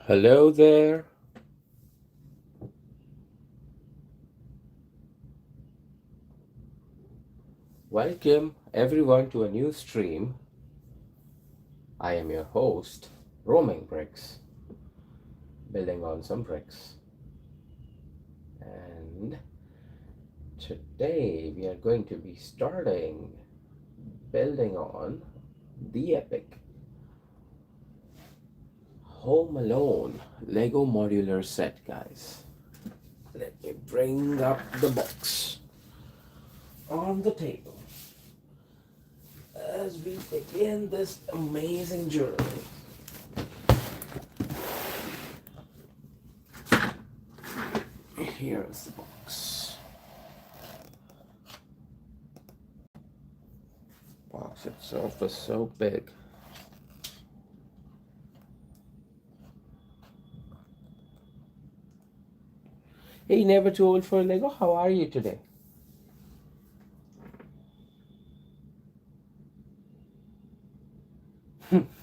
Hello there. Welcome everyone to a new stream. I am your host, Roaming Bricks, building on some bricks. And today we are going to be starting building on the epic Home Alone Lego modular set, guys. Let me bring up the box on the table as we begin this amazing journey. Here is the box. Box itself is so big. Hey, never too old for Lego. How are you today?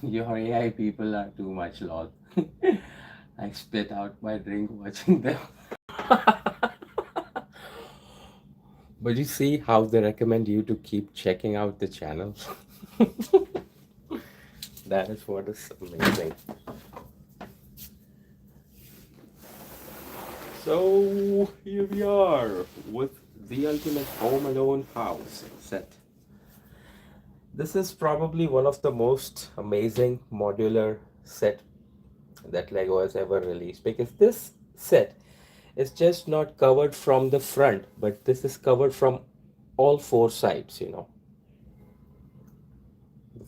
Your AI people are too much lol. I spit out my drink watching them. But you see how they recommend you to keep checking out the channels? That is what is amazing. So here we are with the ultimate Home Alone house set. This is probably one of the most amazing modular set that Lego has ever released, because this set is just not covered from the front, but this is covered from all four sides, the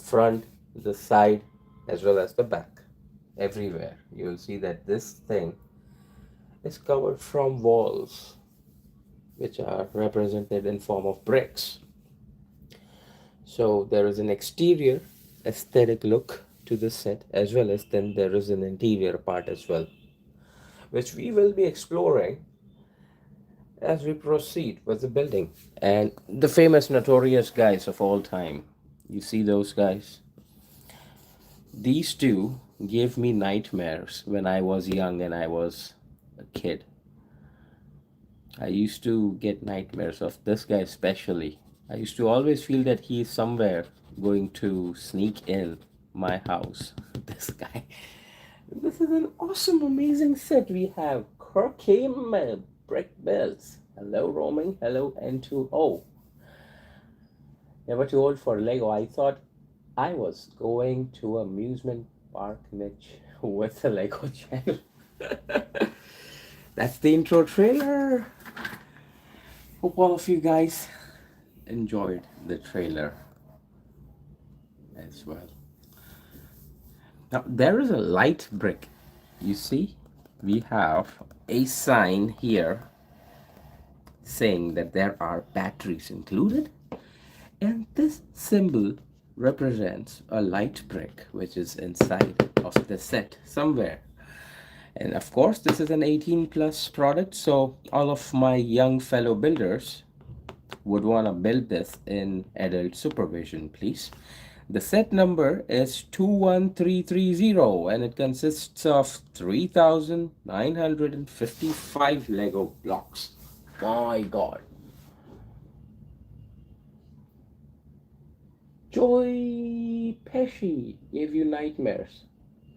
front, the side, as well as the back. Everywhere you'll see that this thing is covered from walls, which are represented in form of bricks. So there is an exterior aesthetic look to this set, as well as then there is an interior part as well, which we will be exploring as we proceed with the building. And the famous notorious guys of all time, you see those guys? These two gave me nightmares when I was young and I was a kid. I used to get nightmares of this guy especially. I used to always feel that he is somewhere going to sneak in my house. This guy. This is an awesome, amazing set. We have Kirkham brick builds. Hello, roaming. Hello, N2O. Never too old for Lego. I thought I was going to amusement park niche with the Lego channel. That's the intro trailer. Hope all of you guys enjoyed the trailer as well. Now there is a light brick. You see, we have a sign here saying that there are batteries included, and this symbol represents a light brick which is inside of the set somewhere. And of course this is an 18 plus product, so all of my young fellow builders would want to build this in adult supervision, please. The set number is 21330 and it consists of 3,955 Lego blocks. My god. Joy Pesci gave you nightmares.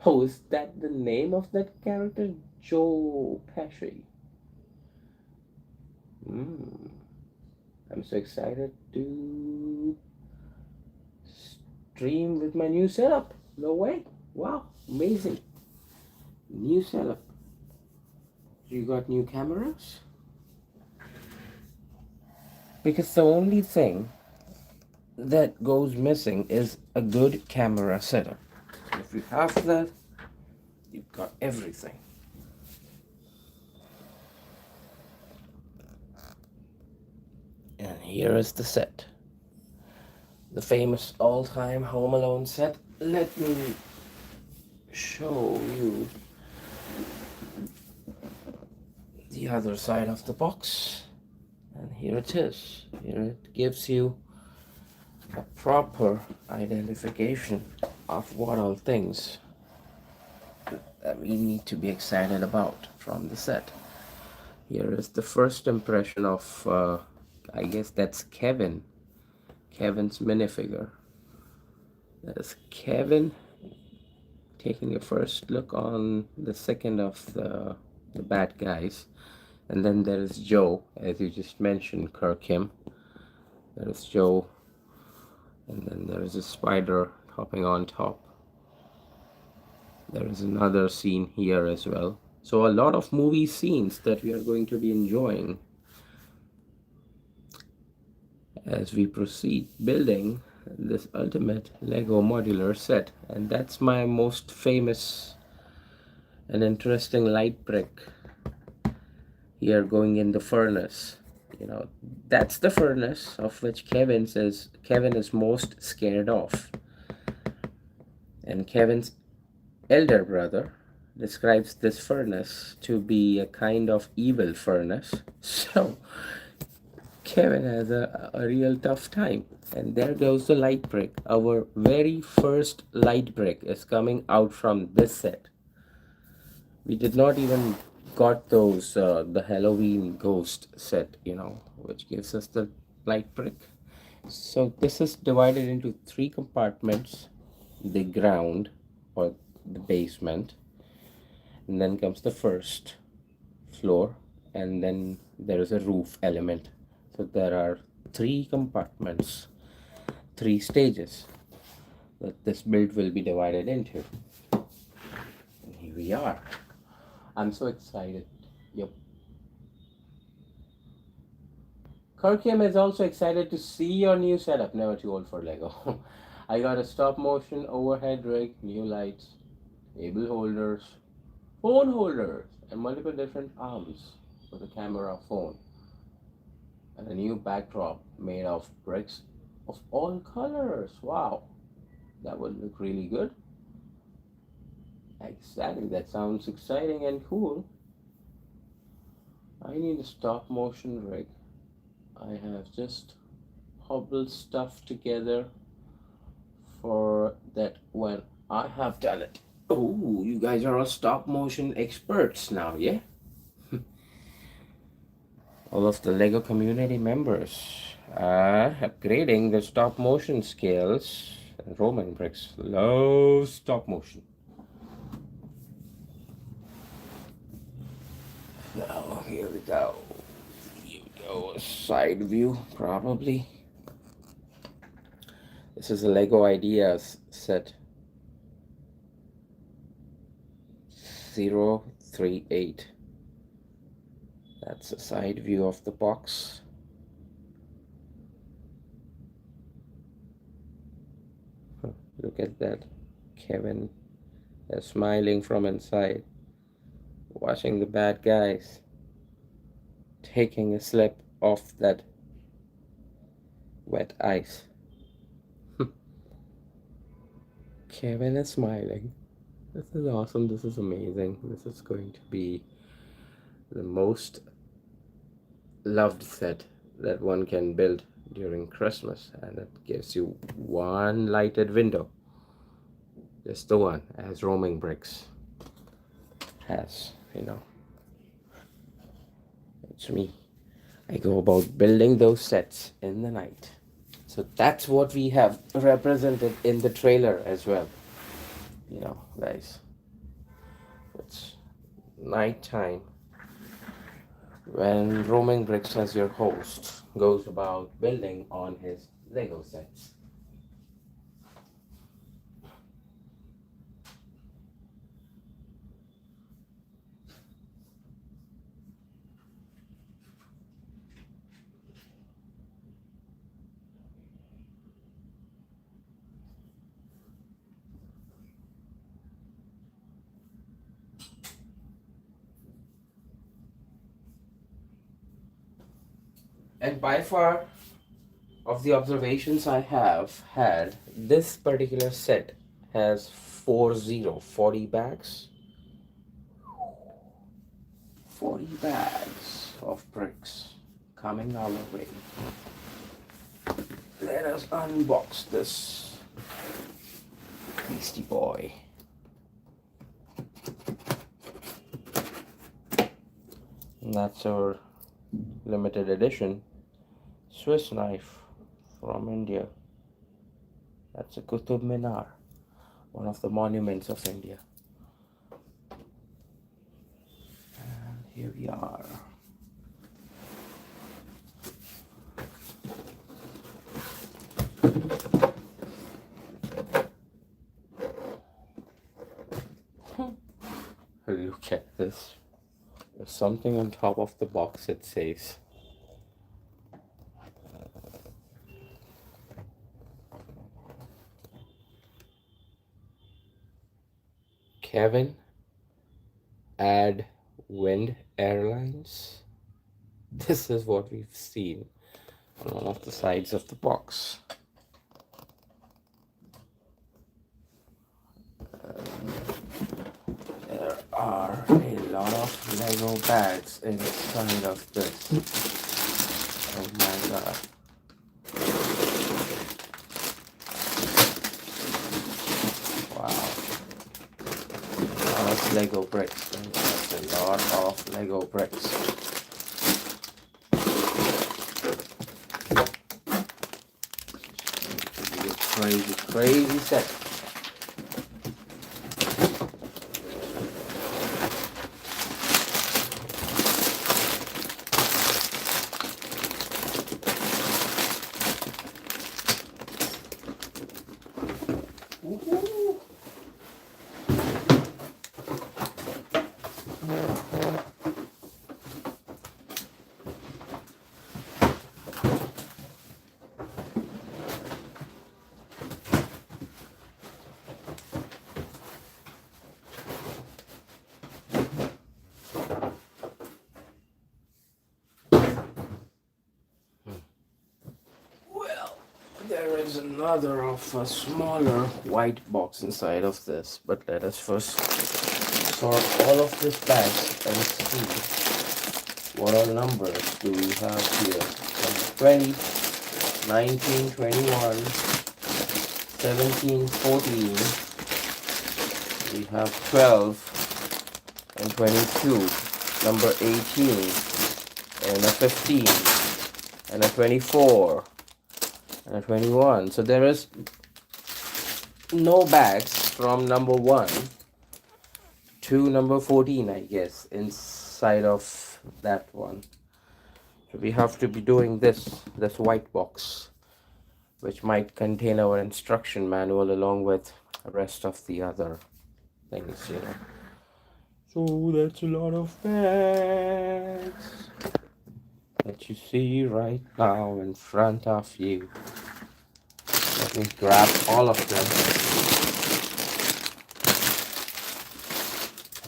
Oh, is that the name of that character? Joe Pesci. I'm so excited to stream with my new setup. No way. Wow, amazing. New setup. You got new cameras? Because the only thing that goes missing is a good camera setup. If you have that, you've got everything. And here is the set. The famous all-time Home Alone set. Let me show you the other side of the box. And here it is. Here it gives you a proper identification of what all things that we need to be excited about from the set. Here is the first impression of, I guess that's Kevin's minifigure. That is Kevin taking a first look on the second of the bad guys. And then there is Joe, as you just mentioned, Kirkham. There is Joe, and then there is a spider hopping on top. There is another scene here as well. So a lot of movie scenes that we are going to be enjoying as we proceed building this ultimate Lego modular set. And that's my most famous and interesting light brick here going in the furnace. You know, that's the furnace of which Kevin says Kevin is most scared of. And Kevin's elder brother describes this furnace to be a kind of evil furnace. So Kevin has a real tough time. And there goes the light brick. Our very first light brick is coming out from this set. We did not even got those the Halloween ghost set, you know, which gives us the light brick. So this is divided into 3 compartments: the ground or the basement, and then comes the first floor, and then there is a roof element. So there are 3 compartments, 3 stages that this build will be divided into. And here we are. I'm so excited. Yep. Kirkham is also excited to see your new setup. Never too old for Lego. I got a stop motion overhead rig, new lights, table holders, phone holders, and multiple different arms for the camera phone. And a new backdrop made of bricks of all colors. Wow, that would look really good. Exactly, that sounds exciting and cool. I need a stop motion rig. I have just hobbled stuff together for that when I have done it. Oh, you guys are all stop motion experts now, yeah? All of the Lego community members are upgrading their stop motion skills. Roman bricks love stop motion. Now, here we go. Here we go, a side view, probably. This is a Lego Ideas set 038. That's a side view of the box. Look at that. Kevin is smiling from inside, watching the bad guys taking a slip off that wet ice. Kevin is smiling. This is awesome. This is amazing. This is going to be the most loved set that one can build during Christmas, and it gives you one lighted window, just the one, as roaming bricks has, you know. It's me. I go about building those sets in the night. So that's what we have represented in the trailer as well, you know, guys. It's nighttime when Roaming Bricks as your host goes about building on his Lego sets. And by far of the observations I have had, this particular set has 40 bags. 40 bags of bricks coming our way. Let us unbox this beastie boy. And that's our limited edition Swiss knife from India. That's a Qutub Minar, one of the monuments of India. And here we are. Look at this. There's something on top of the box, it says. Kevin, add Wind Airlines. This is what we've seen on one of the sides of the box. There are a lot of Lego bags inside of this. Oh my god. Wow. A lot of Lego bricks. That's a lot of Lego bricks. It's going to be a crazy set. There is another of a smaller white box inside of this, but let us first sort all of this back and see what all numbers do we have here. 20, 19, 21, 17, 14, we have 12 and 22, number 18 and a 15 and a 24 and a 21. So there is no bags from number 1 to number 14, I guess, inside of that one. So we have to be doing this white box, which might contain our instruction manual along with the rest of the other things, you know. So that's a lot of bags that you see right now in front of you. Let me grab all of them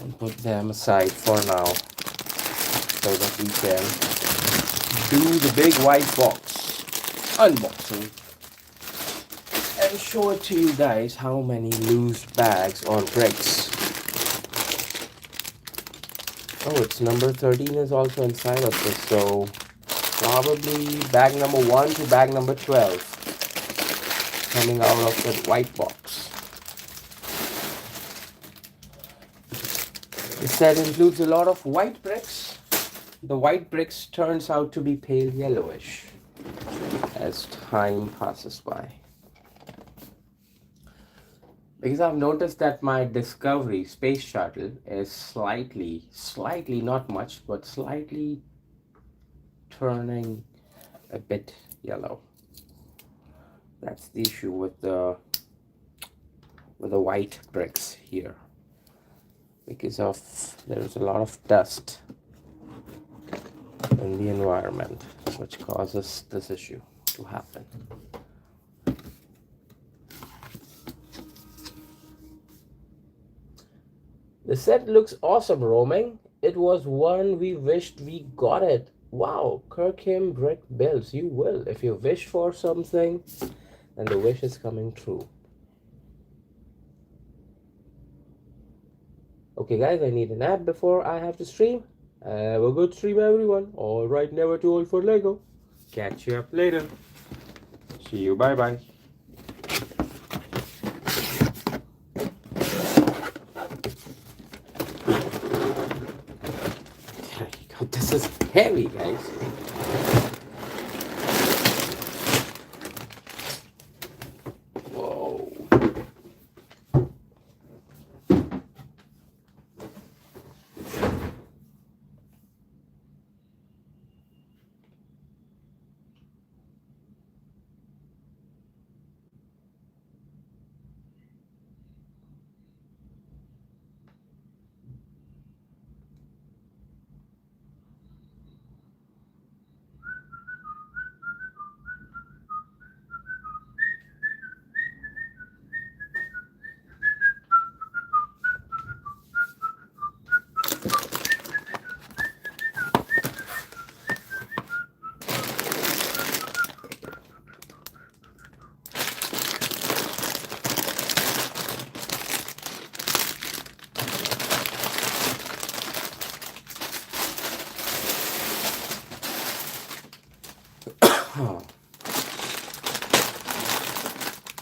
and put them aside for now so that we can do the big white box unboxing and show it to you guys how many loose bags or bricks. Oh, it's number 13 is also inside of this, so probably bag number 1 to bag number 12 coming out of that white box. The set includes a lot of white bricks. The white bricks turns out to be pale yellowish as time passes by. Because I've noticed that my Discovery space shuttle is slightly, not much, but slightly turning a bit yellow. That's the issue with the white bricks here. Because of there's a lot of dust in the environment, which causes this issue to happen. The set looks awesome, Roaming. It was one we wished we got it. Wow, Kirkham Brick Builds. You will. If you wish for something, then the wish is coming true. Okay, guys, I need a nap before I have to stream. Have a good stream, everyone. All right, never too old for Lego. Catch you up later. See you. Bye-bye. This This is heavy, guys. Whoa.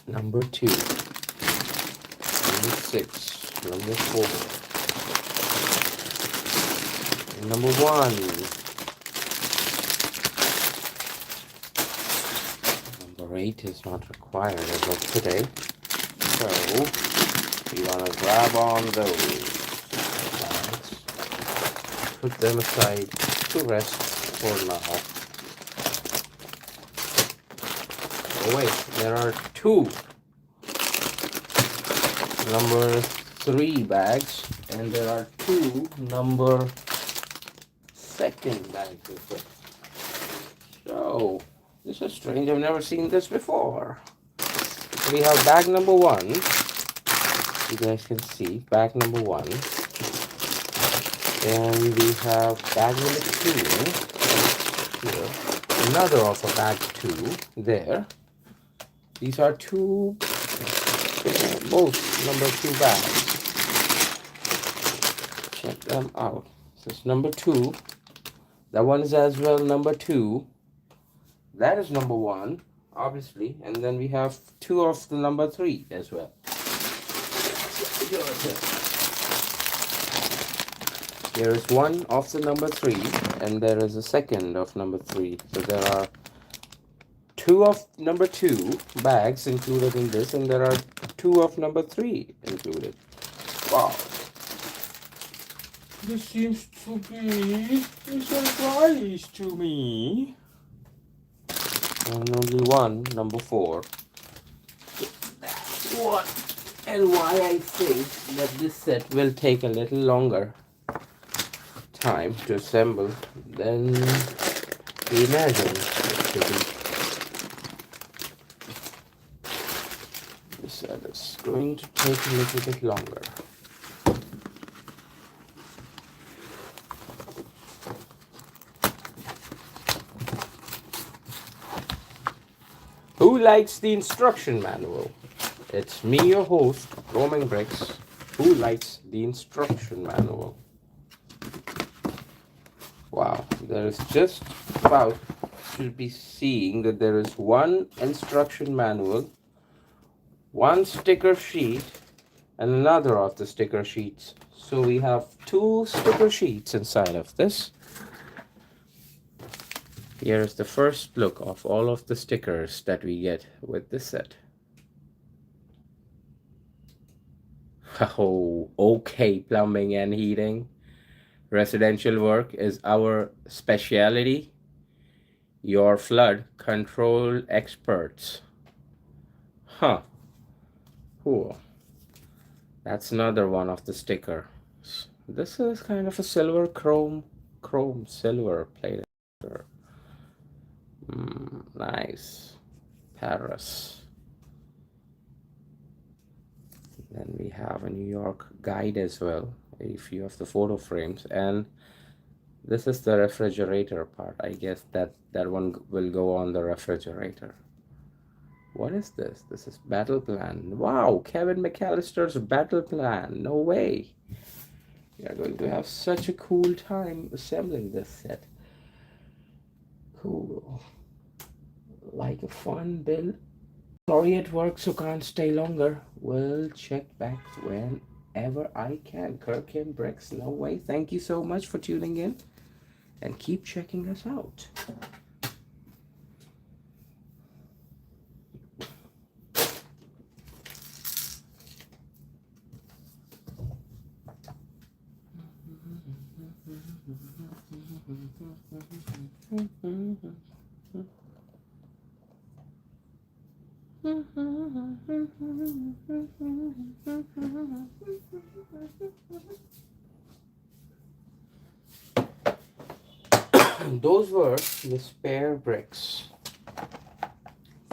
Number 2, number 6, number 4, number 1, number 8 is not required as of today, so we want to grab on those bags, put them aside to rest for now. Oh wait, there are 2 number 3 bags, and there are 2 number 2nd bags as well. So this is strange. I've never seen this before. We have bag number 1. You guys can see bag number 1. And we have bag number 2 here. Another of a bag 2 there. These are 2, both number 2 bags. Check them out. This is number 2. That one is as well number 2. That is number 1, obviously. And then we have 2 of the number 3 as well. Here is 1 of the number 3, and there is a 2nd of number 3. So there are 2 of number 2 bags included in this, and there are 2 of number 3 included. Wow. This seems to be a surprise to me. And only 1, number 4. That's what and why I think that this set will take a little longer time to assemble than we imagined it to be. This set is going to take a little bit longer. Who likes the instruction manual? It's me, your host, Roaming Bricks. Who likes the instruction manual? Wow, there is just about to be seeing that there is 1 instruction manual, 1 sticker sheet, and another of the sticker sheets. So we have 2 sticker sheets inside of this. Here is the first look of all of the stickers that we get with this set. Oh, okay, plumbing and heating. Residential work is our specialty. Your flood control experts. Huh. Cool. That's another one of the stickers. This is kind of a silver chrome silver plated. Nice. Paris. Then we have a New York guide as well, a few of the photo frames, and this is the refrigerator part. I guess that one will go on the refrigerator. What is this? This is battle plan. Wow, Kevin McCallister's battle plan. No way. We are going to have such a cool time assembling this set. Cool. Like a fun build. Sorry at work, so can't stay longer. We'll check back whenever I can. Kirk and Bricks, no way. Thank you so much for tuning in. and keep checking us out. Those were the spare bricks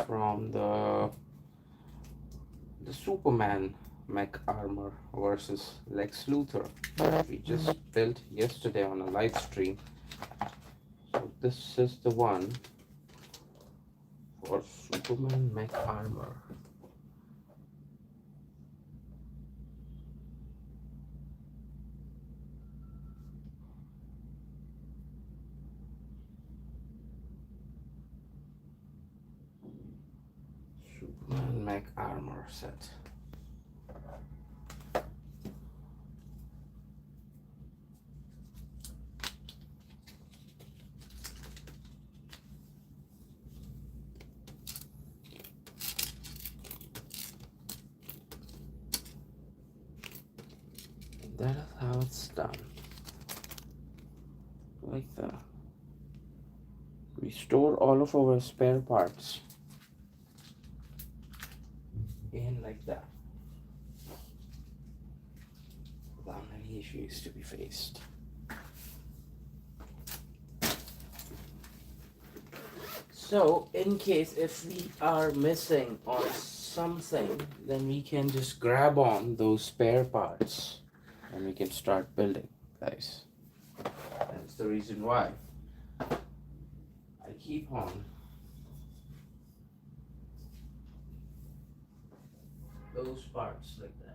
from the Superman mech armor versus Lex Luthor that we just built yesterday on a live stream. So this is the one for Superman mech armor. Superman mech armor set. That is how it's done. Like that. We store all of our spare parts in like that, without any issues to be faced. So in case if we are missing on something, then we can just grab on those spare parts and we can start building, guys. That's the reason why I keep on those parts like that.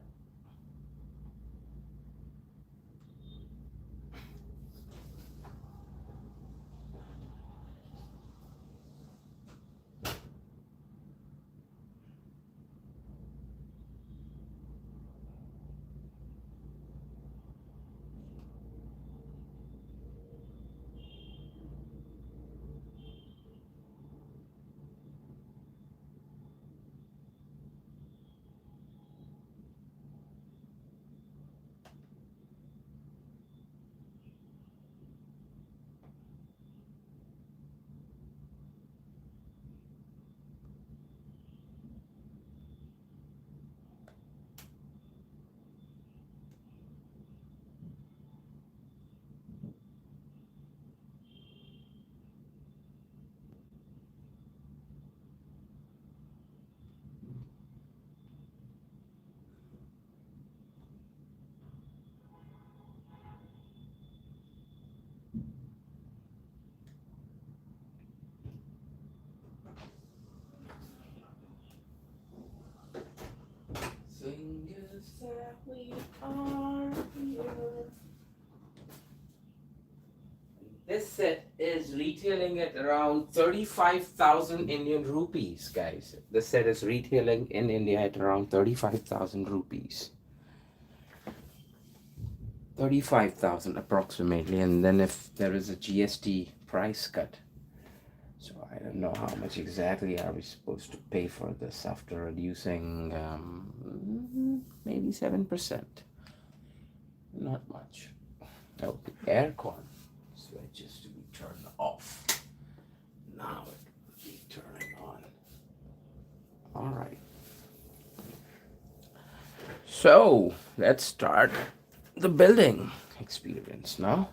Singers that we are here. This set is retailing at around 35,000 Indian rupees, guys. The set is retailing in India at around 35,000 rupees. 35,000 approximately, and then if there is a GST price cut. So I don't know how much exactly are we supposed to pay for this after reducing maybe 7%. Not much. Oh, the aircon switch is to be turned off. Now it will be turning on. All right. So let's start the building experience now.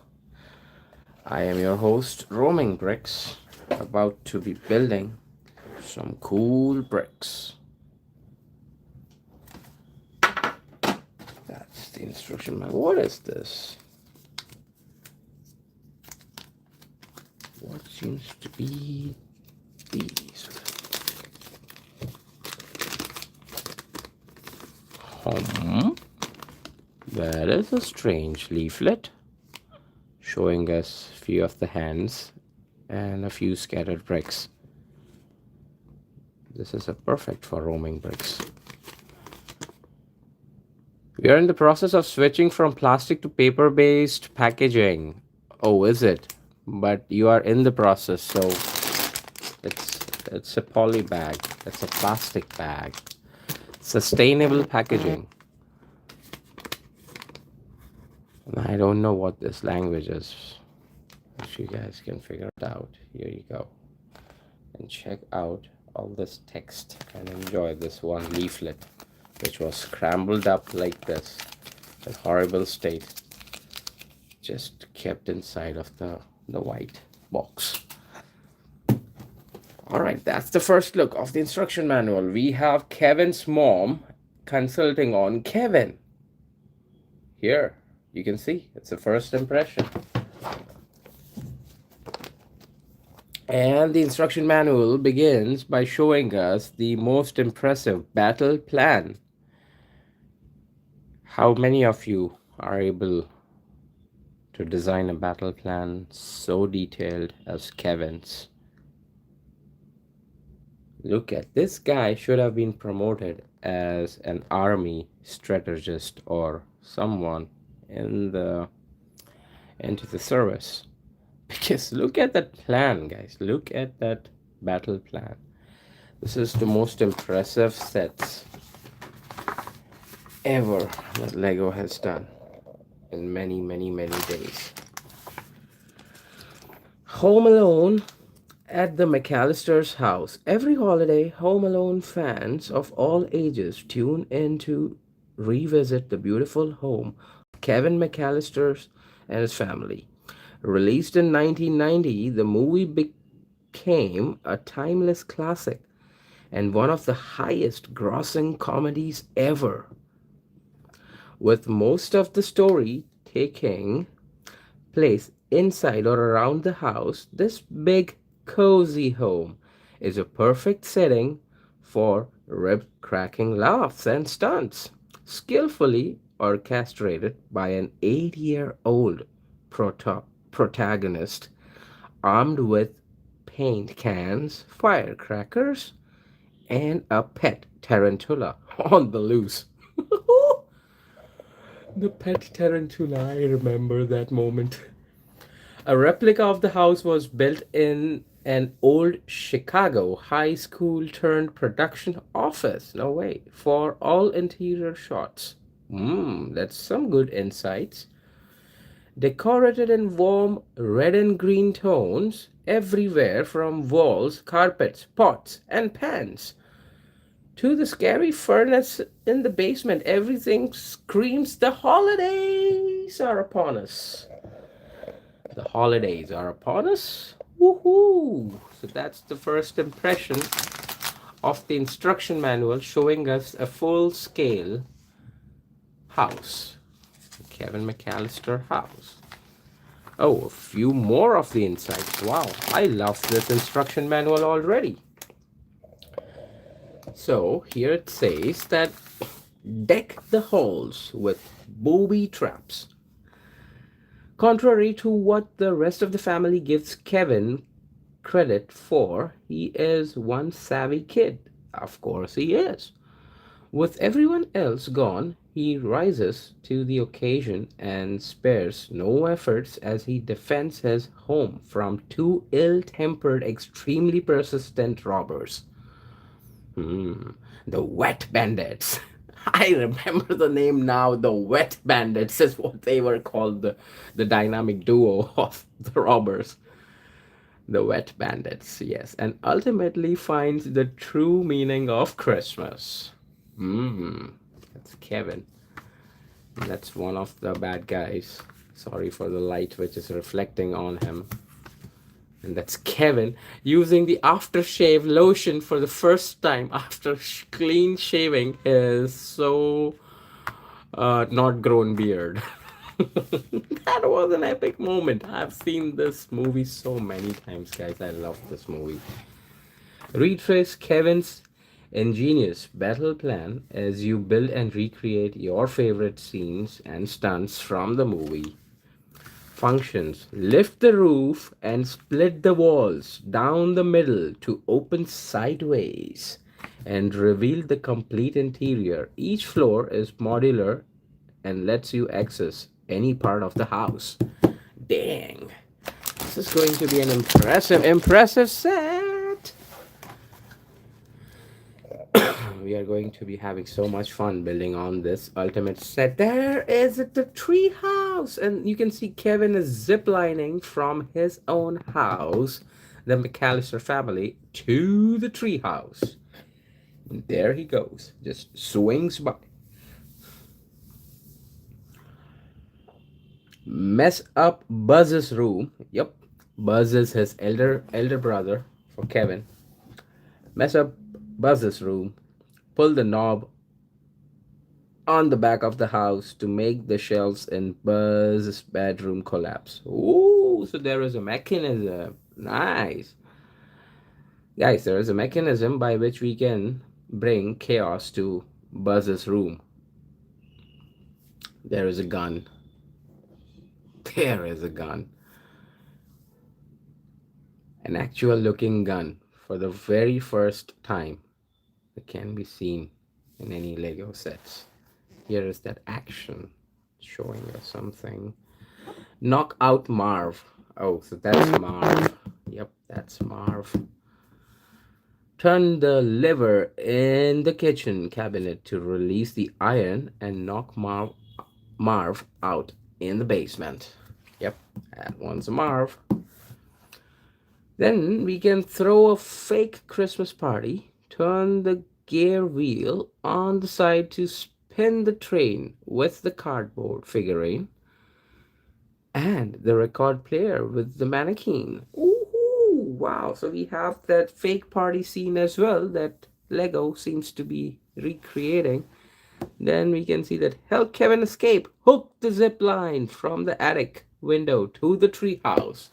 I am your host, Roaming Bricks, about to be building some cool bricks. That's the instruction manual. What is this? What seems to be these? That is a strange leaflet showing us a few of the hands and a few scattered bricks. This is a perfect for roaming bricks. We are in the process of switching from plastic to paper-based packaging. Oh, is it? but you are in the process. So it's a poly bag. It's a plastic bag. Sustainable packaging. And I don't know what this language is. If you guys can figure it out, here you go. And check out all this text and enjoy this one leaflet, which was scrambled up like this, in horrible state, just kept inside of the white box. All right, that's the first look of the instruction manual. We have Kevin's mom consulting on Kevin. Here, you can see, it's a first impression. And the instruction manual begins by showing us the most impressive battle plan. How many of you are able to design a battle plan so detailed as Kevin's? Look at this guy, should have been promoted as an army strategist or someone into the service. Because look at that plan, guys. Look at that battle plan. This is the most impressive sets ever that Lego has done in many, many, many days. Home Alone at the McCallister's house. Every holiday, Home Alone fans of all ages tune in to revisit the beautiful home of Kevin McCallister and his family. Released in 1990, the movie became a timeless classic and one of the highest grossing comedies ever. With most of the story taking place inside or around the house, this big, cozy home is a perfect setting for rib-cracking laughs and stunts, skillfully orchestrated by an 8-year-old protagonist armed with paint cans, firecrackers, and a pet tarantula on the loose. The pet tarantula, I remember that moment. A replica of the house was built in an old Chicago high school turned production office. No way. For all interior shots. That's some good insights. Decorated in warm red and green tones everywhere from walls, carpets, pots, and pans to the scary furnace in the basement. Everything screams the holidays are upon us. The holidays are upon us. Woohoo! So that's the first impression of the instruction manual showing us a full-scale house. Kevin McCallister house. Oh, a few more of the insights. Wow, I love this instruction manual already. So here it says that deck the halls with booby traps. Contrary to what the rest of the family gives Kevin credit for, he is one savvy kid. Of course he is. With everyone else gone, he rises to the occasion and spares no efforts as he defends his home from two ill-tempered, extremely persistent robbers. The Wet Bandits. I remember the name now. The Wet Bandits is what they were called, the dynamic duo of the robbers. The Wet Bandits, yes. And ultimately finds the true meaning of Christmas. That's Kevin. That's one of the bad guys. Sorry for the light which is reflecting on him. And that's Kevin using the aftershave lotion for the first time after clean shaving his so not grown beard. That was an epic moment. I've seen this movie so many times, guys. I love this movie. Retrace Kevin's ingenious battle plan as you build and recreate your favorite scenes and stunts from the movie. Functions: lift the roof and split the walls down the middle to open sideways and reveal the complete interior. Each floor is modular and lets you access any part of the house. Dang. this is going to be an impressive set. We are going to be having so much fun building on this ultimate set. There is the tree house, and you can see Kevin is ziplining from his own house, the McCallister family, to the tree house. And there he goes, just swings by. Mess up Buzz's room. Yep, Buzz is his elder brother for Kevin. Mess up Buzz's room. Pull the knob on the back of the house to make the shelves in Buzz's bedroom collapse. Ooh, so there is a mechanism. Nice. Guys, there is a mechanism by which we can bring chaos to Buzz's room. There is a gun. There is a gun. An actual looking gun for the very first time that can be seen in any Lego sets. Here is that action showing us something. Knock out Marv. Oh, so that's Marv. Yep, that's Marv. Turn the lever in the kitchen cabinet to release the iron and knock Marv out in the basement. Yep, that one's a Marv. Then we can throw a fake Christmas party, turn the gear wheel on the side to spin the train with the cardboard figurine, and the record player with the mannequin. Ooh, wow, so we have that fake party scene as well that Lego seems to be recreating. Then we can see that help Kevin escape. Hook the zip line from the attic window to the treehouse.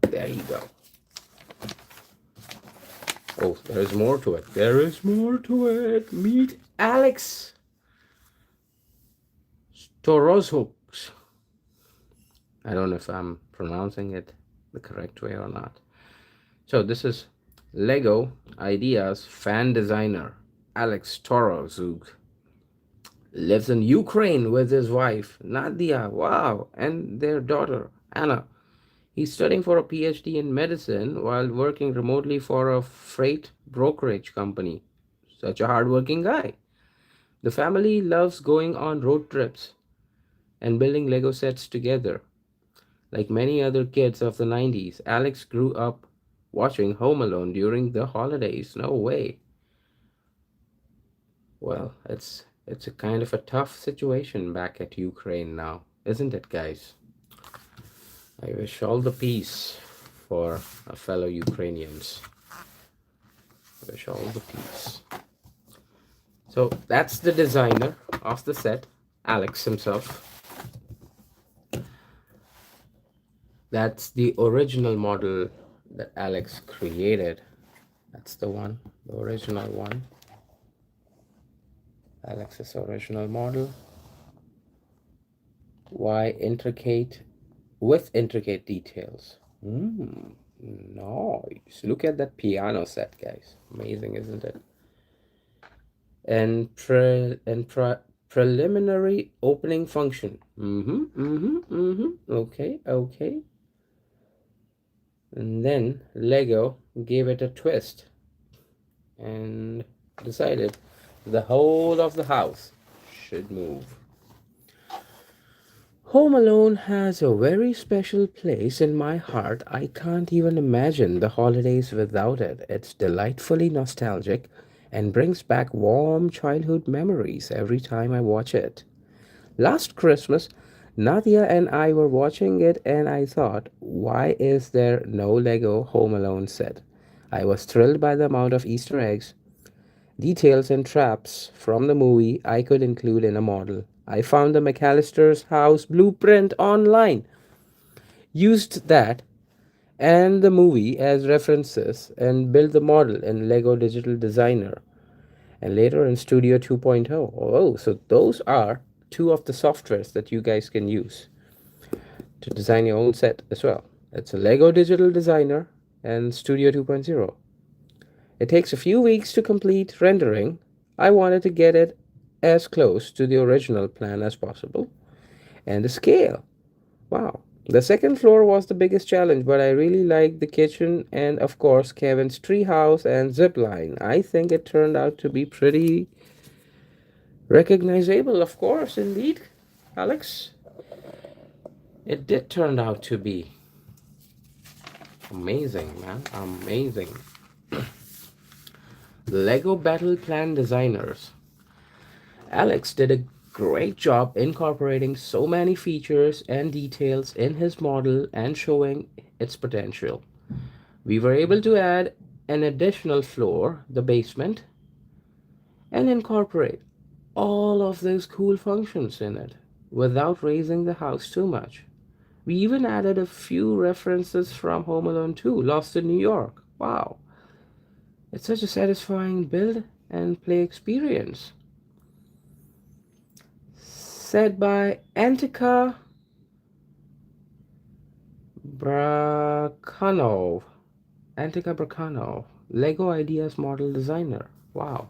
There you go. Oh, there's more to it. There is more to it. Meet Alex Storozhuk. I don't know if I'm pronouncing it the correct way or not. So this is Lego Ideas fan designer Alex Storozhuk. Lives in Ukraine with his wife Nadia. Wow, and their daughter Anna. He's studying for a PhD in medicine while working remotely for a freight brokerage company. Such a hardworking guy. The family loves going on road trips and building Lego sets together. Like many other kids of the 90s, Alex grew up watching Home Alone during the holidays. No way. Well, it's a kind of a tough situation back at Ukraine now, isn't it, guys? I wish all the peace for our fellow Ukrainians. I wish all the peace. So that's the designer of the set, Alex himself. That's the original model that Alex created. That's the one, the original one. Alex's original model. Why intricate with intricate details? Nice. Look at that piano set, guys. Amazing, isn't it? And preliminary opening function. Okay. And then Lego gave it a twist and decided the whole of the house should move. Home Alone has a very special place in my heart. I can't even imagine the holidays without it. It's delightfully nostalgic and brings back warm childhood memories every time I watch it. Last Christmas, Nadia and I were watching it, and I thought, why is there no Lego Home Alone set? I was thrilled by the amount of Easter eggs, details, and traps from the movie I could include in a model. I found the McCallister's house blueprint online, used that and the movie as references, and built the model in Lego Digital Designer and later in Studio 2.0. Oh, so those are two of the softwares that you guys can use to design your own set as well. It's a Lego Digital Designer and Studio 2.0. It takes a few weeks to complete rendering. I wanted to get it as close to the original plan as possible. And the scale. Wow. The second floor was the biggest challenge, but I really liked the kitchen and, of course, Kevin's treehouse and zip line. I think it turned out to be pretty recognizable, of course, indeed, Alex. It did turn out to be amazing, man. Amazing. Lego Battle Plan designers. Alex did a great job incorporating so many features and details in his model and showing its potential. We were able to add an additional floor, the basement, and incorporate all of those cool functions in it without raising the house too much. We even added a few references from Home Alone 2, Lost in New York. Wow, it's such a satisfying build and play experience. Said by Antika Brakanov. Antika Brakanov, Lego Ideas model designer. Wow.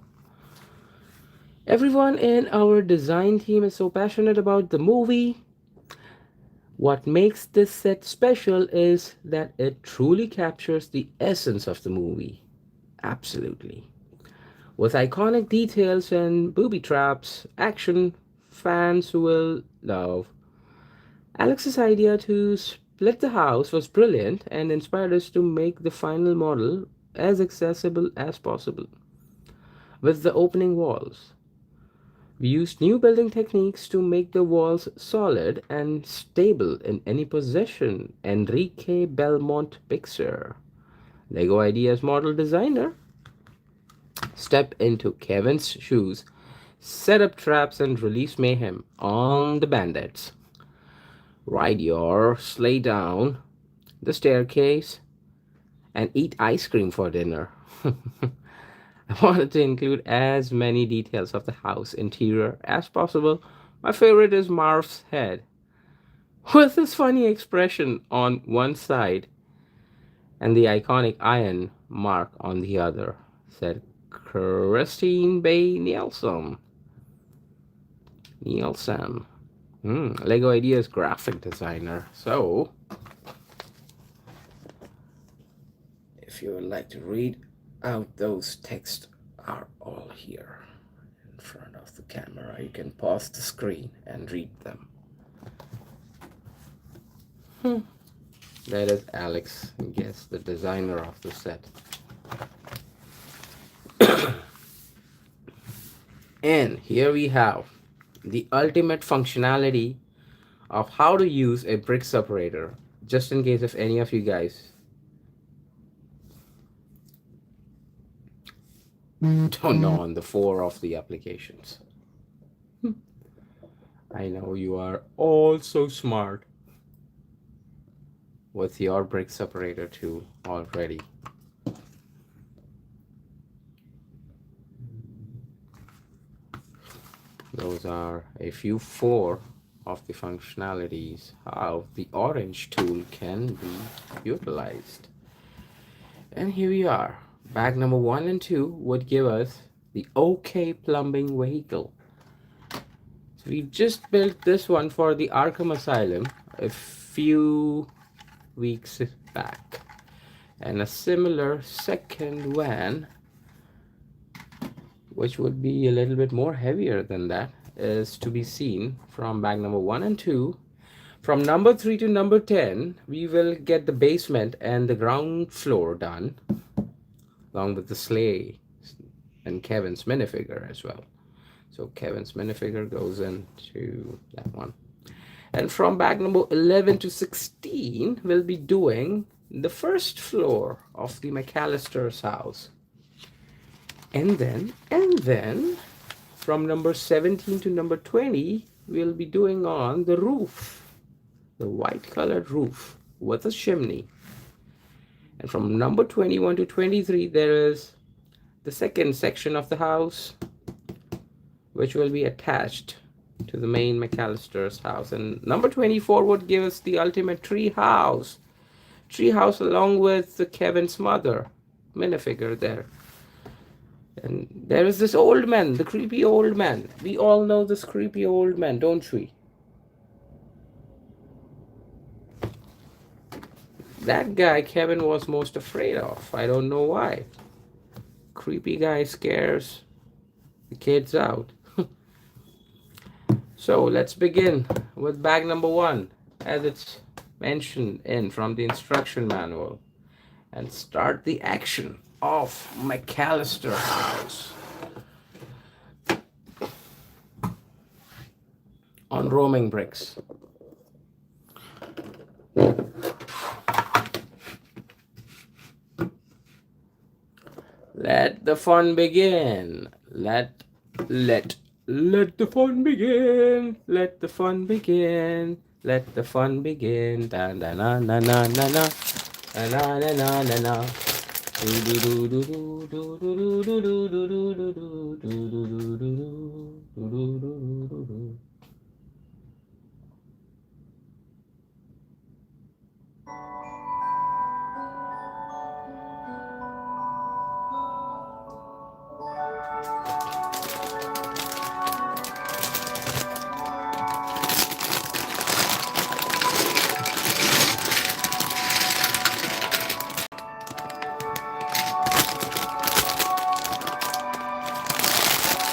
Everyone in our design team is so passionate about the movie. What makes this set special is that it truly captures the essence of the movie. Absolutely. With iconic details and booby traps, action fans will love. Alex's idea to split the house was brilliant and inspired us to make the final model as accessible as possible. With the opening walls, we used new building techniques to make the walls solid and stable in any position. Enrique Belmont Pixar, Lego Ideas model designer, step into Kevin's shoes, set up traps, and release mayhem on the bandits. Ride your sleigh down the staircase and eat ice cream for dinner. I wanted to include as many details of the house interior as possible. My favorite is Marv's head, with his funny expression on one side and the iconic iron mark on the other, said Christine Bay Nielsen. Nielsen. Lego Ideas graphic designer. So, if you would like to read out those texts are all here in front of the camera. You can pause the screen and read them. That is Alex, yes, the designer of the set. And here we have the ultimate functionality of how to use a brick separator, just in case if any of you guys don't know on the four of the applications. I know you are all so smart with your brick separator too already. Those are a few four of the functionalities how the orange tool can be utilized. And here we are. Bag number 1 and 2 would give us the OK plumbing vehicle. So we've just built this one for the Arkham Asylum a few weeks back. And a similar second van, which would be a little bit more heavier than that, is to be seen from bag number 1 and 2. From number 3 to number 10, we will get the basement and the ground floor done, along with the sleigh and Kevin's minifigure as well. So Kevin's minifigure goes into that one. And from bag number 11 to 16, we'll be doing the first floor of the McCallister's house. And then from number 17 to number 20, we'll be doing on the roof, the white colored roof with a chimney. And from number 21 to 23, there is the second section of the house, which will be attached to the main McCallister's house. And number 24 would give us the ultimate tree house along with the Kevin's mother minifigure there. And there is this old man, the creepy old man. We all know this creepy old man, don't we? That guy Kevin was most afraid of. I don't know why. Creepy guy scares the kids out. So let's begin with bag number one, as it's mentioned in from the instruction manual, and start the action of McCallister House on roaming bricks. Let the fun begin. Let the fun begin. Let the fun begin. Let the fun begin. Da na na na na na na. Na na na na na. Do do do do do do do do do do do do do do do do do do.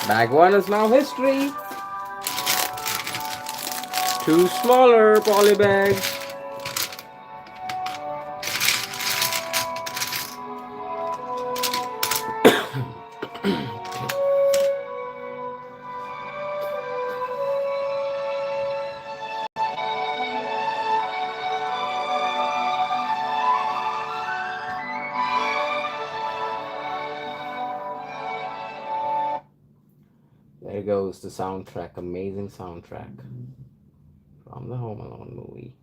Bag one is now history. Two smaller poly bags. There goes the soundtrack, amazing soundtrack from the Home Alone movie.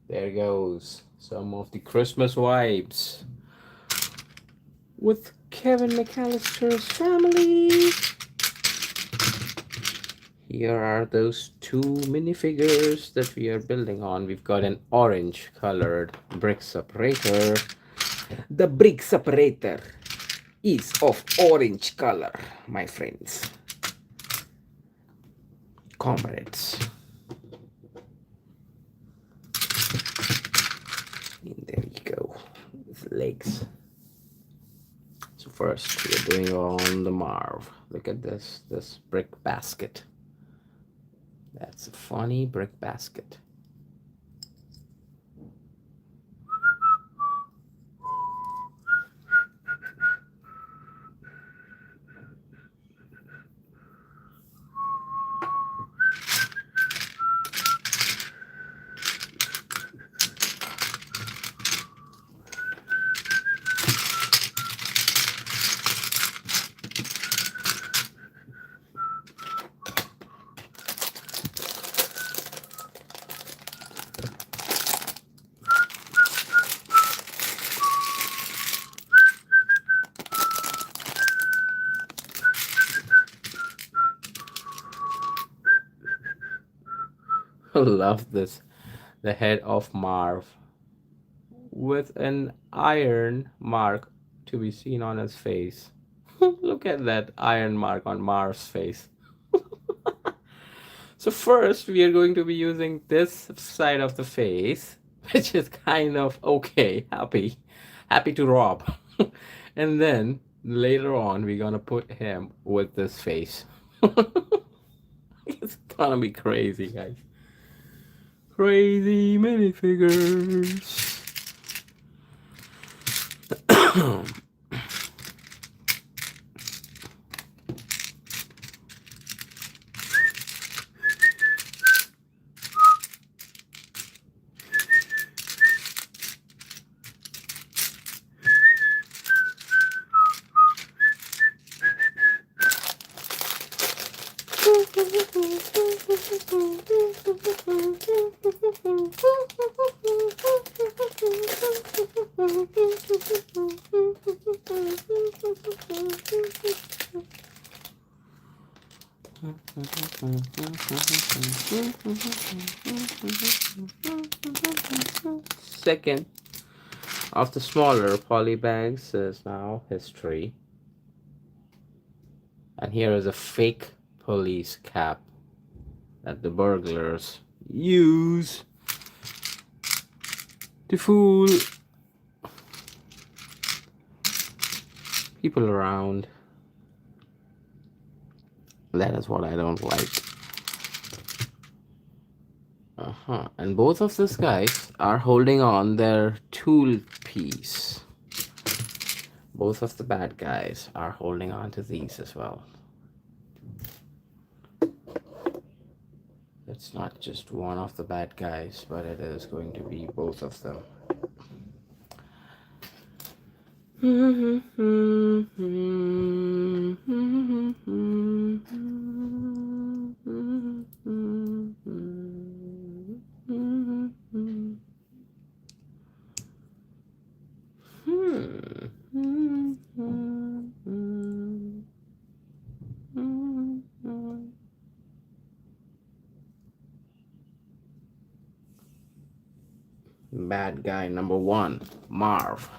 There goes some of the Christmas vibes with Kevin McCallister's family. Here are those two minifigures that we are building on. We've got an orange colored brick separator. The brick separator is of orange color, my friends. Comrades. And there you go, with legs. So first we're doing on the Marv. Look at this brick basket. That's a funny brick basket. Love this. The head of Marv with an iron mark to be seen on his face. Look at that iron mark on Marv's face. So first we are going to be using this side of the face, which is kind of okay, happy to rob. And then later on we're gonna put him with this face. It's gonna be crazy, guys. Crazy minifigures. Second of the smaller polybags is now history. And here is a fake police cap that the burglars use to fool people around. That is what I don't like. And both of these guys are holding on their tool piece. Both of the bad guys are holding on to these as well. It's not just one of the bad guys, but it is going to be both of them. Bad guy number 1, Marv.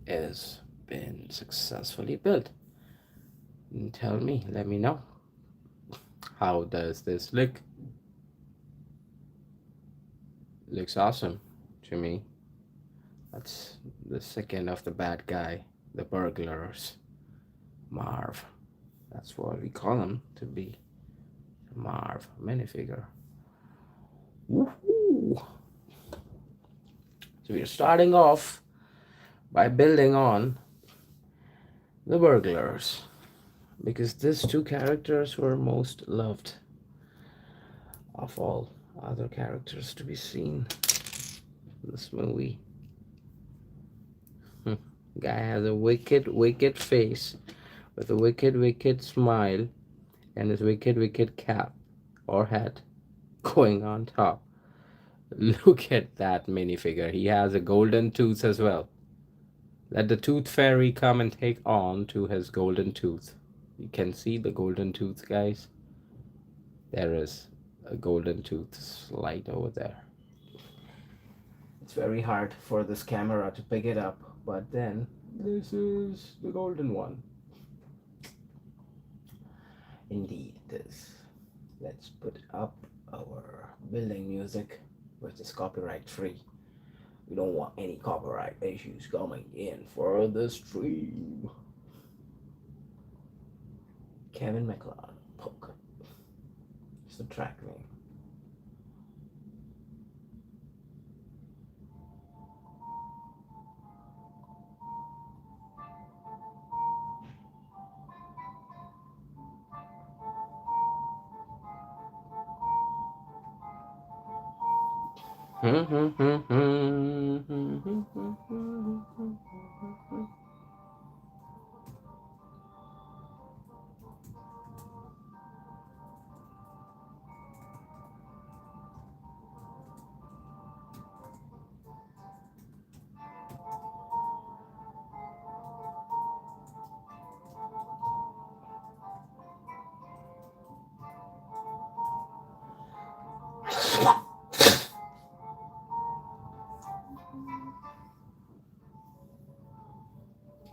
Has been successfully built. Tell me, let me know. How does this look? Looks awesome to me. That's the second of the bad guy, the burglars. Marv. That's what we call him to be. Marv minifigure. Woohoo! So we're starting off by building on the burglars, because these two characters were most loved of all other characters to be seen in this movie. Guy has a wicked face with a wicked smile and his wicked cap or hat going on top. Look at that minifigure. He has a golden tooth as well. Let the tooth fairy come and take on to his golden tooth. You can see the golden tooth, guys. There is a golden tooth slide over there. It's very hard for this camera to pick it up, but then this is the golden one. Indeed it is. Let's put up our building music, which is copyright free. We don't want any copyright issues coming in for the stream. Kevin McCloud, Poke. It's the track name.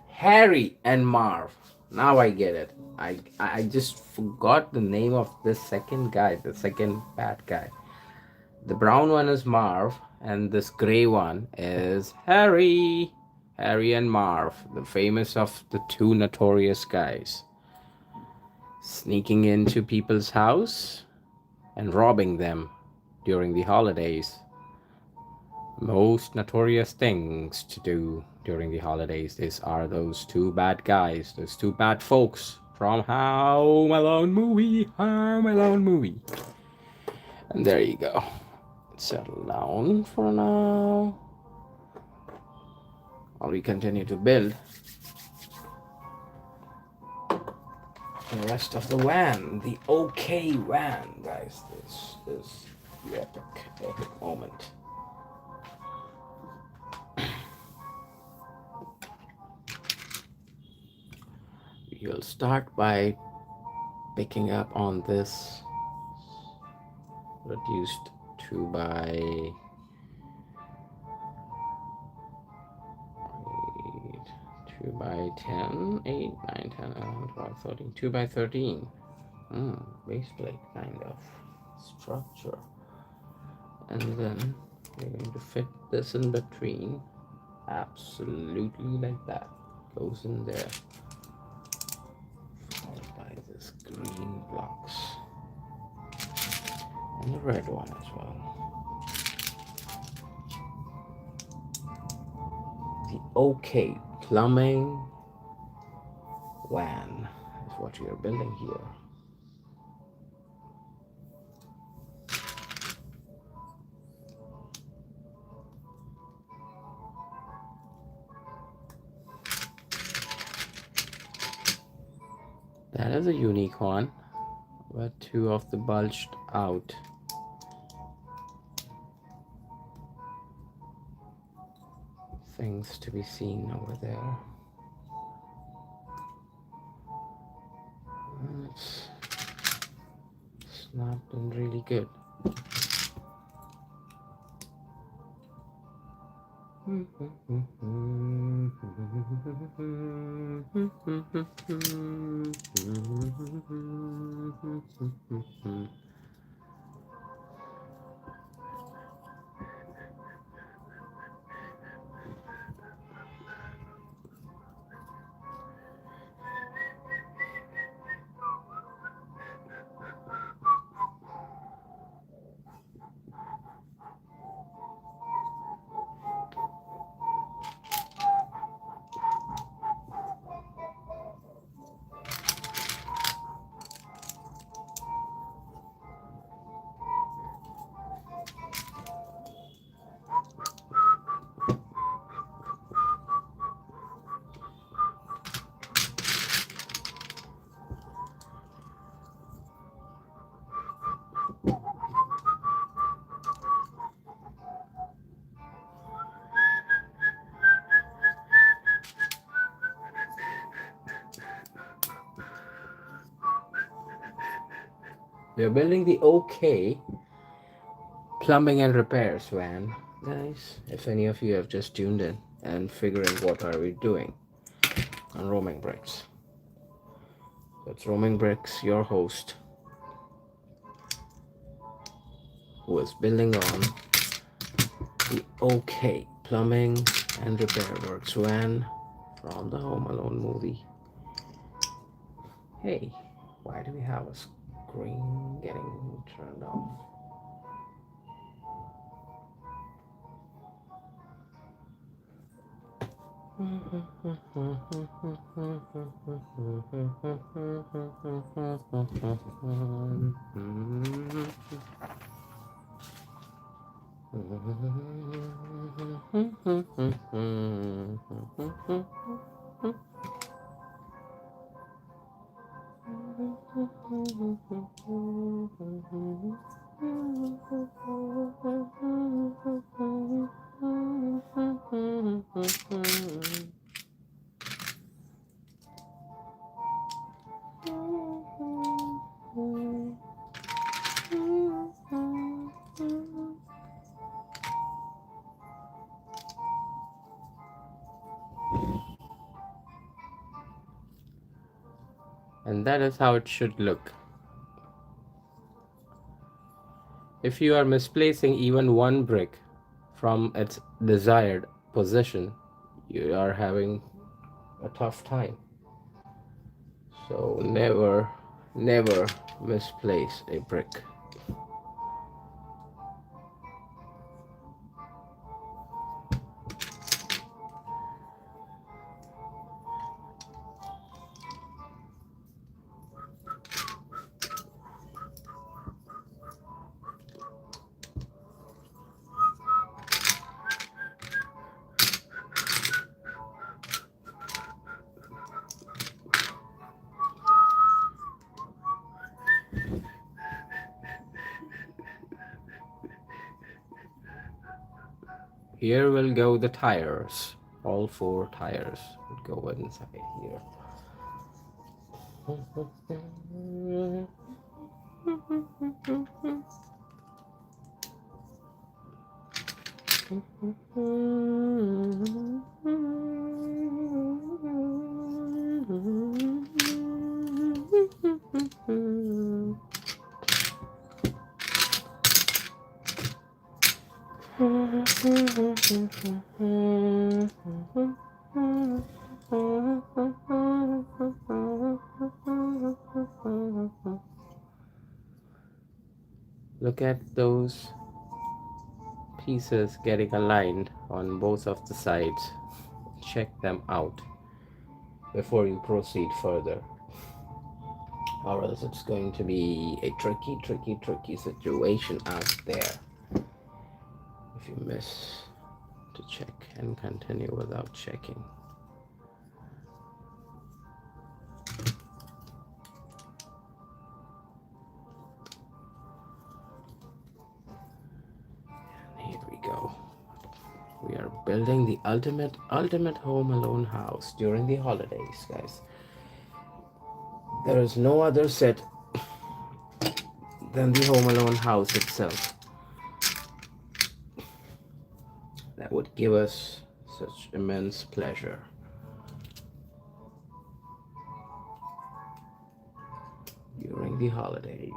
Harry and Marv. Now I get it. I just forgot the name of this second guy, the second bad guy. The brown one is Marv, and this gray one is Harry. Harry and Marv, the famous of the two notorious guys, sneaking into people's house and robbing them during the holidays. Most notorious things to do during the holidays. These are those two bad guys, those two bad folks from Home Alone movie. Home Alone movie. And there you go. Settle down for now. While we continue to build the rest of the van, the OK van, guys. This is the epic moment. You'll start by picking up on this reduced 2 by 10, 8, 9, 10, 11, 12, 13, 2 by 13 base plate kind of structure, and then we're going to fit this in between, absolutely like that, goes in there, followed by this green blocks and the red one as well. The OK plumbing van is what we are building here. That is a unique one, where two of the bulged out things to be seen over there. It's not been really good. We're building the OK plumbing and repairs van, guys. If any of you have just tuned in and figuring what are we doing on Roaming Bricks. That's Roaming Bricks, your host, who is building on the OK plumbing and repair works van from the Home Alone movie. Hey, why do we have a screen getting turned off? And that is how it should look. If you are misplacing even one brick from its desired position, you are having a tough time. So never, never misplace a brick. Here will go the tires. All four tires would go inside here. Look at those pieces getting aligned on both of the sides. Check them out before you proceed further, or else it's going to be a tricky situation out there if you miss to check and continue without checking. And here we go. We are building the ultimate home alone house during the holidays, guys. There is no other set than the home alone house itself that would give us such immense pleasure. During the holidays.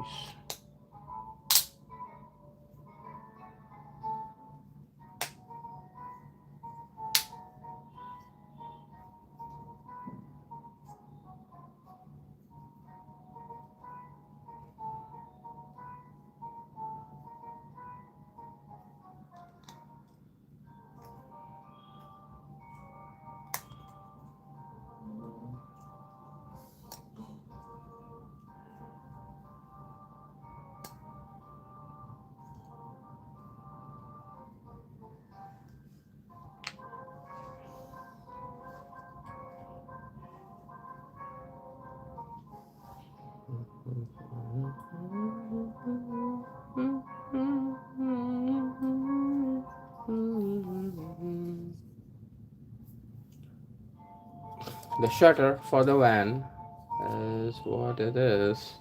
The shutter for the van is what it is.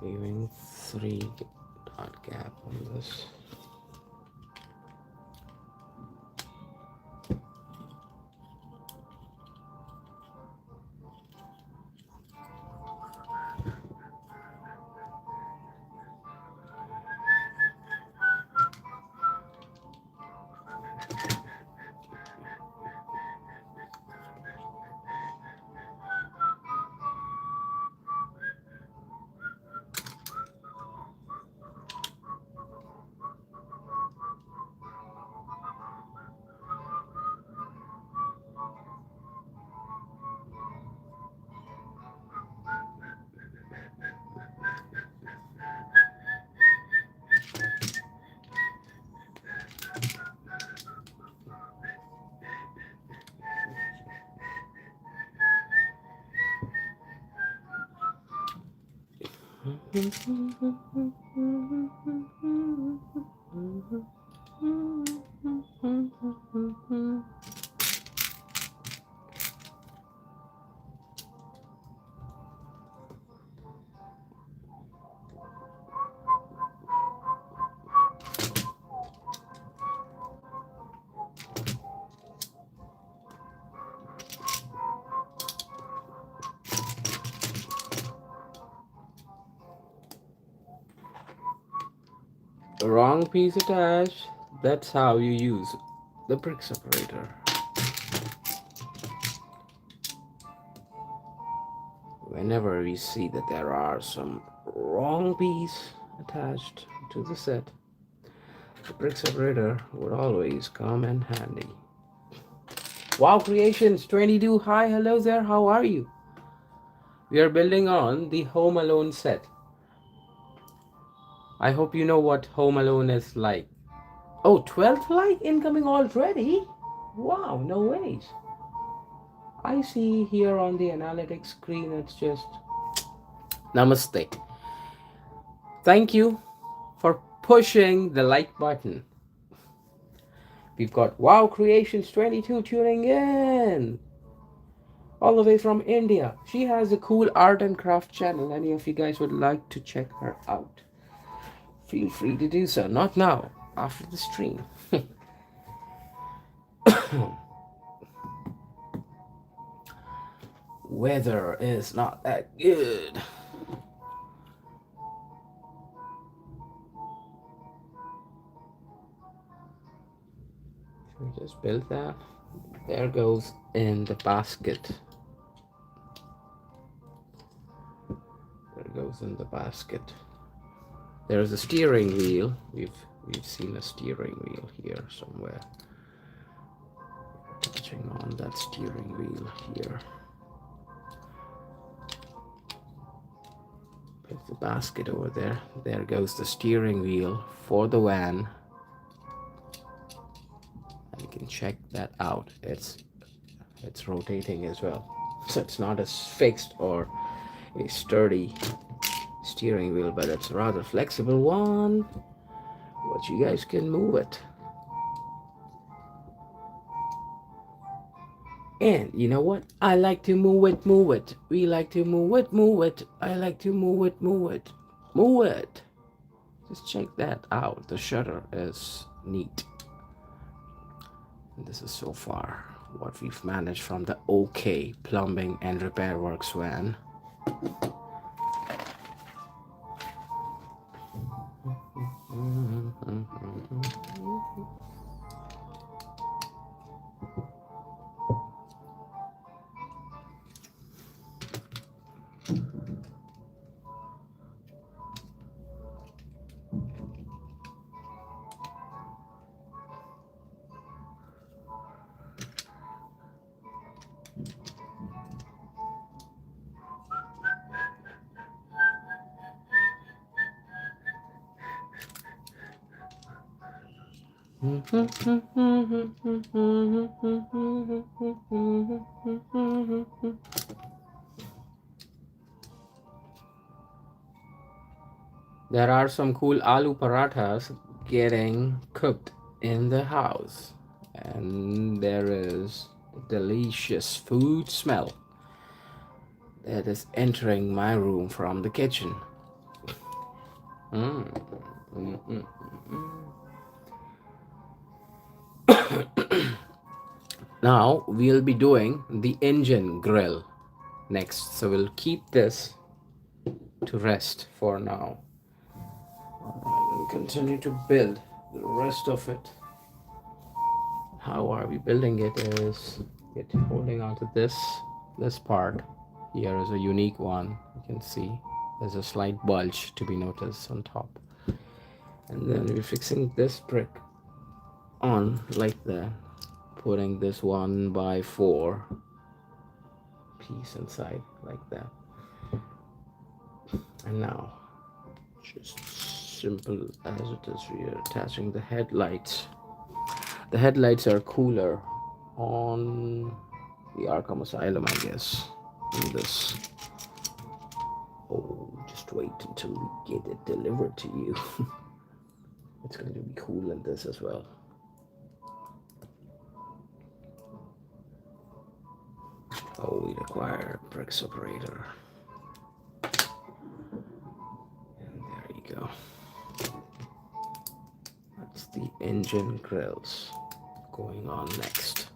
Leaving 3 dot gap on this. Wrong piece attached. That's how you use the brick separator. Whenever we see that there are some wrong piece attached to the set, the brick separator would always come in handy. Wow Creations 22, hi, hello there, how are you? We are building on the Home Alone set. I hope you know what Home Alone is like. Oh, 12th like incoming already? Wow, no ways. I see here on the analytics screen it's just namaste. Thank you for pushing the like button. We've got Wow Creations 22 tuning in all the way from India. She has a cool art and craft channel. Any of you guys would like to check her out, feel free to do so. Not now, after the stream. Weather is not that good. Should we just build that? There goes in the basket. There goes in the basket. There's a steering wheel. We've seen a steering wheel here somewhere. Touching on that steering wheel here. Put the basket over there. There goes the steering wheel for the van. And you can check that out. It's rotating as well. So it's not as fixed or a sturdy steering wheel, but it's a rather flexible one. But you guys can move it. And you know what? I like to move it, move it. We like to move it, move it. I like to move it, move it, move it. Just check that out. The shutter is neat. And this is so far what we've managed from the OK Plumbing and Repair Works van. There are some cool aloo parathas getting cooked in the house, and there is delicious food smell that is entering my room from the kitchen. Now we'll be doing the engine grill next, so we'll keep this to rest for now. We'll continue to build the rest of it. How are we building it is holding on to this part here is a unique one. You can see there's a slight bulge to be noticed on top, and then we're fixing this brick on like that, putting this 1x4 piece inside like that. And now, just simple as it is, we are attaching the headlights. The headlights are cooler on the Arkham Asylum, I guess, in this. Oh, just wait until we get it delivered to you. It's going to be cool in this as well. Oh, we require a brick separator. And there you go. That's the engine grills going on next.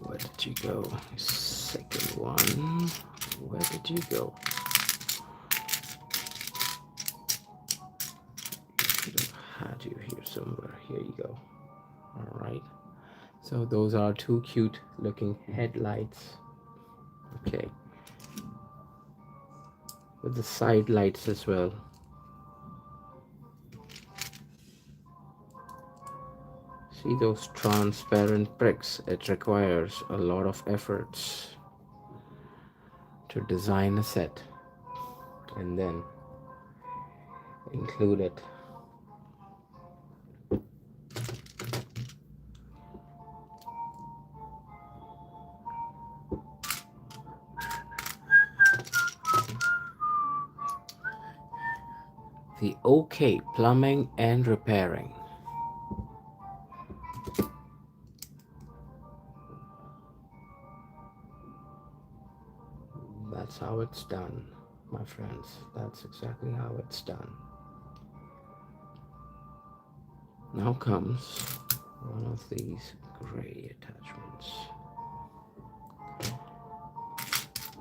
Where did you go? Second one. Where did you go? sticker. Here you go. All right. So those are two cute looking headlights. Okay. With the side lights as well. See those transparent bricks? It requires a lot of efforts to design a set and then include it. The OK Plumbing and Repairing. That's how it's done, my friends. That's exactly how it's done. Now comes one of these gray attachments.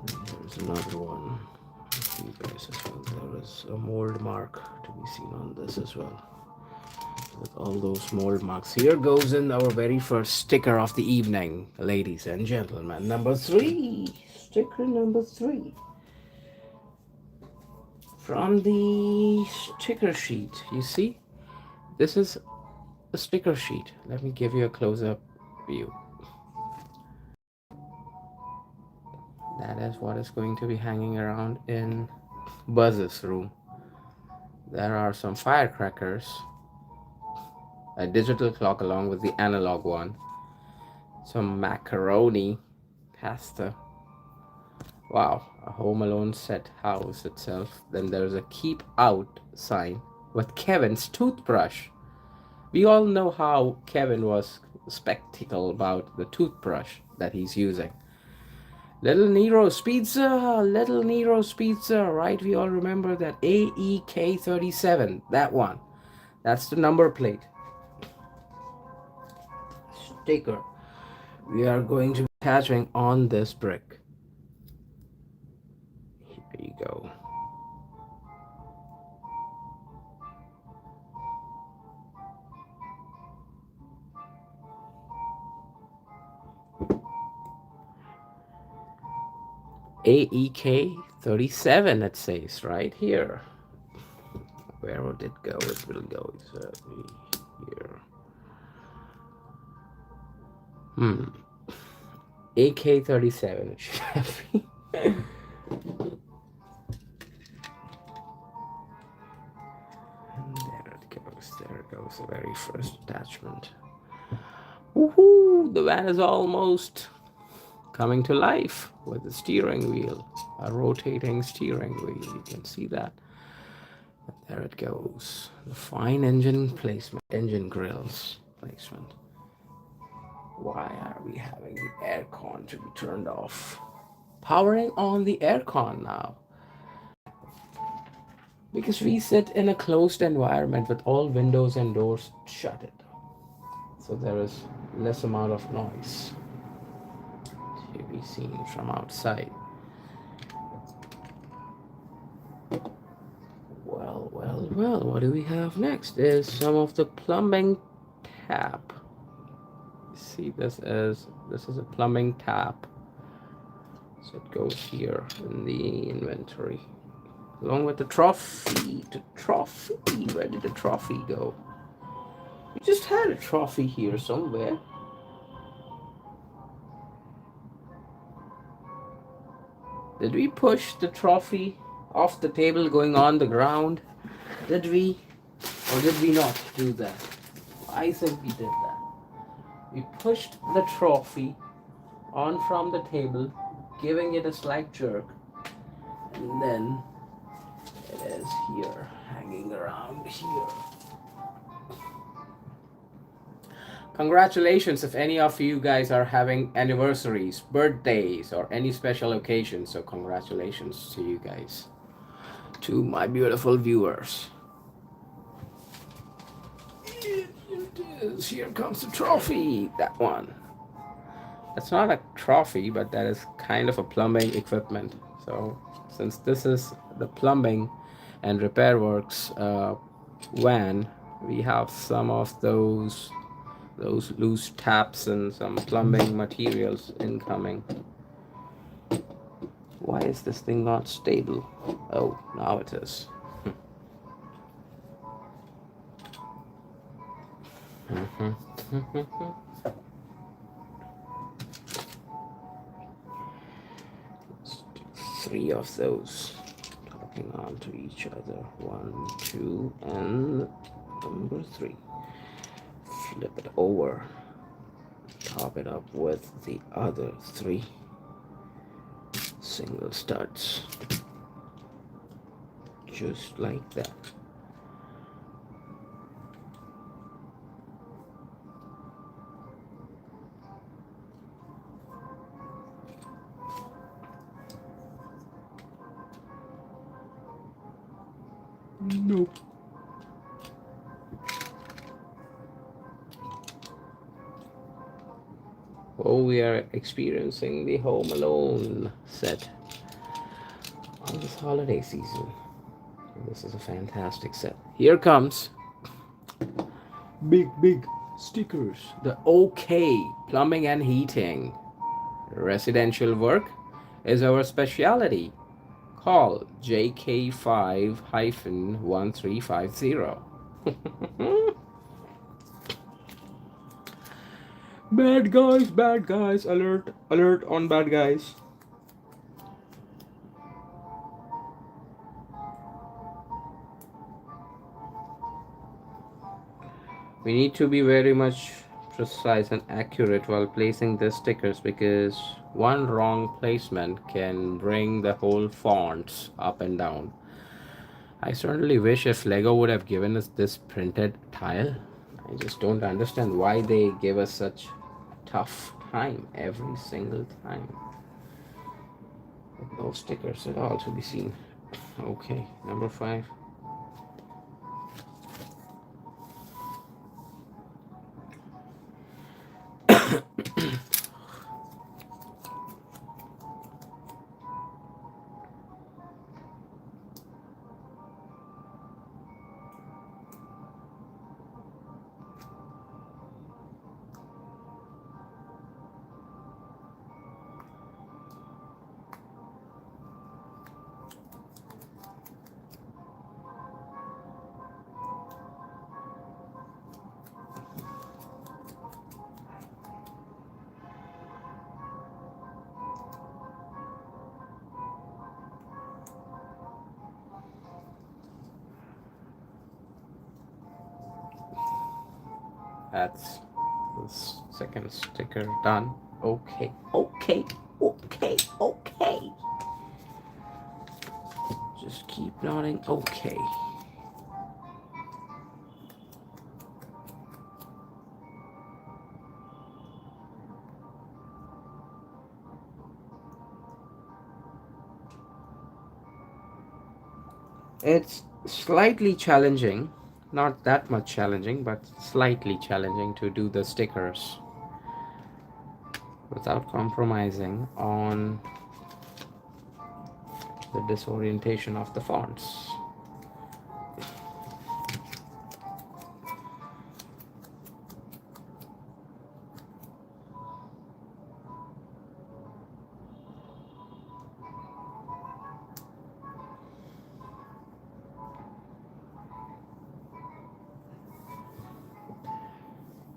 And there's another one for you guys as well. There is a mold mark to be seen on this as well. With all those mold marks. Here goes in our very first sticker of the evening, ladies and gentlemen. Number 3. Sticker number 3. From the sticker sheet, you see? This is a sticker sheet. Let me give you a close-up view. That is what is going to be hanging around in Buzz's room. There are some firecrackers, a digital clock along with the analog one, some macaroni, pasta. Wow, a Home Alone set house itself. Then there's a keep out sign with Kevin's toothbrush. We all know how Kevin was skeptical about the toothbrush that he's using. Little Nero's Pizza, right? We all remember that AEK37, that one. That's the number plate. Sticker. We are going to be attaching on this brick. Here you go. AEK37, it says right here. Where would it go? It will go exactly here. AK-37 it should have been. And there it goes. There goes the very first attachment. Woohoo! The van is almost coming to life with the steering wheel, a rotating steering wheel. You can see that. And there it goes. The fine engine placement, engine grills placement. Why are we having the aircon to be turned off? Powering on the aircon now. Because we sit in a closed environment with all windows and doors shut. So there is less amount of noise to be seen from outside. Well, what do we have next is some of the plumbing tap. See, this is a plumbing tap. So it goes here in the inventory. Along with the trophy. Where did the trophy go? We just had a trophy here somewhere. Did we push the trophy off the table going on the ground? Did we? Or did we not do that? I think we did that. We pushed the trophy on from the table, giving it a slight jerk, and then it is here, hanging around here. Congratulations if any of you guys are having anniversaries, birthdays, or any special occasions. So congratulations to you guys, to my beautiful viewers. Here comes the trophy, that one. That's not a trophy, but that is kind of a plumbing equipment. So since this is the plumbing and repair works van, We have some of those loose taps and some plumbing materials incoming. Why is this thing not stable? Oh, now it is. Let's do three of those talking onto each other. 1, 2, and number 3. Flip it over. Top it up with the other 3 single studs. Just like that. Nope. Oh, we are experiencing the Home Alone set on this holiday season. This is a fantastic set. Here comes big stickers. The OK Plumbing and Heating. Residential work is our specialty. Call JK5-1350. Bad guys, alert on bad guys. We need to be very much precise and accurate while placing the stickers, because one wrong placement can bring the whole fonts up and down. I certainly wish if Lego would have given us this printed tile. I just don't understand why they give us such tough time every single time. With no stickers at all to be seen. Okay, number 5. That's the second sticker done. Okay. Just keep nodding. Okay. It's slightly challenging, not that much challenging, but slightly challenging to do the stickers without compromising on the disorientation of the fonts.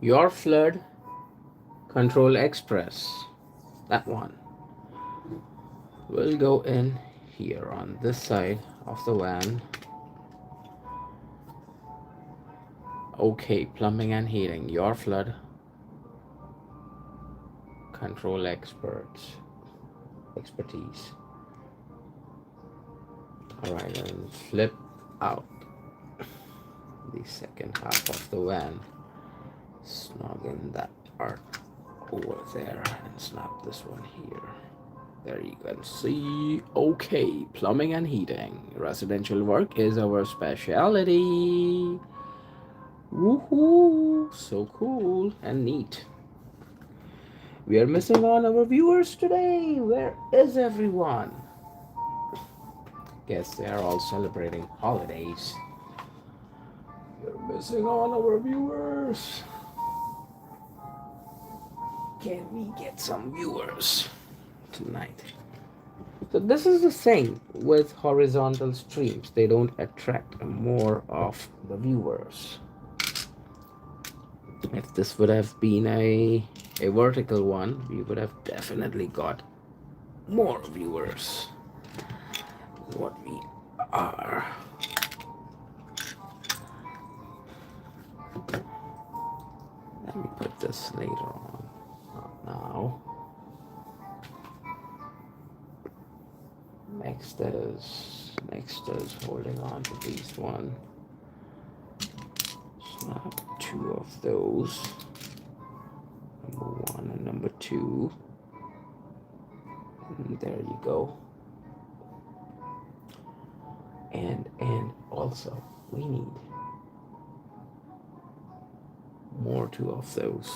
Your Flood Control Express, that one, will go in here on this side of the van. Okay, Plumbing and Heating, Your Flood Control expertise. Alright, and flip out the second half of the van. Snug in that part over there and snap this one here. There you can see. Okay, Plumbing and Heating. Residential work is our specialty. Woohoo! So cool and neat. We are missing on our viewers today. Where is everyone? Guess they are all celebrating holidays. We're Missing all our viewers. Can we get some viewers tonight? So this is the same with horizontal streams. They don't attract more of the viewers. If this would have been a vertical one, we would have definitely got more viewers. What we are. Let me put this later on. Not now. Next is holding on to these one. Snap two of those. Number one and number two. And there you go. And also we need more two of those.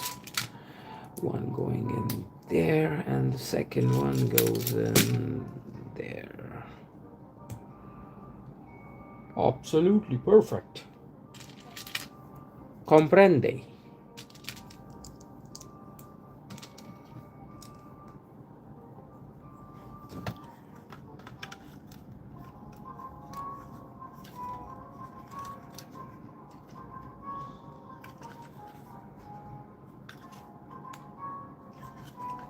One going in there and the second one goes in there. Absolutely perfect. Comprende.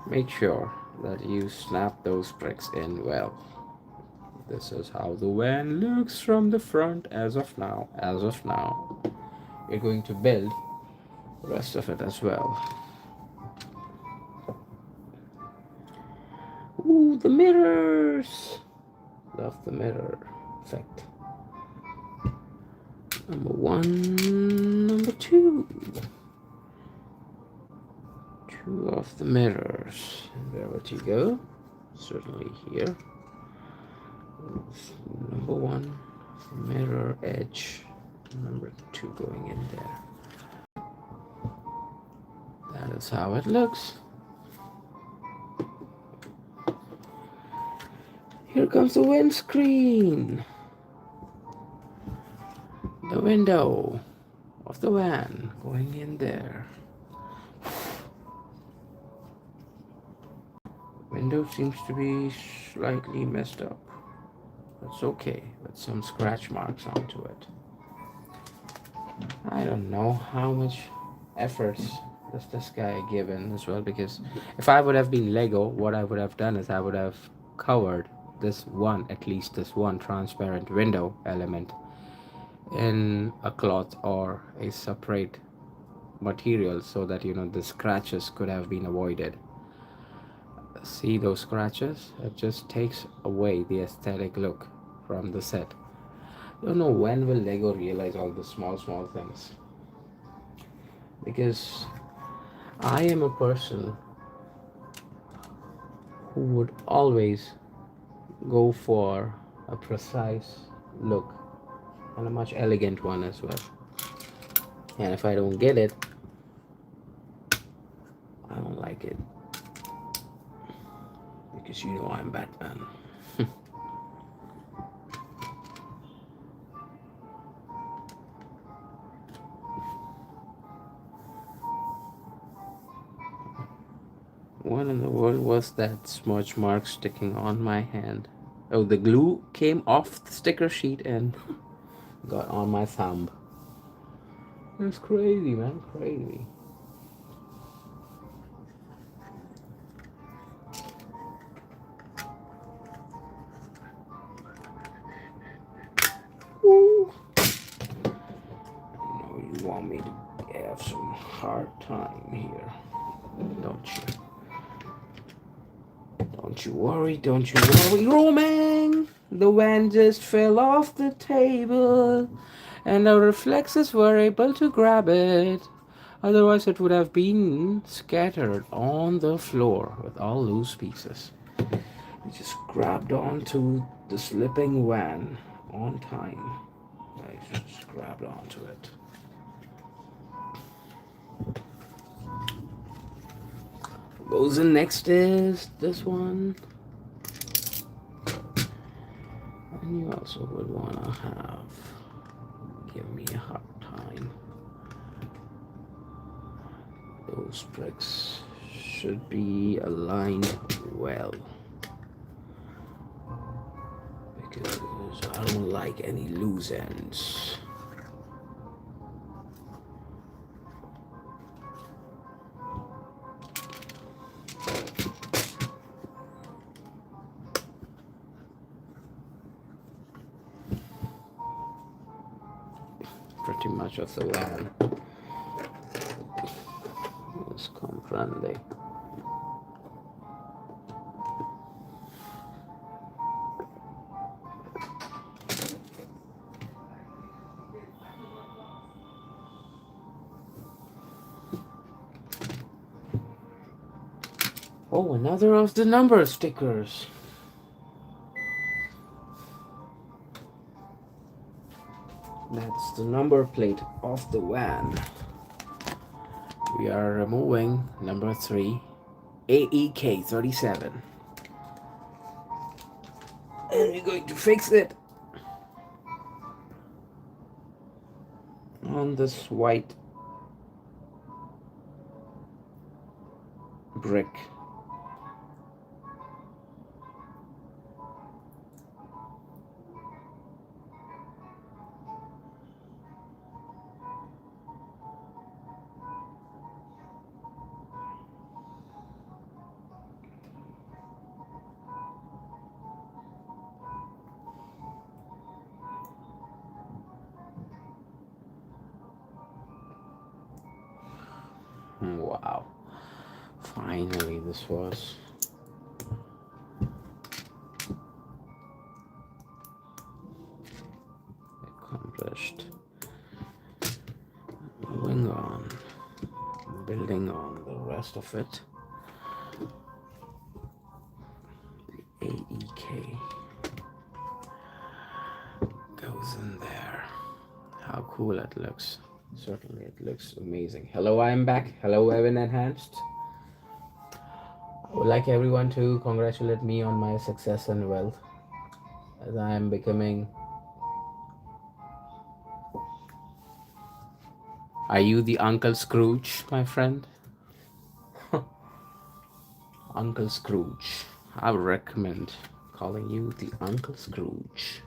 Make sure that you snap those bricks in well. This is how the van looks from the front as of now. We're going to build the rest of it as well. Ooh, the mirrors! Love the mirror effect. Number one, number two. Two of the mirrors. There you go. Certainly here. Number one, mirror edge. Number two going in there. That is how it looks. Here comes the windscreen. The window of the van going in there. Window seems to be slightly messed up. That's okay, with some scratch marks onto it. I don't know how much efforts does this guy given as well, because if I would have been Lego, what I would have done is I would have covered this one, at least this one transparent window element in a cloth or a separate material so that, you know, the scratches could have been avoided. See those scratches? It just takes away the aesthetic look from the set. Don't know when will Lego realize all the small things, because I am a person who would always go for a precise look and a much elegant one as well. And if I don't get it, I don't like it, because you know I'm Batman. What in the world was that smudge mark sticking on my hand? Oh, the glue came off the sticker sheet and got on my thumb. It's crazy, man, crazy. Ooh. I know you want me to have some hard time here, don't you? Don't you worry, Roman! The van just fell off the table, and our reflexes were able to grab it. Otherwise, it would have been scattered on the floor with all loose pieces. We just grabbed onto the slipping van on time. I just grabbed onto it. Goes in next is this one. And you also would want to give me a hard time. fine. Those bricks should be aligned well, because I don't like any loose ends. Pretty much of the van is comprende. Oh, another of the number stickers. That's the number plate of the van. We are removing number 3, AEK 37. And we're going to fix it on this white brick. Wow. Finally, this was accomplished. Moving on, building on the rest of it. The AEK goes in there. How cool it looks. Certainly, it looks amazing. Hello, I'm back. Hello, Evan Enhanced. I would like everyone to congratulate me on my success and wealth, as I am becoming. Are you the Uncle Scrooge, my friend? Uncle Scrooge. I would recommend calling you the Uncle Scrooge,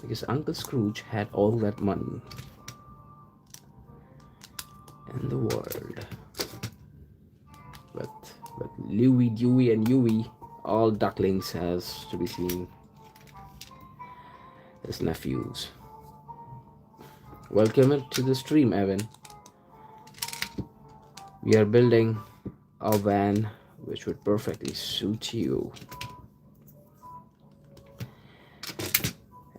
because Uncle Scrooge had all that money in the world. But Louie, Dewey, and Huey, all ducklings, as to be seen, his nephews. Welcome to the stream, Evan. We are building a van which would perfectly suit you,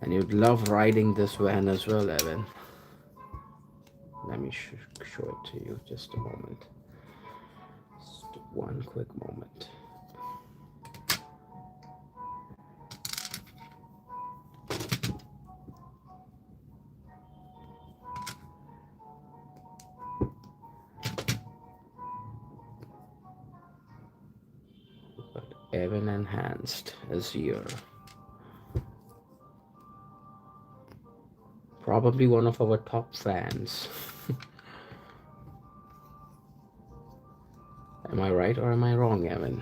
and you'd love riding this van as well, Evan. Let me show it to you. Just a moment. Just one quick moment. But Evan Enhanced is here. Probably one of our top fans. Am I right or am I wrong, Evan?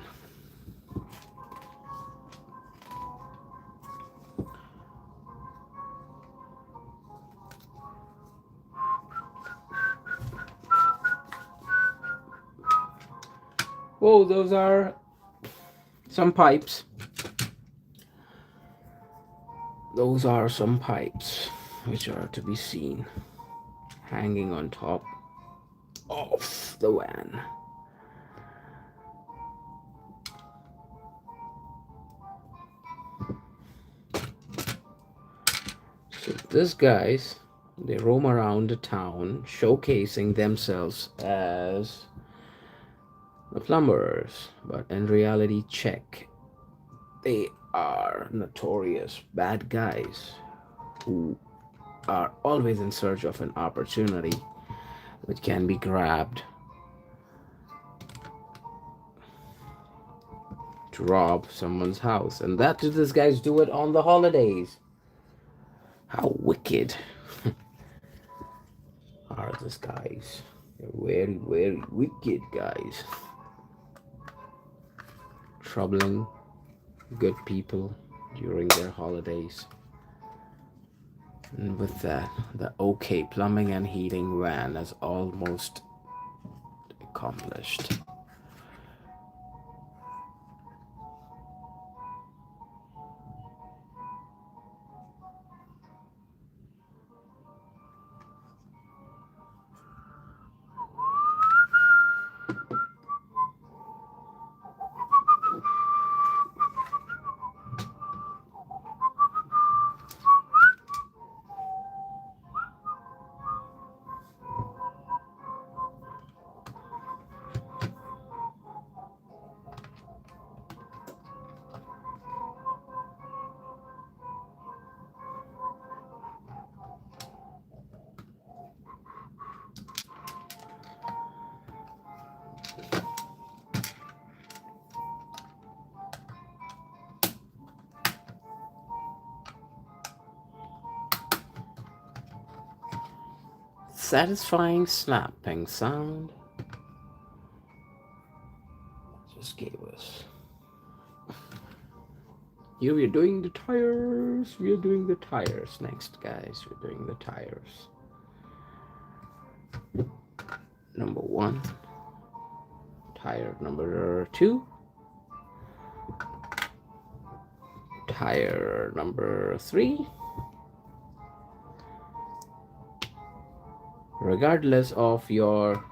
Whoa, those are some pipes. Those are some pipes which are to be seen hanging on top of the van. So these guys, they roam around the town showcasing themselves as the plumbers, but in reality, check, they are notorious bad guys who are always in search of an opportunity which can be grabbed to rob someone's house. And that these guys do it on the holidays. How wicked. are these guys. They're very, very wicked guys. Troubling good people during their holidays. And with that, the OK plumbing and heating van is almost accomplished. Satisfying snapping sound just gave us. Here we are doing the tires. We are doing the tires next, guys. We're doing the tires. Number 1, tire number 2, tire number 3. Regardless of your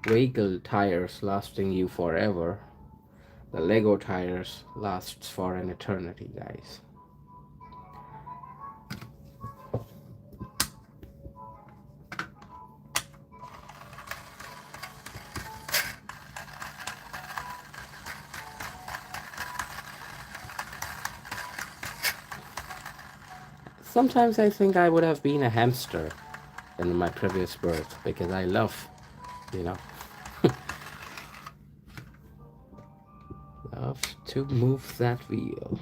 vehicle tires lasting you forever, the Lego tires lasts for an eternity, guys. Sometimes I think I would have been a hamster in my previous birth because I love, love to move that wheel.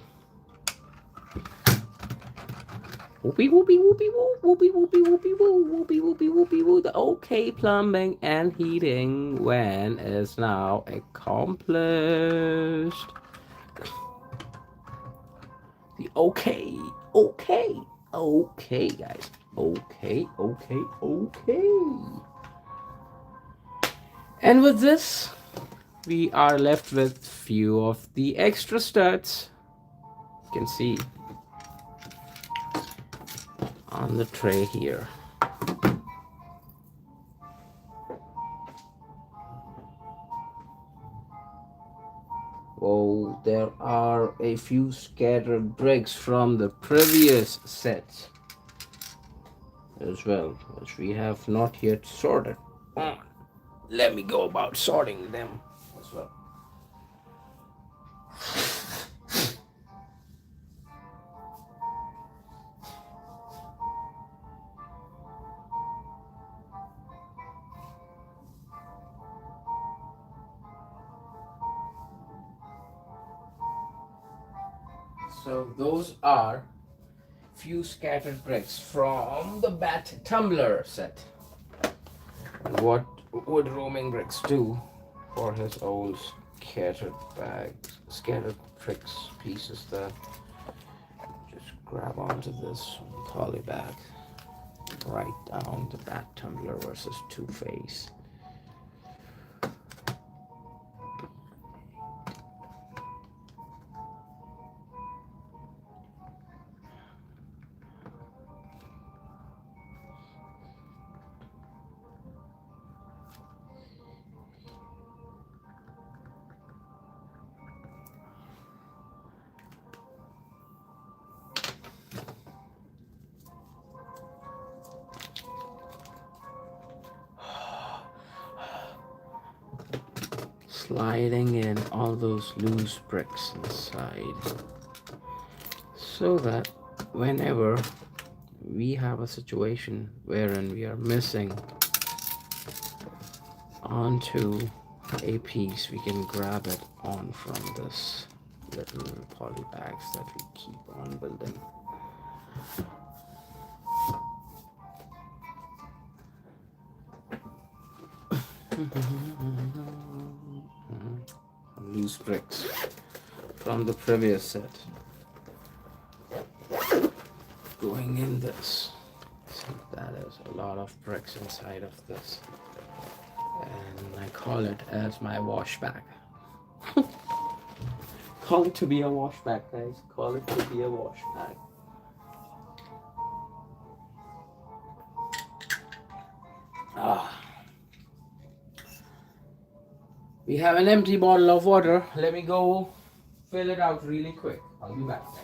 Whoopie whoopie whoopie whoop, whoopie whoopie whoopie whoop, whoopie whoopie whoopie whoop. The OK plumbing and heating van is now accomplished. The OK, guys. OK. And with this, we are left with few of the extra studs. You can see on the tray here. Oh, there are a few scattered bricks from the previous set as well, which we have not yet sorted. Let me go about sorting them as well. So those are few scattered bricks from the Bat Tumbler set. And what would roaming bricks do for his old scattered bricks pieces that just grab onto this poly bag, write down the Bat Tumbler versus Two-Face. Sliding in all those loose bricks inside so that whenever we have a situation wherein we are missing onto a piece, we can grab it on from this little poly bags that we keep on building. Loose bricks from the previous set going in this. So that is a lot of bricks inside of this, and I call it as my wash bag. Call it to be a wash bag, guys. Call it to be a wash bag. We have an empty bottle of water. Let me go fill it out really quick. I'll be back, guys.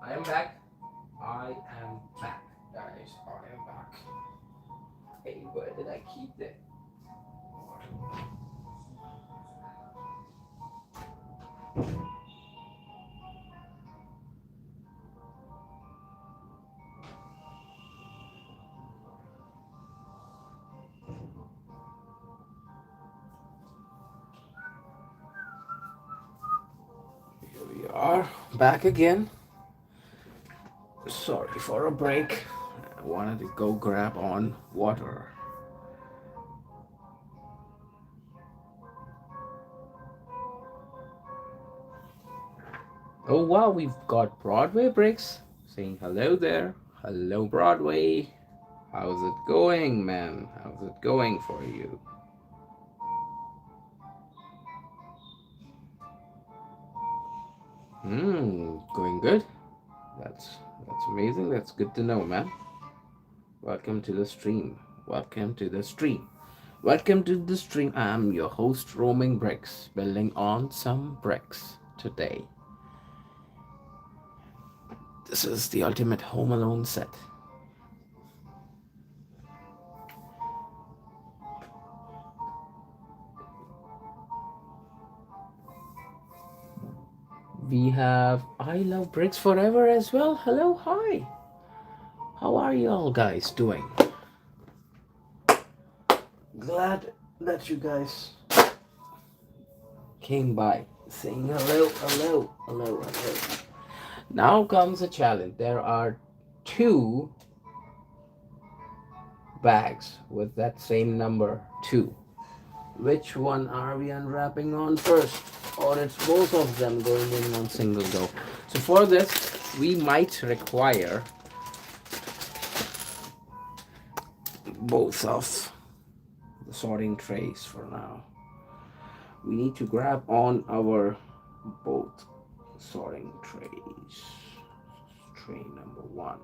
I am back. I am back, guys. I am back. Hey, where did I keep it? Here we are, back again. Sorry for a break. I wanted to go grab on water. Oh wow, we've got Broadway breaks saying hello there. Hello, Broadway. How's it going, man? How's it going for you? Going good. That's amazing. That's good to know, man. Welcome to the stream. Welcome to the stream. Welcome to the stream. I'm your host, Roaming Bricks, building on some bricks today. This is the ultimate Home Alone set. We have I Love Bricks Forever as well. Hello, hi. How are you all guys doing? Glad that you guys came by saying hello, hello, hello, hello. Now comes a challenge. There are 2 bags with that same number 2. Which one are we unwrapping on first? Or it's both of them going in one single go. So for this, we might require both of the sorting trays for now. We need to grab on our both sorting trays. Tray number 1.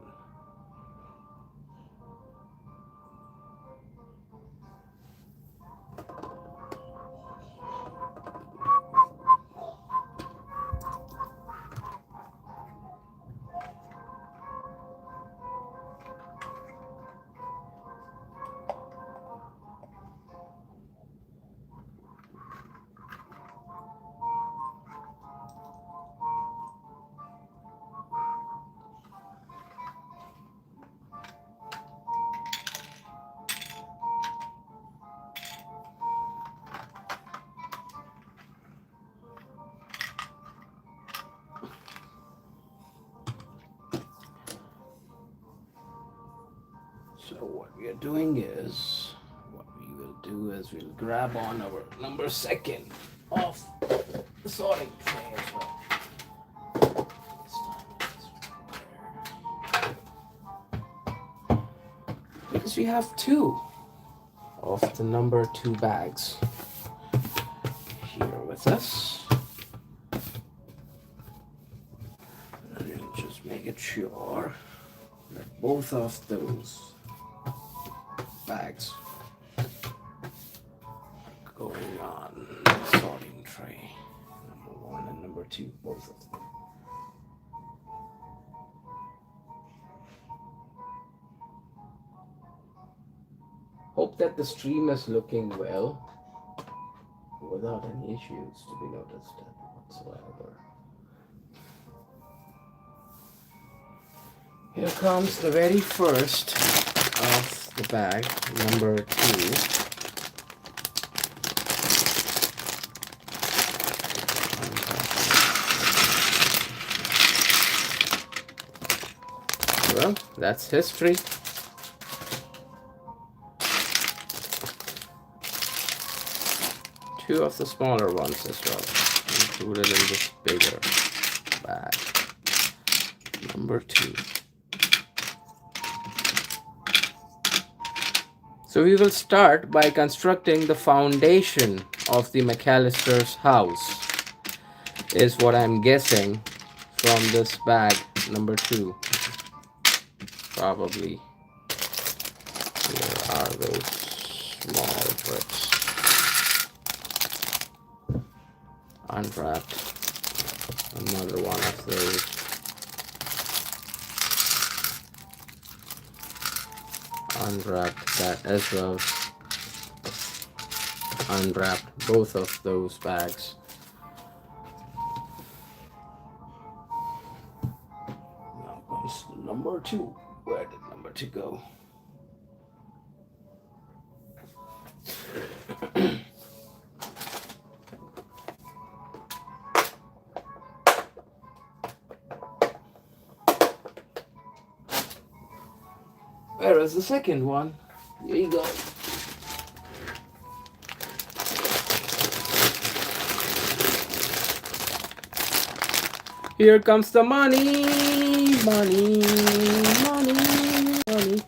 So what we are doing is, what we will do is we'll grab on our number second of the sorting tray as well. Because we have two of the number 2 bags here with us. And we'll just make it sure that both of those bags are going on the sorting tray. Number 1 and number 2, both of them. Hope that the stream is looking well, without any issues to be noticed whatsoever. Here comes the very first of the bag, number 2. Well, that's history. Two of the smaller ones as well, included in this bigger bag. Number 2. So we will start by constructing the foundation of the McCallister's house, is what I'm guessing from this bag, number 2. Probably. Here are those small bricks. Unwrapped. Another one of those. Unwrapped that as well. Unwrapped both of those bags. Now comes number 2. Where did number 2 go? Where is the second one? Here you go. Here comes the money, money, money, money.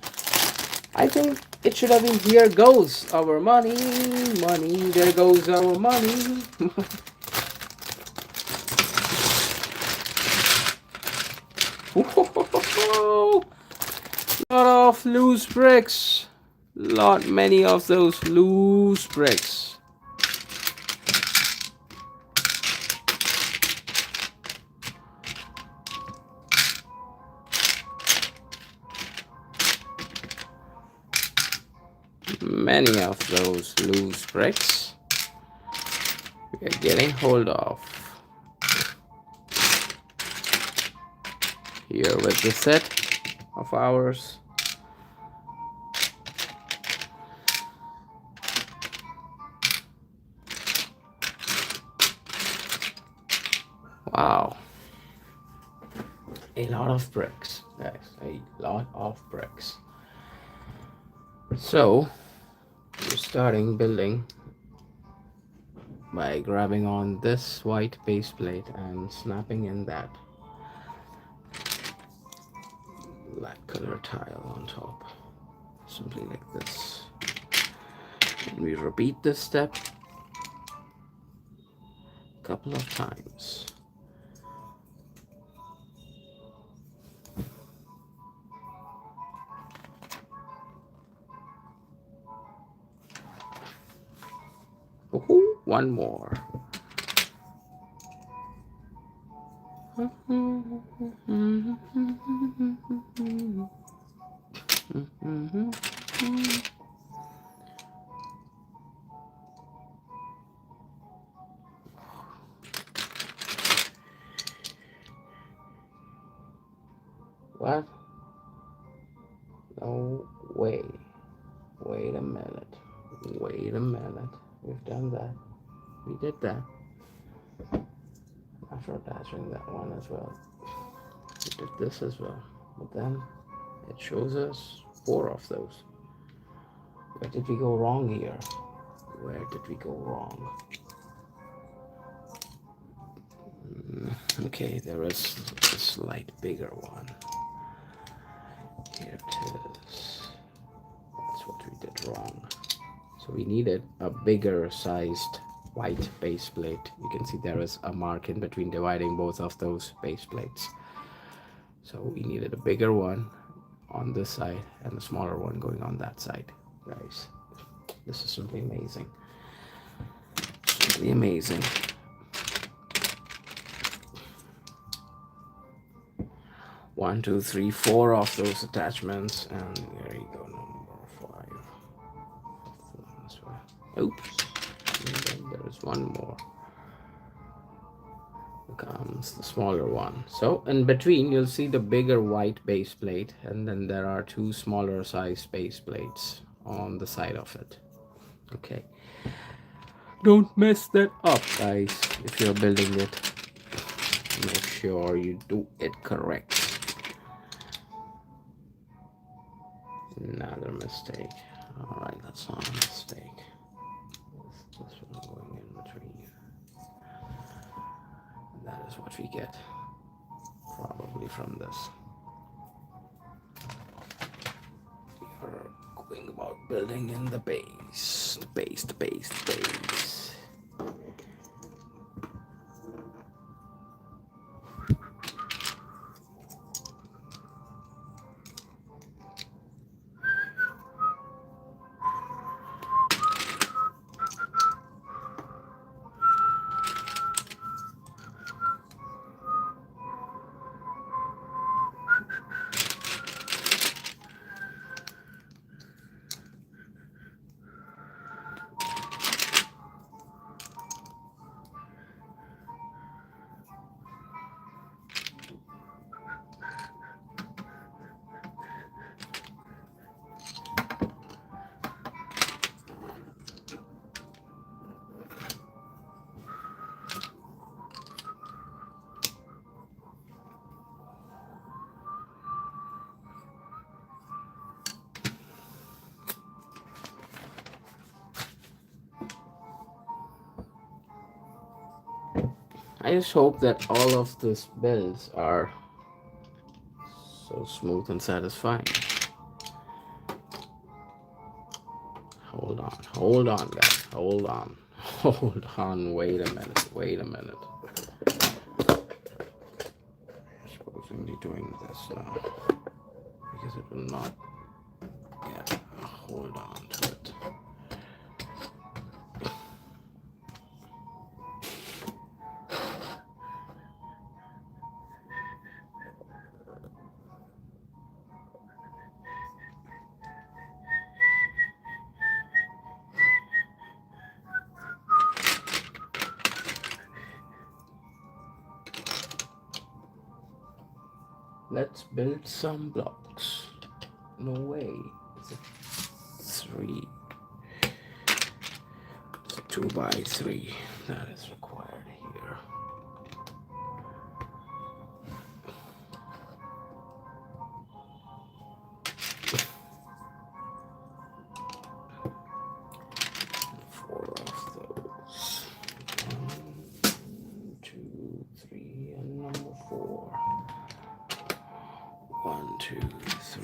I think it should have been here goes our money, money, there goes our money. Lot of loose bricks. Many of those loose bricks. Many of those loose bricks we are getting hold of. Here with the set of ours. Wow. A lot of bricks, guys. A lot of bricks. So, we're starting building by grabbing on this white base plate and snapping in that black color tile on top. Simply like this. And we repeat this step a couple of times. Ooh, one more. What? No way. Wait a minute. Wait a minute. We've done that. We did that. After attaching that one as well. We did this as well. But then it shows us 4 of those. Where did we go wrong here? Where did we go wrong? Okay, there is a slight bigger one. Here it is. That's what we did wrong. So we needed a bigger sized white base plate. You can see there is a mark in between dividing both of those base plates. So we needed a bigger one on this side and a smaller one going on that side. Guys, this is simply amazing. Simply amazing. One, two, three, 4 of those attachments, and there you go, number 5. Oops. And then there is one more. Comes the smaller one. So in between you'll see the bigger white base plate, and then there are 2 smaller size base plates on the side of it. Okay, don't mess that up, guys. If you're building it, make sure you do it correct. Another mistake. All right, that's not a mistake. This one going in between. That is what we get, probably from this. We are going about building in the base, the base, the base, the base. I just hope that all of these builds are so smooth and satisfying. Hold on, guys, hold on, hold on, wait a minute. I'm supposed to be doing this now, because it will not, yeah, hold on to it. Let's build some blocks. No way. It's a 3. It's a 2 by 3 that is required here.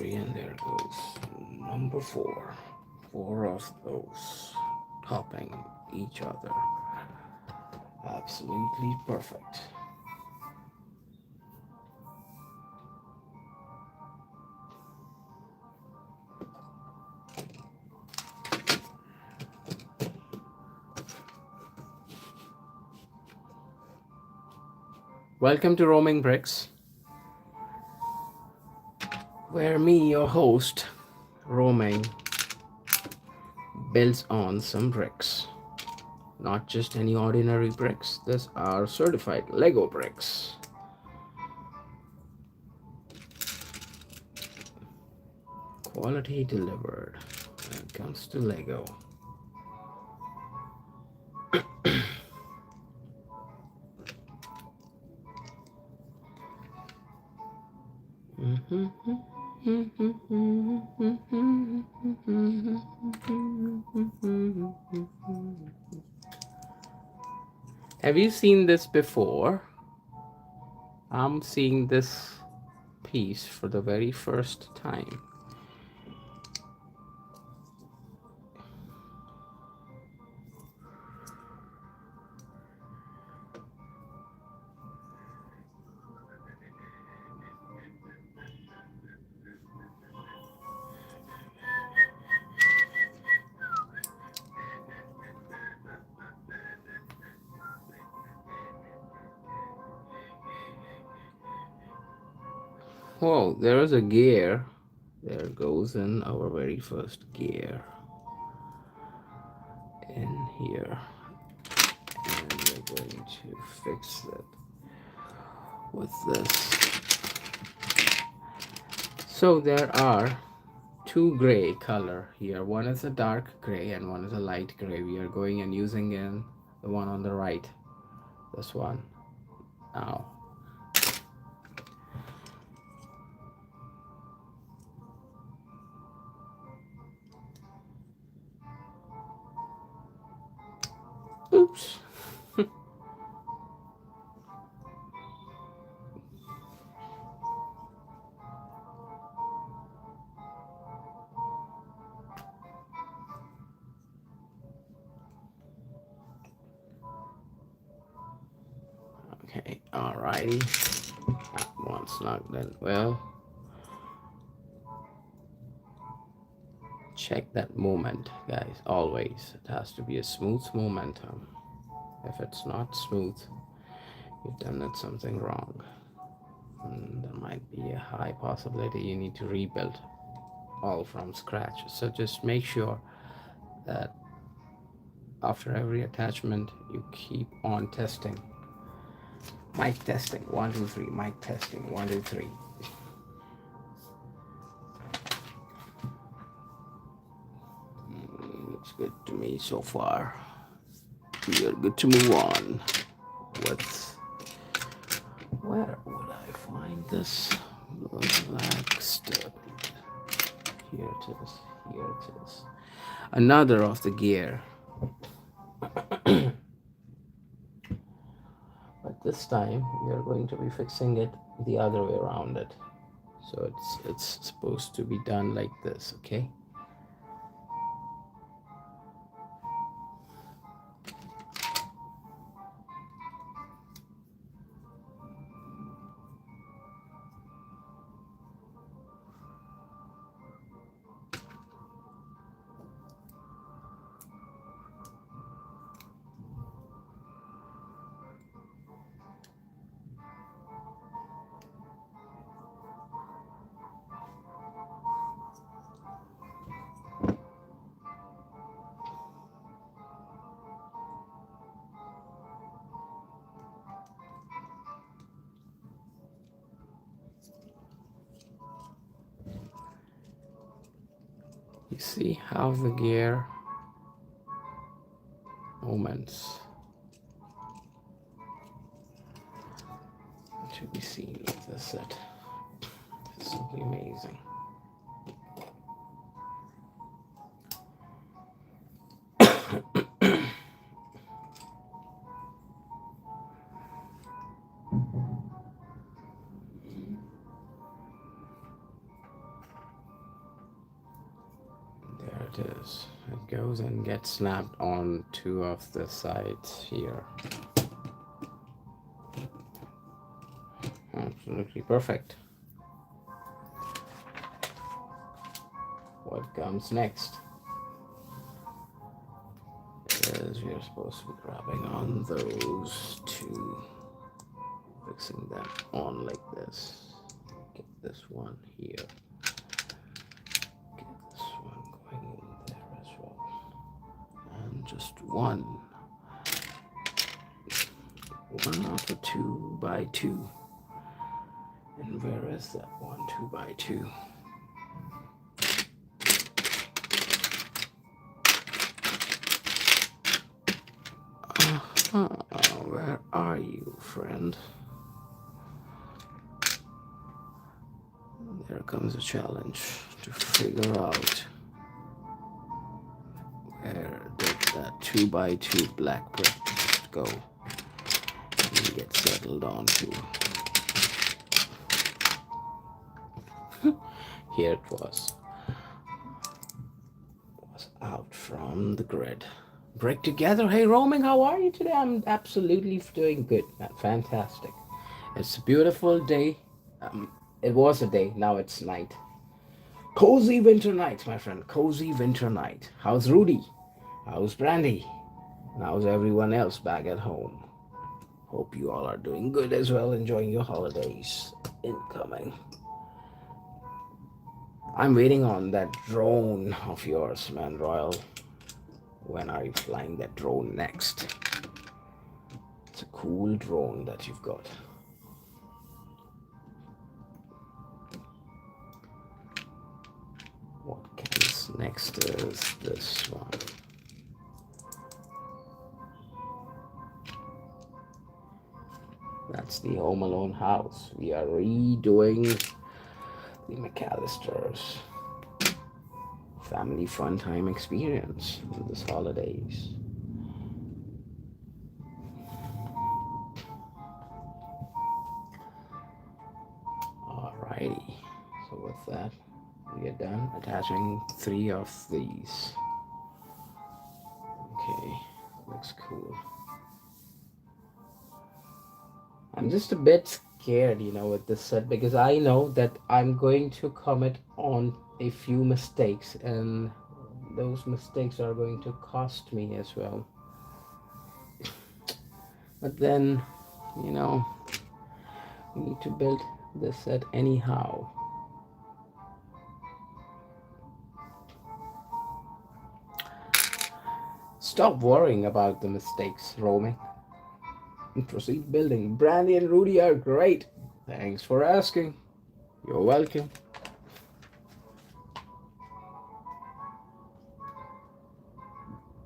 And there goes number 4. 4 of those topping each other. Absolutely perfect. Welcome to Roaming Bricks, where me, your host, Roaming, builds on some bricks. Not just any ordinary bricks. These are certified Lego bricks. Quality delivered when it comes to Lego. Have you seen this before? I'm seeing this piece for the very first time. Whoa, there is a gear. There goes in our very first gear in here. And we're going to fix it with this. So there are two gray color here. One is a dark gray and one is a light gray. We are going and using in the one on the right. This one. Now. Oops. Okay, alrighty. That one's not done well. Check that movement, guys. Always. It has to be a smooth momentum. If it's not smooth, you've done it something wrong. And there might be a high possibility you need to rebuild all from scratch. So just make sure that after every attachment, you keep on testing. Mic testing, 1, 2, 3. Mic testing, 1, 2, 3. Looks good to me so far. We are good to move on. Where would I find this black stud? Here it is. Here it is. Another of the gear. But this time we are going to be fixing it the other way around it. So it's supposed to be done like this, okay? You see how the gear moments to be seen with this set. It's simply amazing. There it is. It goes and gets snapped on two of the sides here. Absolutely perfect. What comes next is we are supposed to be grabbing on those two, fixing them on like this. Get this one here. Get this one going in there as well. And just one of a 2x2. And where is that one 2x2? Where are you, friend? There comes a challenge to figure out where did that 2x2 black brick go. and get settled on to. Here it was out from the grid. Break together. Hey, Roaming, how are you today? I'm absolutely doing good, man. Fantastic. It's a beautiful day. It was a day. Now it's night. Cozy winter night, my friend. Cozy winter night. How's Rudy? How's Brandy? And how's everyone else back at home? Hope you all are doing good as well, enjoying your holidays incoming. I'm waiting on that drone of yours, man, Royal. When are you flying that drone next? It's a cool drone that you've got. What comes next is this one. That's the Home Alone house. We are redoing the McCallisters. Family fun time experience in this holidays. Alrighty. So with that, we are done attaching 3 of these. Okay, looks cool. I'm just a bit scared, with this set because I know that I'm going to commit on a few mistakes, and those mistakes are going to cost me as well. But then, we need to build this set anyhow. Stop worrying about the mistakes, Roaming, and proceed building. Brandy and Rudy are great. Thanks for asking. You're welcome.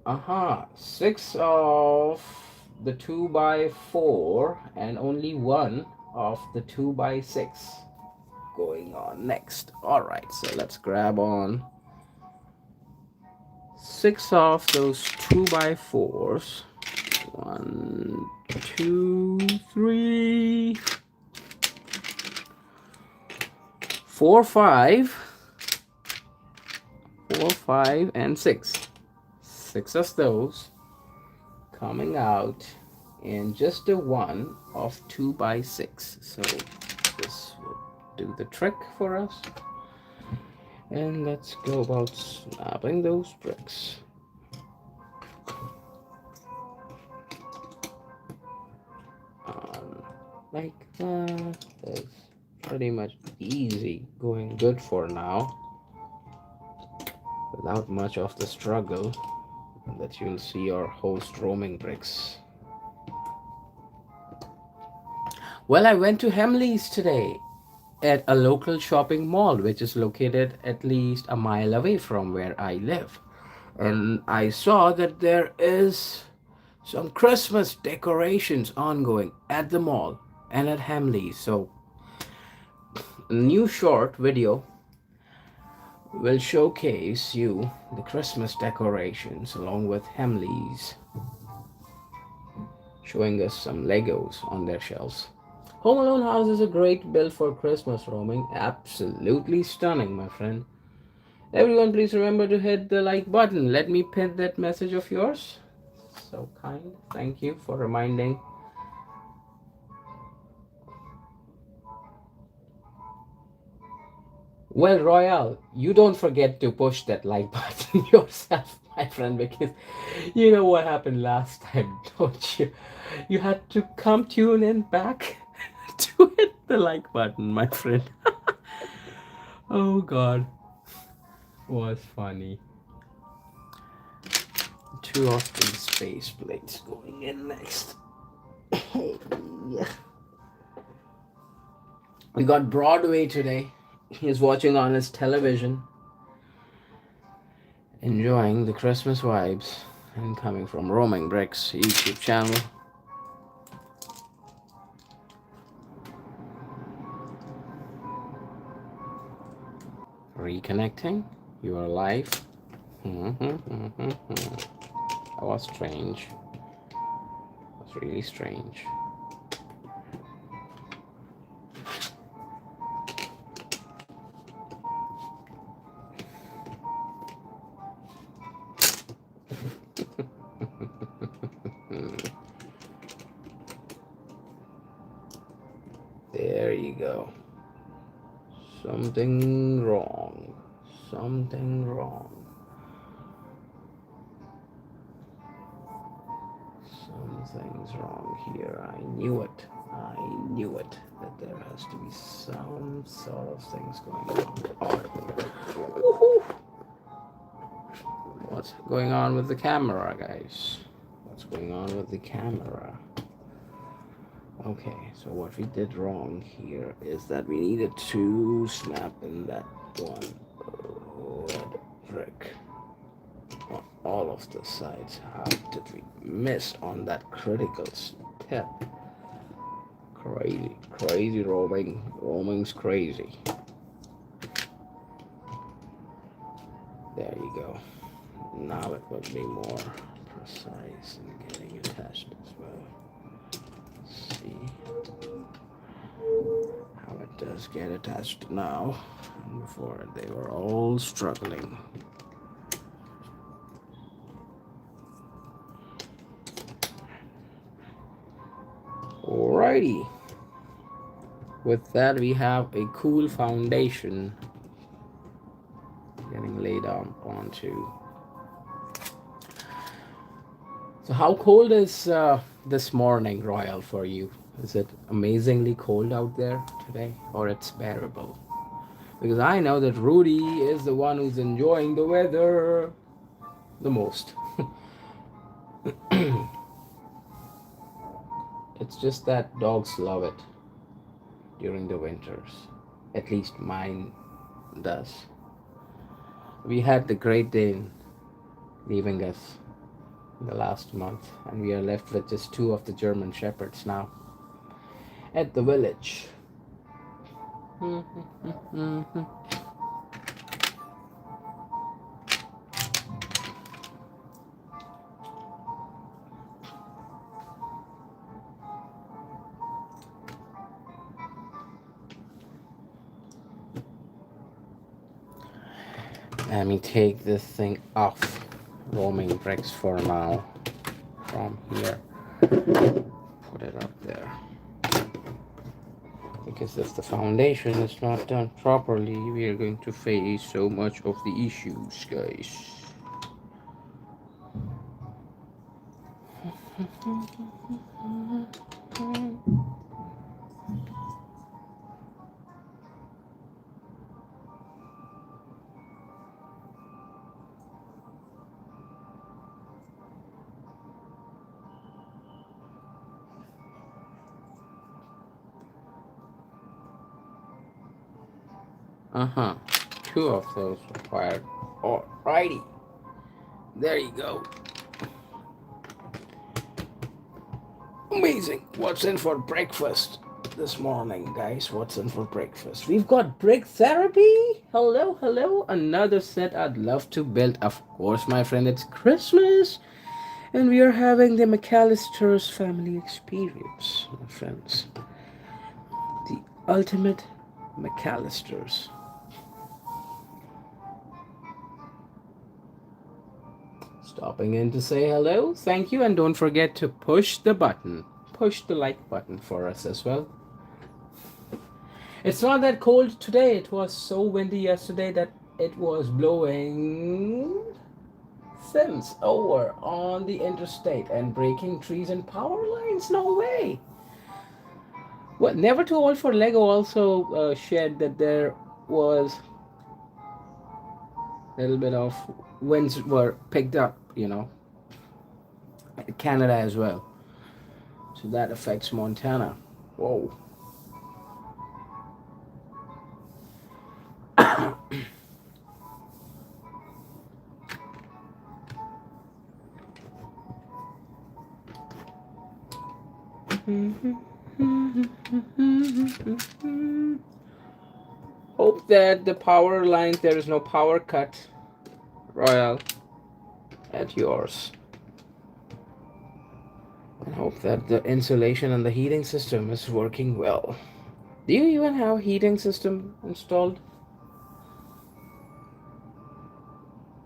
Aha, 6 of the 2x4 and only 1 of the 2x6 going on next. Alright, so let's grab on 6 of those 2x4s. 1, 2, 3, 4, 5, 4, 5, and 6. 6 of those coming out in just a 1 of 2x6. So this will do the trick for us. And let's go about snapping those bricks. Like that. That's pretty much easy, going good for now, without much of the struggle that you'll see our host Roaming bricks. Well, I went to Hemley's today at a local shopping mall which is located at least a mile away from where I live, and I saw that there is some Christmas decorations ongoing at the mall and at Hemley's. So a new short video will showcase you the Christmas decorations along with Hemley's showing us some Legos on their shelves. Home Alone house is a great build for Christmas, Roaming. Absolutely stunning, my friend. Everyone, please remember to hit the like button. Let me pin that message of yours. So kind. Thank you for reminding. Well, Royale, you don't forget to push that like button yourself, my friend, because you know what happened last time, don't you? You had to come tune in back to hit the like button, my friend. Oh God, was funny. 2 of these space plates going in next. We got Broadway today. He's watching on his television, enjoying the Christmas vibes, and coming from Roaming Bricks YouTube channel. Reconnecting. You are live. That was strange. That was really strange. you go. Something wrong. Something wrong. Something's wrong here. I knew it. I knew it. That there has to be some sort of things going on. Woohoo! What's going on with the camera, guys? What's going on with the camera? Okay, so what we did wrong here is that we needed to snap in that one red brick on all of the sides. How did we miss on that critical step? Crazy, crazy roaming. Roaming's crazy. There you go. Now it will be more precise in getting attached as well. See how it does get attached now. And before they were all struggling. Alrighty. With that, we have a cool foundation getting laid on onto. So how cold is this morning, Royal, for you? Is it amazingly cold out there today, or it's bearable? Because I know that Rudy is the one who's enjoying the weather the most. It's just that dogs love it during the winters. At least mine does. We had the Great Dane leaving us in the last month, and we are left with just 2 of the German Shepherds now at the village. Let me take this thing off roaming bricks for now from here. Put it up there. Because if the foundation is not done properly, we are going to face so much of the issues, guys. Uh-huh. 2 of those required. Alrighty. There you go. Amazing. What's in for breakfast this morning, guys? What's in for breakfast? We've got brick therapy. Hello, hello. Another set I'd love to build. Of course, my friend, it's Christmas. And we are having the McCallister's family experience, my friends. The ultimate McCallisters. Stopping in to say hello, thank you, and don't forget to push the button. Push the like button for us as well. It's not that cold today. It was so windy yesterday that it was blowing fins over on the interstate and breaking trees and power lines. No way. Well, Never Too Old for Lego also shared that there was a little bit of winds were picked up, Canada as well. So that affects Montana. Whoa. Hope that the power lines, there is no power cut, Royal, at yours. And hope that the insulation and the heating system is working well. Do you even have a heating system installed?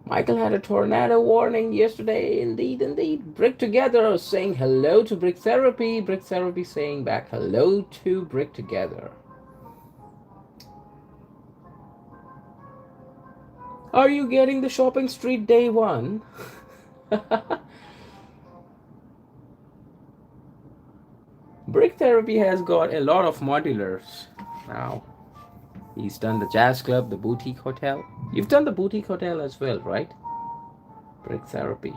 Michael had a tornado warning yesterday. Indeed, indeed. Brick Together saying hello to Brick Therapy. Brick Therapy saying back hello to Brick Together. Are you getting the shopping street day one? Brick Therapy has got a lot of modulars now. He's done the jazz club, the boutique hotel. You've done the boutique hotel as well, right? Brick Therapy.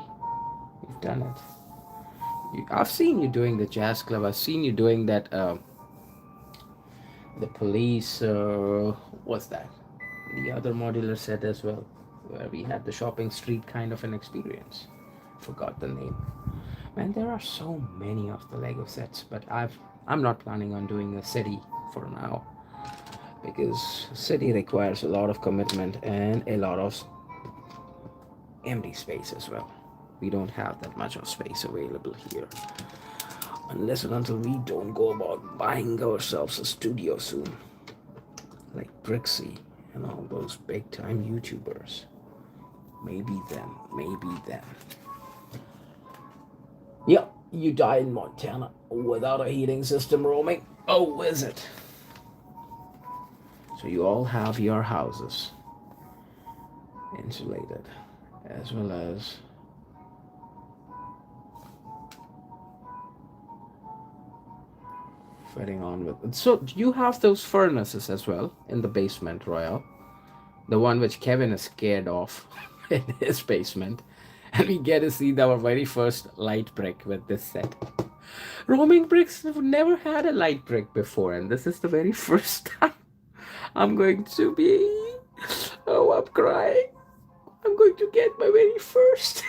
You've done it. I've seen you doing the jazz club. I've seen you doing that. The police. What's that? The other modular set as well, where we had the shopping street kind of an experience. Forgot the name. Man, there are so many of the Lego sets, but I'm not planning on doing a city for now because city requires a lot of commitment and a lot of empty space as well. We don't have that much of space available here unless and until we don't go about buying ourselves a studio soon, like Brixie and all those big time YouTubers. Maybe then, maybe then. Yep, you die in Montana without a heating system roaming. Oh, is it? So you all have your houses insulated, as well as fitting on with. So you have those furnaces as well in the basement, Royal. The one which Kevin is scared of in his basement. And we get to see our very first light brick with this set. Roaming bricks have never had a light brick before, and this is the very first time I'm going to be. Oh, I'm crying. I'm going to get my very first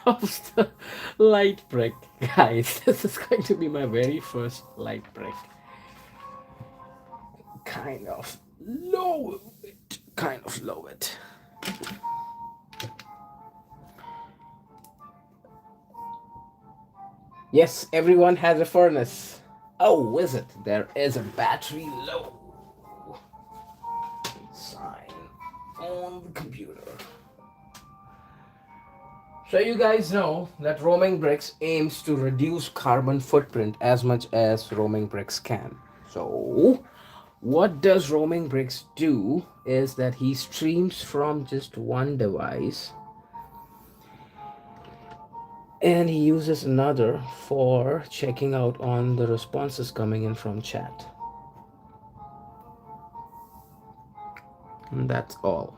of the light brick, guys. This is going to be my very first light brick. Kind of low it. Kind of low it. Yes, everyone has a furnace. Oh, is it? There is a battery low sign on the computer. So you guys know that Roaming Bricks aims to reduce carbon footprint as much as Roaming Bricks can. So what does Roaming Bricks do is that he streams from just one device and he uses another for checking out on the responses coming in from chat. And that's all.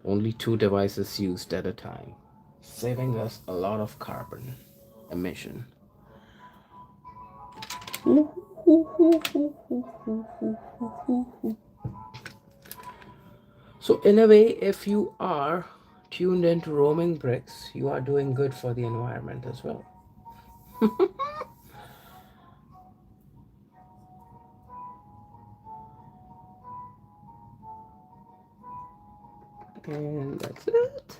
Only 2 devices used at a time, saving us a lot of carbon emission. So in a way, if you are tuned into Roaming Bricks, you are doing good for the environment as well. And that's it.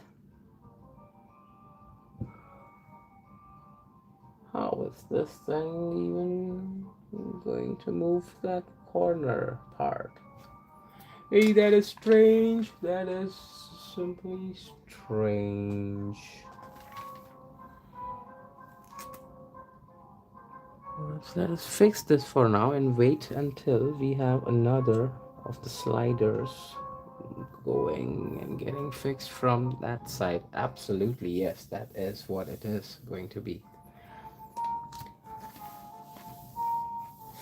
How is this thing even going to move that corner part? Hey, that is strange. That is simply strange. Let us fix this for now and wait until we have another of the sliders going and getting fixed from that side. Absolutely, yes, that is what it is going to be.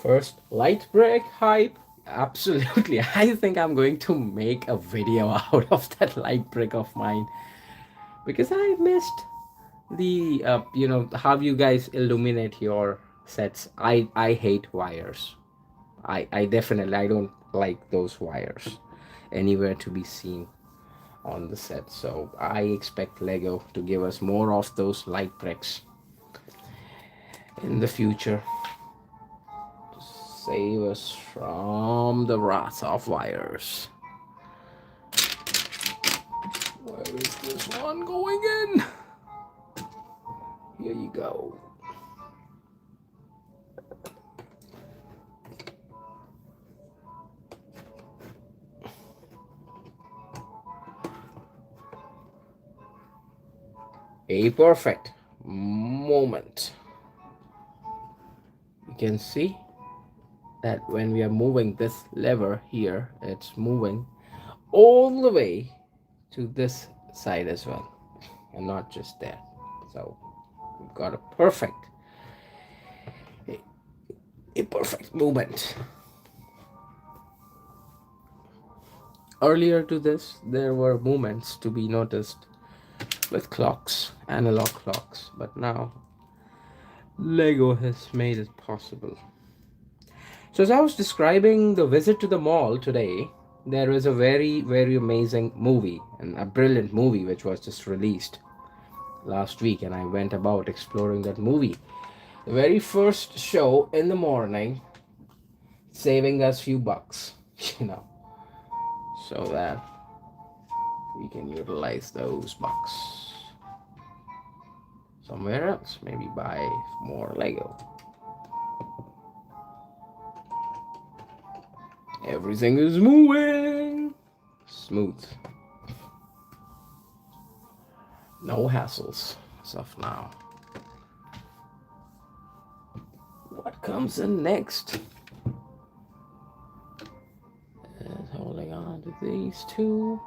First light brick hype. Absolutely. I think I'm going to make a video out of that light brick of mine because I missed the how you guys illuminate your sets. I hate wires. I definitely I don't like those wires anywhere to be seen on the set. So I expect Lego to give us more of those light bricks in the future to save us from the wrath of wires. Where is this one going in? Here you go. A perfect moment. You can see that when we are moving this lever here, it's moving all the way to this side as well, and not just there. So we've got a perfect movement. Earlier to this, there were movements to be noticed with clocks, analog clocks, but now Lego has made it possible. So, as I was describing the visit to the mall today, there is a very, very amazing movie and a brilliant movie which was just released last week, and I went about exploring that movie. The very first show in the morning, saving us few bucks, you know, so that we can utilize those bucks somewhere else, maybe buy more Lego. Everything is moving smooth. No hassles as of now. What comes in next? Is holding on to these two.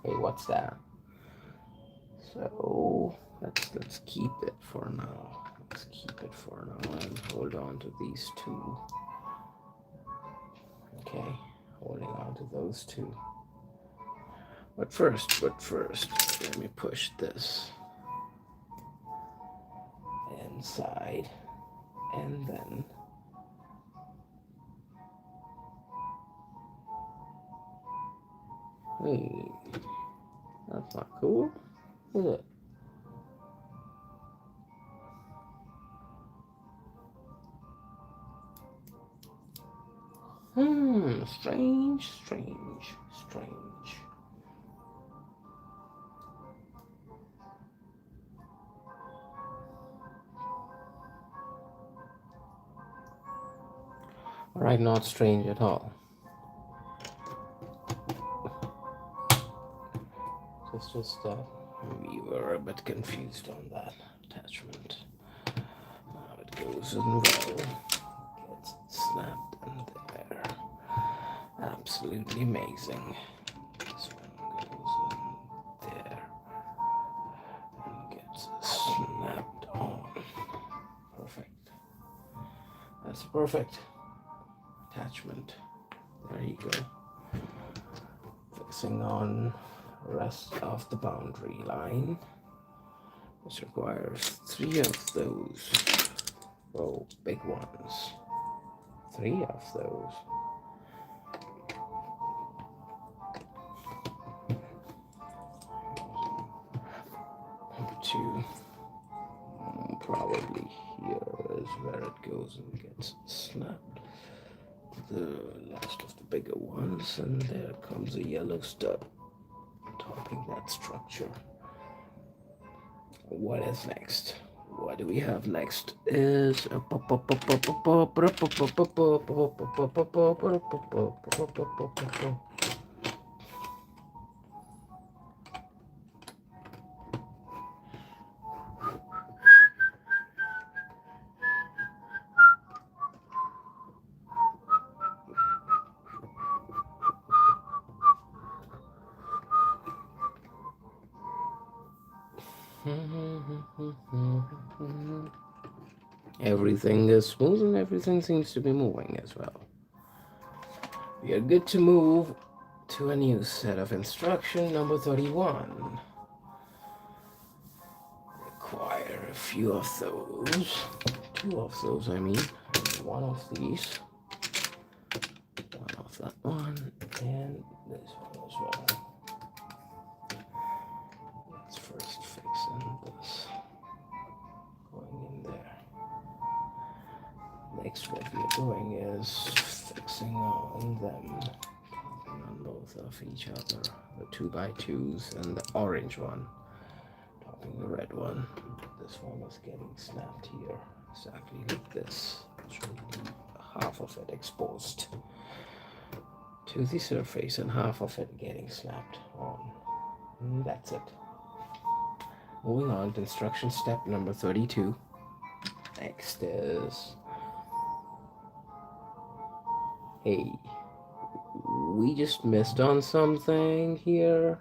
Hey, what's that? So let's keep it for now. Let's keep it for now and hold on to these two. Okay, holding on to those two. But first, let me push this inside, and then hey, that's not cool, is it? Strange. Alright, not strange at all. It's just that we were a bit confused on that attachment. Now it goes in well, gets snapped in there. Absolutely amazing. This one goes in there and gets snapped on. Perfect. That's a perfect attachment. There you go. Fixing on the rest of the boundary line. This requires 3 of those. Oh, big ones. 3 of those. Two. Probably here is where it goes and gets snapped. The last of the bigger ones, and there comes a yellow stud topping that structure. What is next? What do we have next? Is everything is smooth and everything seems to be moving as well. We are good to move to a new set of instruction, number 31. Require a few of those. 2 of those, I mean. 1 of these. 1 of that one. And this one as well. Let's first fix in this. Going in there. Next, what we are doing is fixing on them. On both of each other. The 2x2s and the orange one. Topping the red one. This one is getting snapped here. Exactly like this. Which will leave half of it exposed to the surface and half of it getting snapped on. And that's it. moving on to instruction step number 32. Next is, hey, we just missed on something here.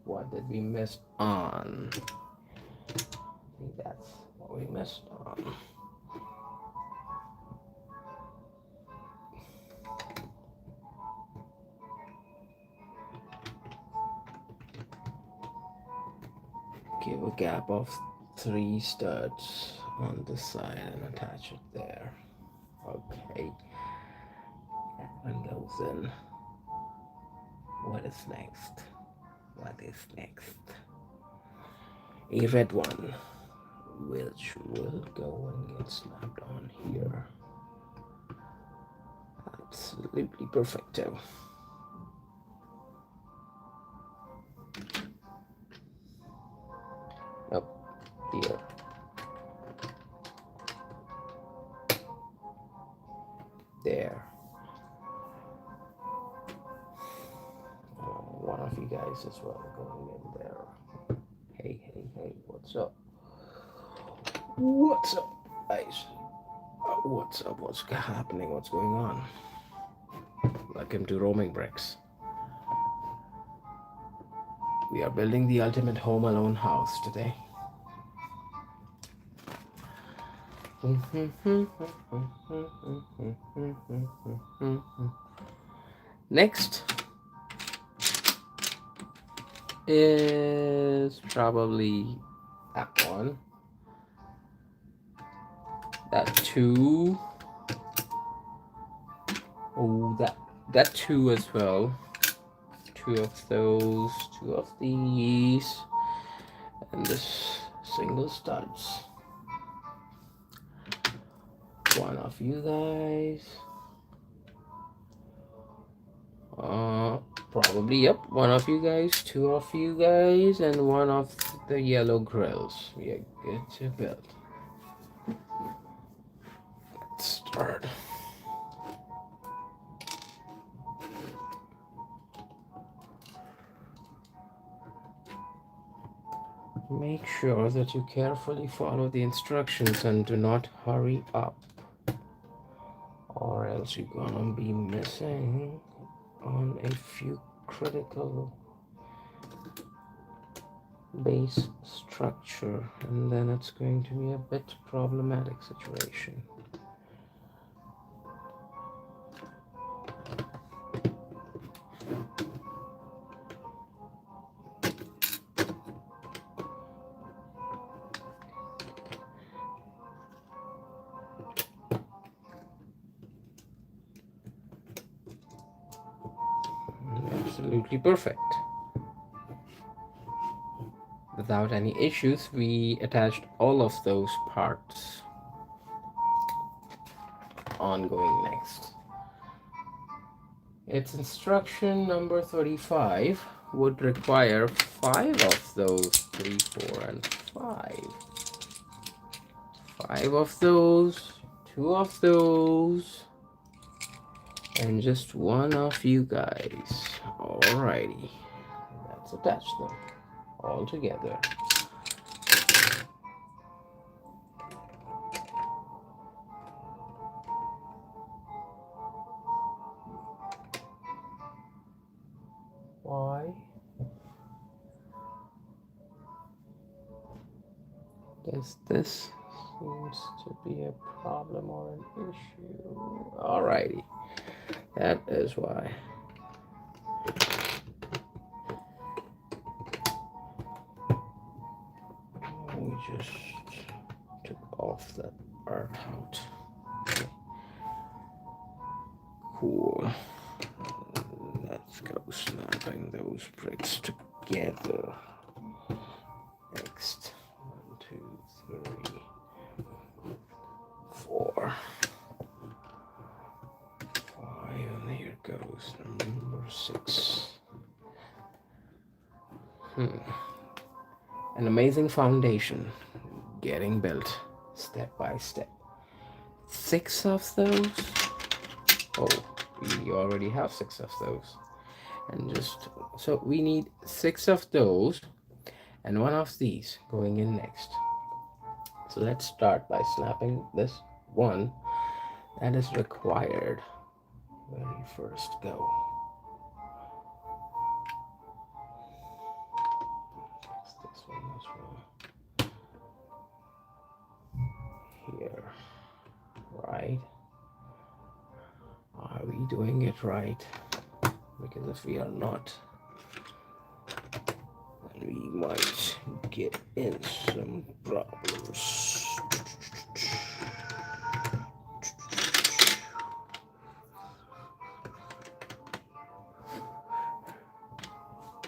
What did we miss on? I think that's what we missed on. Give a gap of 3 studs on this side and attach it there. Okay, that one goes in. What is next? What is next? A red one, which will go and get snapped on here. Absolutely perfecto. Nope, here. There. One of you guys as well going in there. Hey, hey, hey, what's up? What's up, guys? What's up? What's happening? What's going on? Welcome to Roaming Bricks. We are building the ultimate home alone house today. Next is probably that one. That two. Oh, that two as well. 2 of those, 2 of these, and this single studs. 1 of you guys. Probably, yep, 1 of you guys, 2 of you guys, and 1 of the yellow grills. We are good to build. Let's start. Make sure that you carefully follow the instructions and do not hurry up, or else you're gonna be missing on a few critical base structure, and then it's going to be a bit problematic situation. Absolutely perfect. Without any issues, we attached all of those parts. Ongoing next. Its instruction number 35 would require 5 of those, 3, 4, and 5. 5 of those, 2 of those, and just 1 of you guys. Alrighty, let's attach them all together. Why? Guess this seems to be a problem or an issue. Alrighty, that is why. We just took off that part out. Okay. Cool. Let's go snapping those bricks together. Next, 1, 2, 3, 4, 5, and here goes number 6. An amazing foundation getting built step by step. 6 of those. Oh, we already have 6 of those. And just so we need 6 of those and one of these going in next. So let's start by snapping this one that is required when you first go. Fix this one as well. Here, right? Are we doing it right? Because if we are not, then we might get in some problems.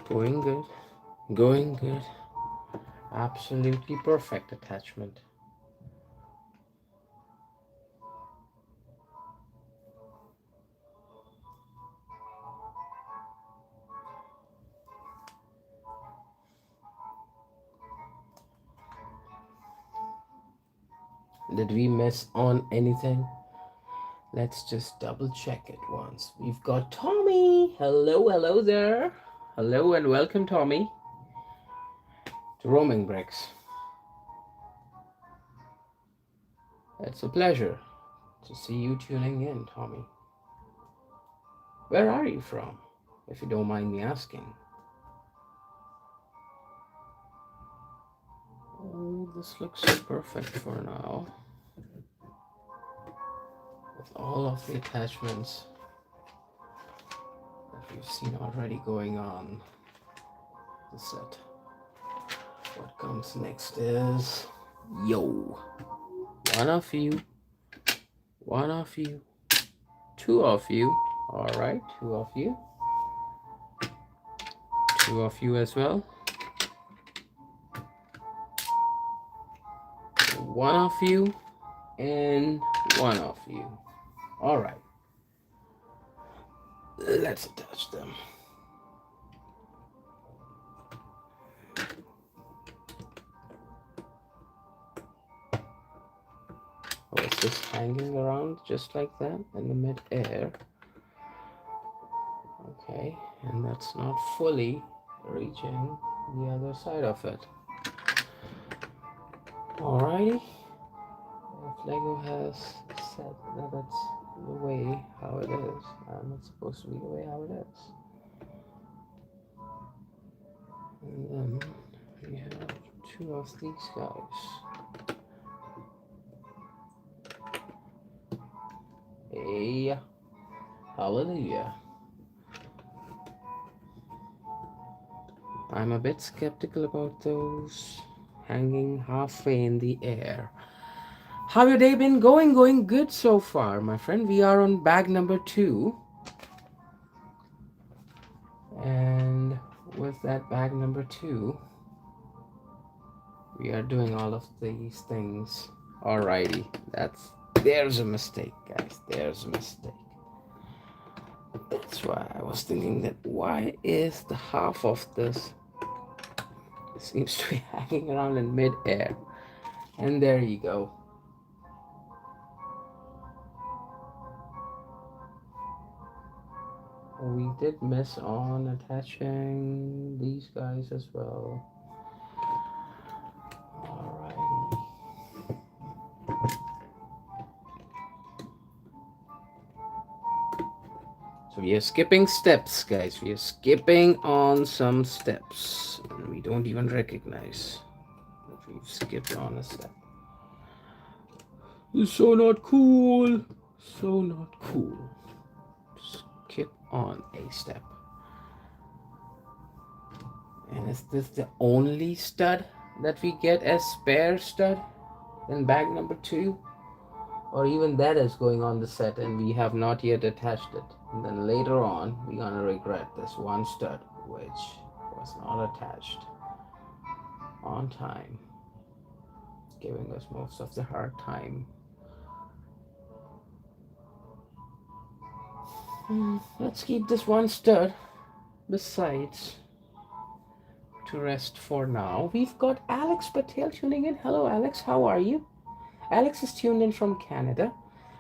Going good, going good. Absolutely perfect attachment. Did we miss on anything? Let's just double check it once. We've got Tommy. Hello, hello there. Hello and welcome, Tommy, to Roaming Bricks. It's a pleasure to see you tuning in, Tommy. Where are you from, if you don't mind me asking? Oh, this looks perfect for now. With all of the attachments that we've seen already going on the set. What comes next is, yo, one of you, two of you, all right, two of you as well, one of you, and one of you. All right, let's attach them. Oh, it's just hanging around just like that in the mid-air. Okay, and that's not fully reaching the other side of it. Alrighty, if Lego has said that it's the way how it is, and it's supposed to be the way how it is. And then we have two of these guys. Hey, hallelujah. I'm a bit skeptical about those hanging halfway in the air. How your day been going? Going good so far, my friend. We are on bag number 2. And with that bag number 2, we are doing all of these things. Alrighty, there's a mistake, guys. There's a mistake. That's why I was thinking that why is the half of this seems to be hanging around in mid-air. And there you go. We did miss on attaching these guys as well. Alrighty. So we are skipping steps, guys. We are skipping on some steps. And we don't even recognize that we've skipped on a step. It's so not cool. So not cool. Skip on a step. And is this the only stud that we get as spare stud in bag number 2? Or even that is going on the set and we have not yet attached it. And then later on, we're gonna regret this one stud which was not attached on time, giving us most of the hard time. Let's keep this one stud besides to rest for now. We've got Alex Patel tuning in. Hello, Alex. How are you? Alex is tuned in from Canada.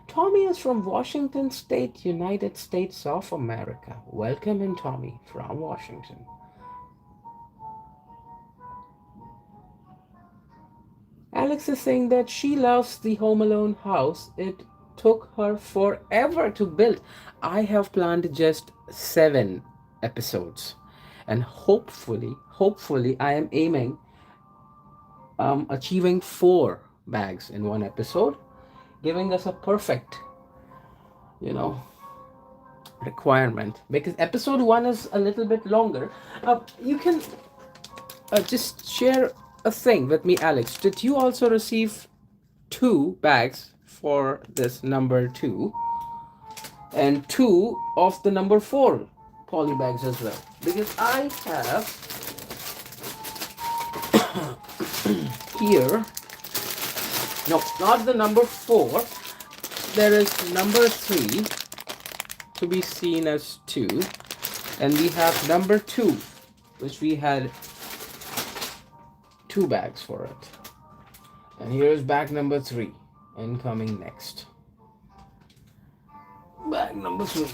Tommy is from Washington State, United States of America. Welcome in, Tommy, from Washington. Alex is saying that she loves the Home Alone house. It took her forever to build. I have planned just 7 episodes, and hopefully, I am aiming achieving 4 bags in one episode, giving us a perfect, you know, requirement, because episode 1 is a little bit longer. You can just share a thing with me, Alex. Did you also receive 2 bags for this number 2 and 2 of the number 4 poly bags as well? Because I have here, no, not the number 4, there is number 3 to be seen as 2, and we have number 2, which we had 2 bags for it. And here's bag number 3 incoming next. Bag number 3.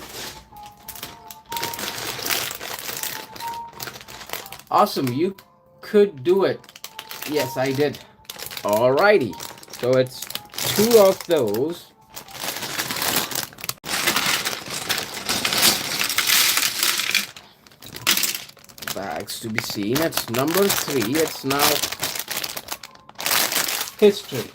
Awesome, you could do it. Yes, I did. Alrighty, so it's 2 of those. Bags to be seen. It's number 3. It's now history.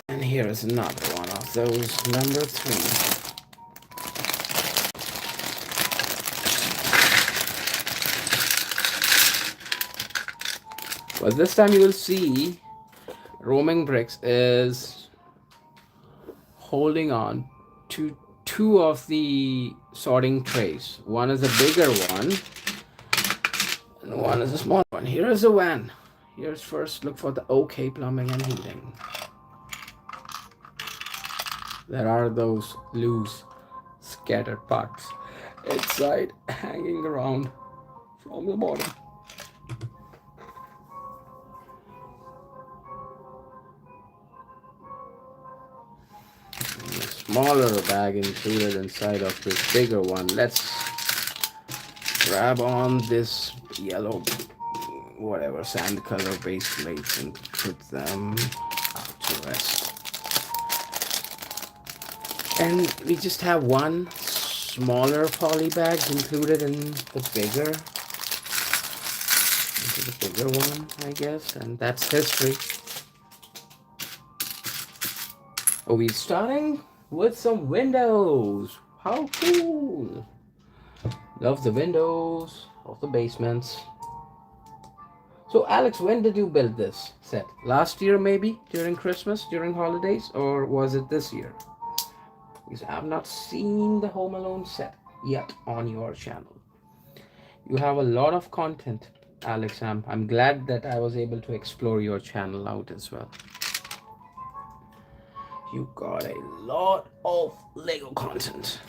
And here is another one of those, number 3. Well, this time you will see Roaming Bricks is holding on to 2 of the sorting trays. One is a bigger one, and one is a small one. Here is a van. Here's first look for the OK Plumbing and Heating. There are those loose, scattered parts inside, hanging around from the bottom. Smaller bag included inside of this bigger one. Let's grab on this yellow, whatever, sand color base plates and put them out to rest. And we just have one smaller poly bag included in the bigger, into the bigger one, I guess, and that's history. Oh, we're starting with some windows. How cool! Love the windows of the basements. So Alex, when did you build this set? Last year maybe? During Christmas? During holidays? Or was it this year? Because I've not seen the Home Alone set yet on your channel. You have a lot of content, Alex. I'm glad that I was able to explore your channel out as well. You got a lot of Lego content.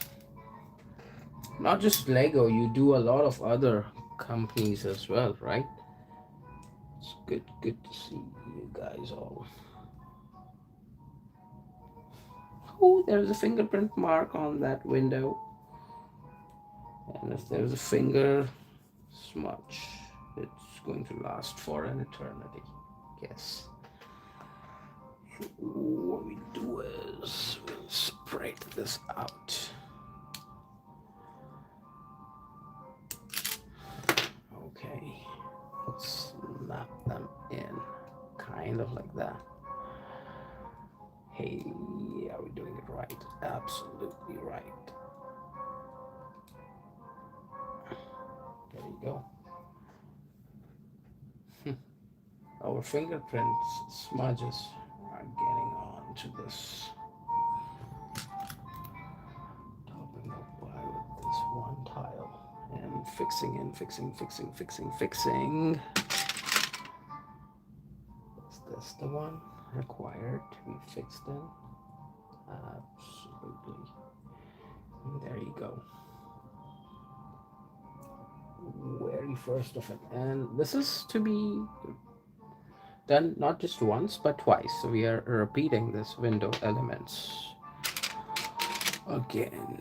Not just Lego, you do a lot of other companies as well, right? It's good to see you guys all. Oh, there's a fingerprint mark on that window. And if there's a finger smudge, it's going to last for an eternity. Yes. What we do is we'll spray this out. Okay, snap them in, kind of like that. Hey, are we doing it right? Absolutely right. There you go. Our fingerprints smudges are getting on to this. Topping up with this one tile and fixing in, fixing. Is this the one required to be fixed in? Absolutely. And there you go. Very first of it. And this is to be done not just once but twice, so we are repeating this window elements again.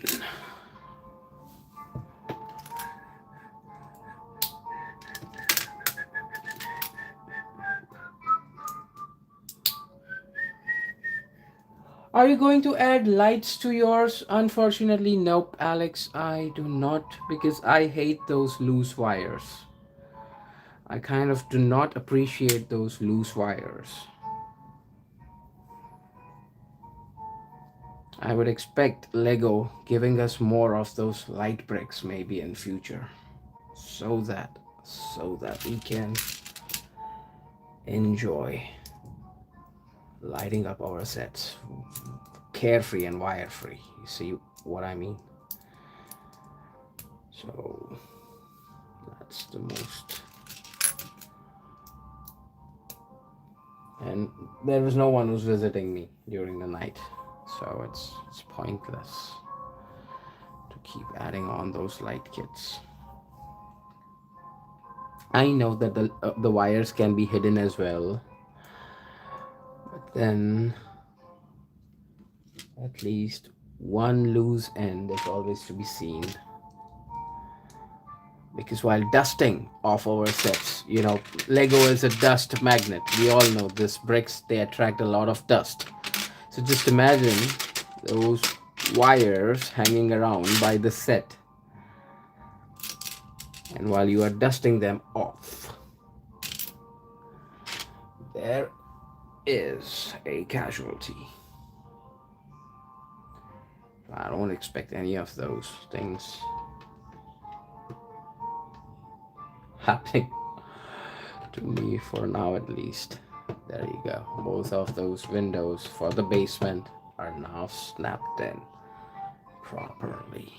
Are you going to add lights to yours? Unfortunately, nope, Alex, I do not, because I hate those loose wires. I kind of do not appreciate those loose wires. I would expect Lego giving us more of those light bricks maybe in future, so that we can enjoy lighting up our sets carefree and wire free. You see what I mean? So that's the most. And there was no one who's visiting me during the night, so it's pointless to keep adding on those light kits. I know that the wires can be hidden as well, but then at least one loose end is always to be seen. Because while dusting off our sets, Lego is a dust magnet. We all know this. Bricks, they attract a lot of dust. So just imagine those wires hanging around by the set, and while you are dusting them off, there is a casualty. I don't expect any of those things happening to me for now, at least. There you go. Both of those windows for the basement are now snapped in properly.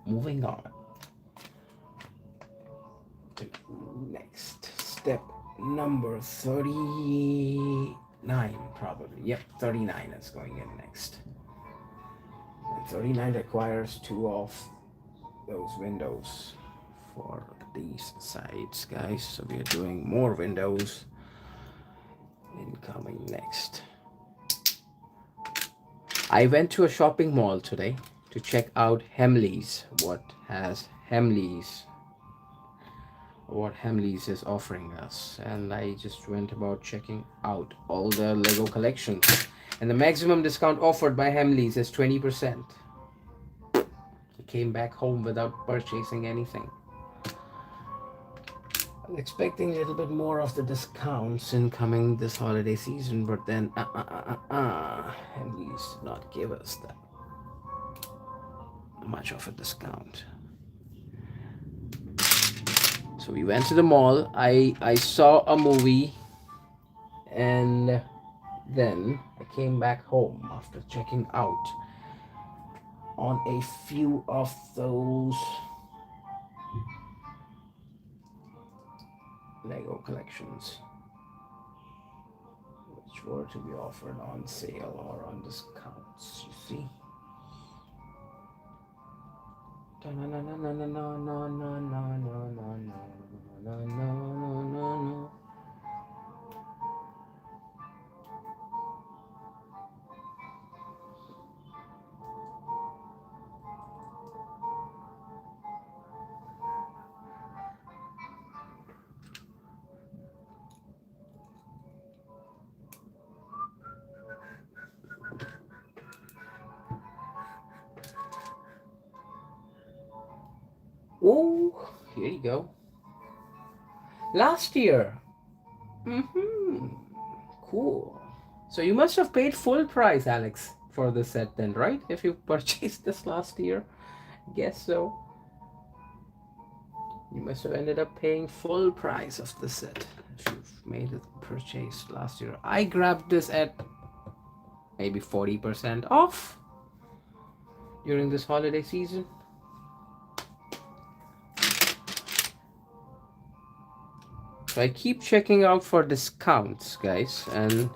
Moving on to next step number 39, probably. Yep, 39 is going in next. And 39 requires 2 of those windows for these sides, guys. So we are doing more windows incoming next. I went to a shopping mall today to check out Hemley's. What Hemley's is offering us, and I just went about checking out all the Lego collections. And the maximum discount offered by Hemley's is 20%. I came back home without purchasing anything. I was expecting a little bit more of the discounts incoming this holiday season, but then Hemley's did not give us that much of a discount. So we went to the mall. I saw a movie, and then I came back home after checking out on a few of those Lego collections, which were to be offered on sale or on discounts, you see. Oh, here you go. Last year. Cool. So you must have paid full price, Alex, for this set then, right? If you purchased this last year. Guess so. You must have ended up paying full price of the set if you've made a purchase last year. I grabbed this at maybe 40% off during this holiday season. So I keep checking out for discounts, guys, and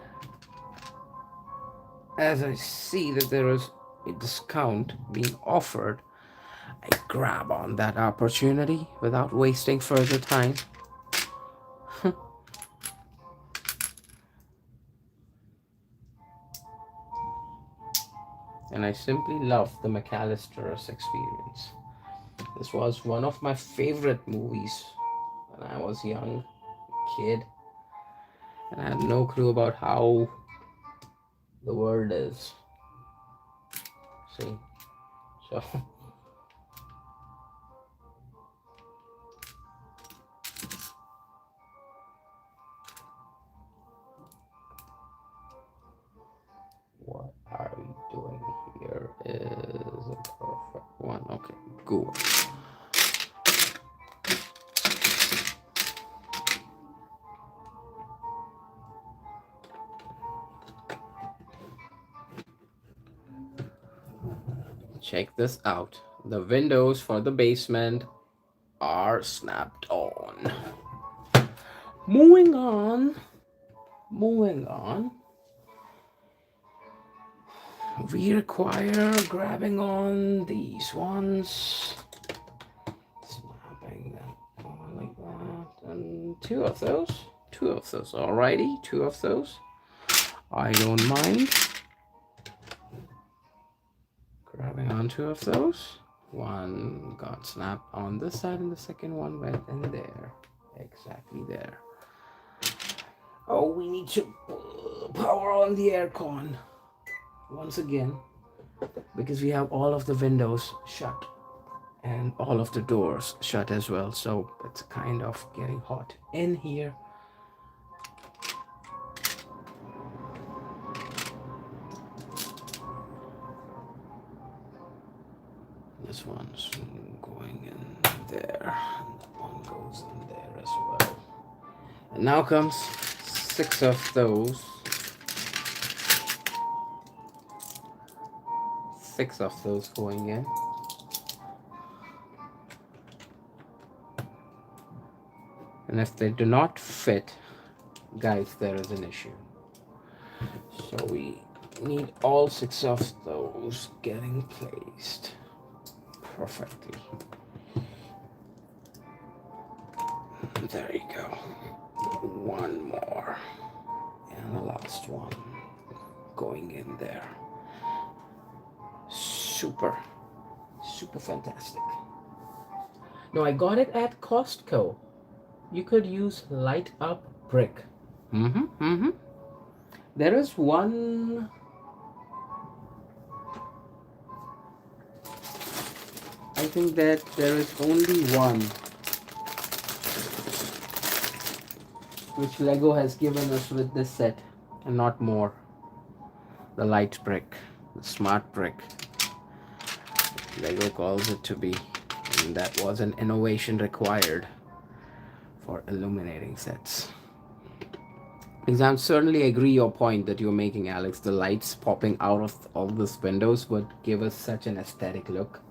as I see that there is a discount being offered, I grab on that opportunity without wasting further time. And I simply love the McCallister's experience. This was one of my favorite movies when I was young kid, and I had no clue about how the world is. See? So what are we doing here is a perfect one. Okay, cool. Check this out. The windows for the basement are snapped on. Moving on. Moving on. We require grabbing on these ones. Snapping them on like that. And two of those. Two of those. Alrighty. Two of those. I don't mind. Grabbing on two of those. One got snapped on this side and the second one went in there. Exactly there. Oh, we need to power on the aircon once again because we have all of the windows shut and all of the doors shut as well. So it's kind of getting hot in here. This one's going in there, and that one goes in there as well. And now comes 6 of those. 6 of those going in. And if they do not fit, guys, there is an issue. So we need all 6 of those getting placed perfectly. There you go. One more. And the last one going in there. Super fantastic. No, I got it at Costco. You could use light up brick. There is one. I think that there is only one which Lego has given us with this set and not more. The light brick, the smart brick. Lego calls it to be, and that was an innovation required for illuminating sets. Because I certainly agree your point that you're making, Alex. The lights popping out of all these windows would give us such an aesthetic look.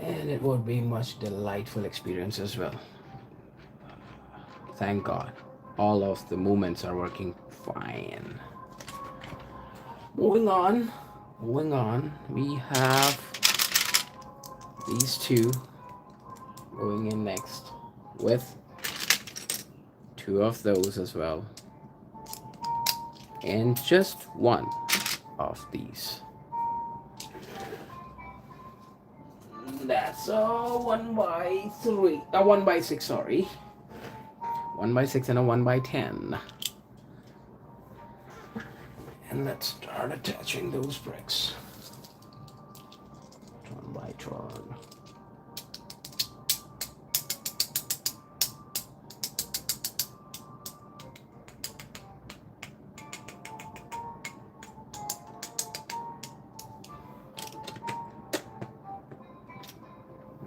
And it would be much delightful experience as well. Thank God. All of the movements are working fine. Moving on. We have these two going in next with 2 of those as well. And just 1 of these. That's a 1x3, a 1x6, sorry. 1x6 and a 1x10. And let's start attaching those bricks. Turn by turn.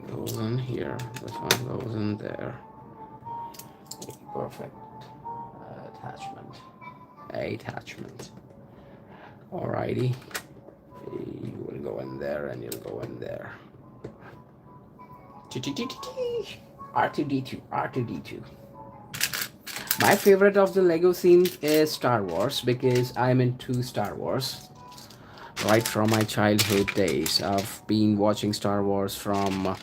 Goes in here. This one goes in there. Perfect. Attachment. Alrighty. You will go in there and you'll go in there. R2D2. My favorite of the Lego themes is Star Wars because I'm into Star Wars right from my childhood days. I've been watching Star Wars from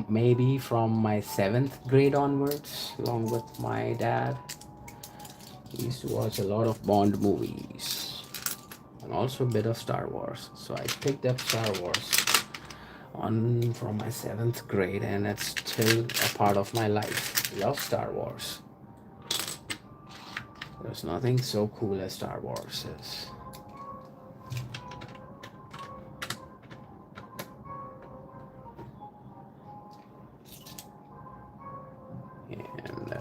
maybe from my 7th grade onwards, along with my dad. He used to watch a lot of Bond movies and also a bit of Star Wars. So I picked up Star Wars on from my 7th grade, and it's still a part of my life. Love Star Wars. There's nothing so cool as Star Wars is. And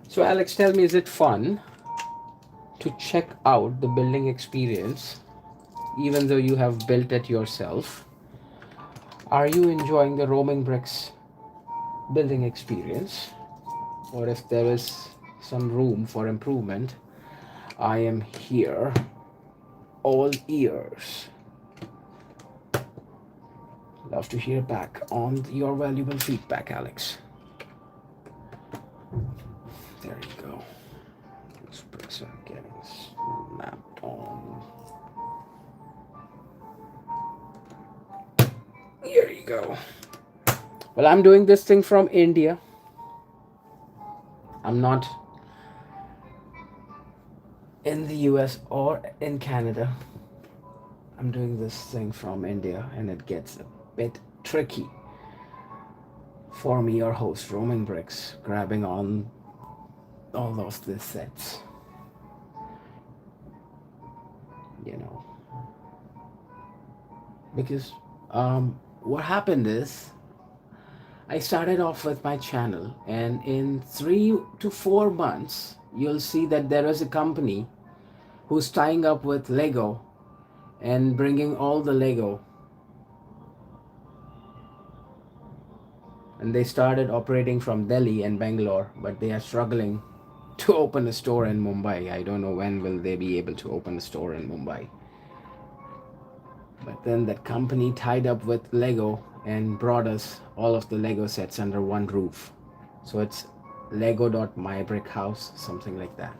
so Alex, tell me, is it fun to check out the building experience even though you have built it yourself? Are you enjoying the roaming bricks building experience? Or if there is some room for improvement, I am here, all ears. Love to hear back on your valuable feedback, Alex. There you go. These bricks are getting snapped on. Here you go. Well, I'm doing this thing from India. I'm not in the US or in Canada. I'm doing this thing from India, and it gets a bit tricky for me, your host, Roaming Bricks, grabbing on all of the sets. You know, because what happened is I started off with my channel, and in 3 to 4 months, you'll see that there is a company who's tying up with Lego and bringing all the Lego. And they started operating from Delhi and Bangalore, but they are struggling to open a store in Mumbai. I don't know when will they be able to open a store in Mumbai. But then that company tied up with Lego and brought us all of the Lego sets under one roof. So it's lego.mybrickhouse, something like that.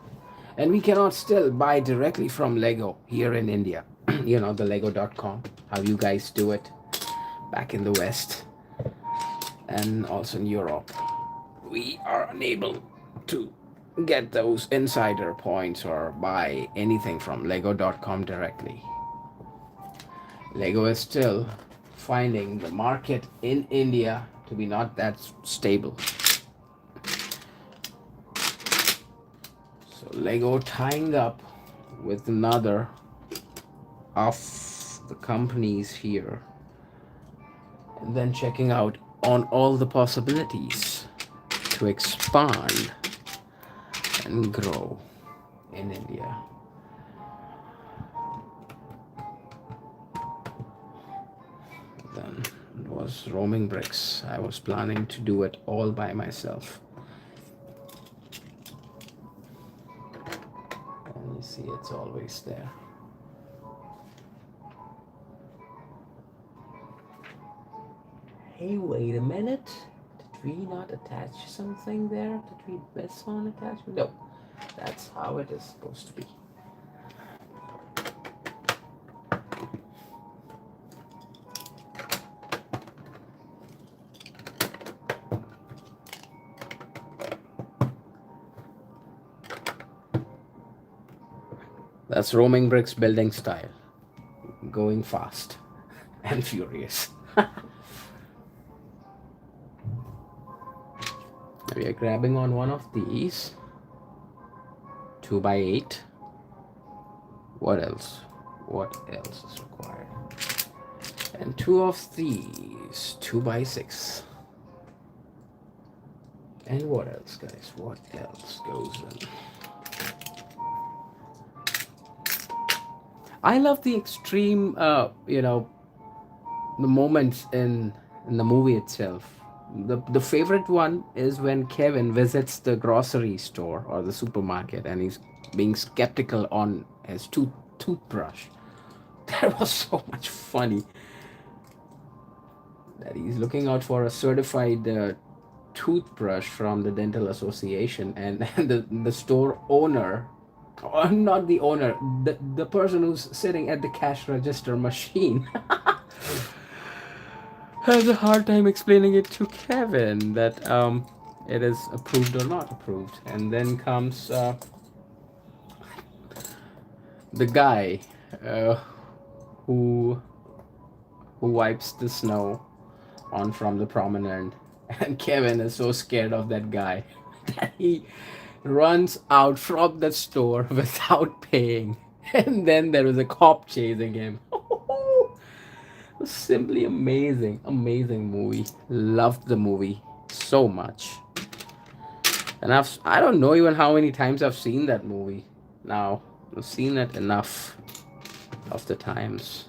And we cannot still buy directly from Lego here in India. You know, the lego.com, how you guys do it back in the West and also in Europe. We are unable to get those insider points or buy anything from lego.com directly. Lego is still finding the market in India to be not that stable. So Lego tying up with another of the companies here and then checking out on all the possibilities to expand and grow in India. Then it was roaming bricks. I was planning to do it all by myself. And you see, it's always there. Hey, wait a minute. Did we not attach something there? Did we miss one attachment? No, that's how it is supposed to be. That's roaming bricks building style. Going fast and furious. We are grabbing on one of these. 2x8. What else? What else is required? And two of these. 2x6. And what else, guys? What else goes in? I love the extreme, the moments in the movie itself. The favorite one is when Kevin visits the grocery store or the supermarket and he's being skeptical on his toothbrush. That was so much funny. That he's looking out for a certified toothbrush from the dental association, and the store owner, or not the owner, the person who's sitting at the cash register machine has a hard time explaining it to Kevin that it is approved or not approved. And then comes the guy uh, who wipes the snow on from the promenade And Kevin is so scared of that guy that he runs out from the store without paying. And then there is a cop chasing him. Simply amazing, amazing movie. Loved the movie so much. And I don't know even how many times I've seen that movie now. I've seen it enough of the times.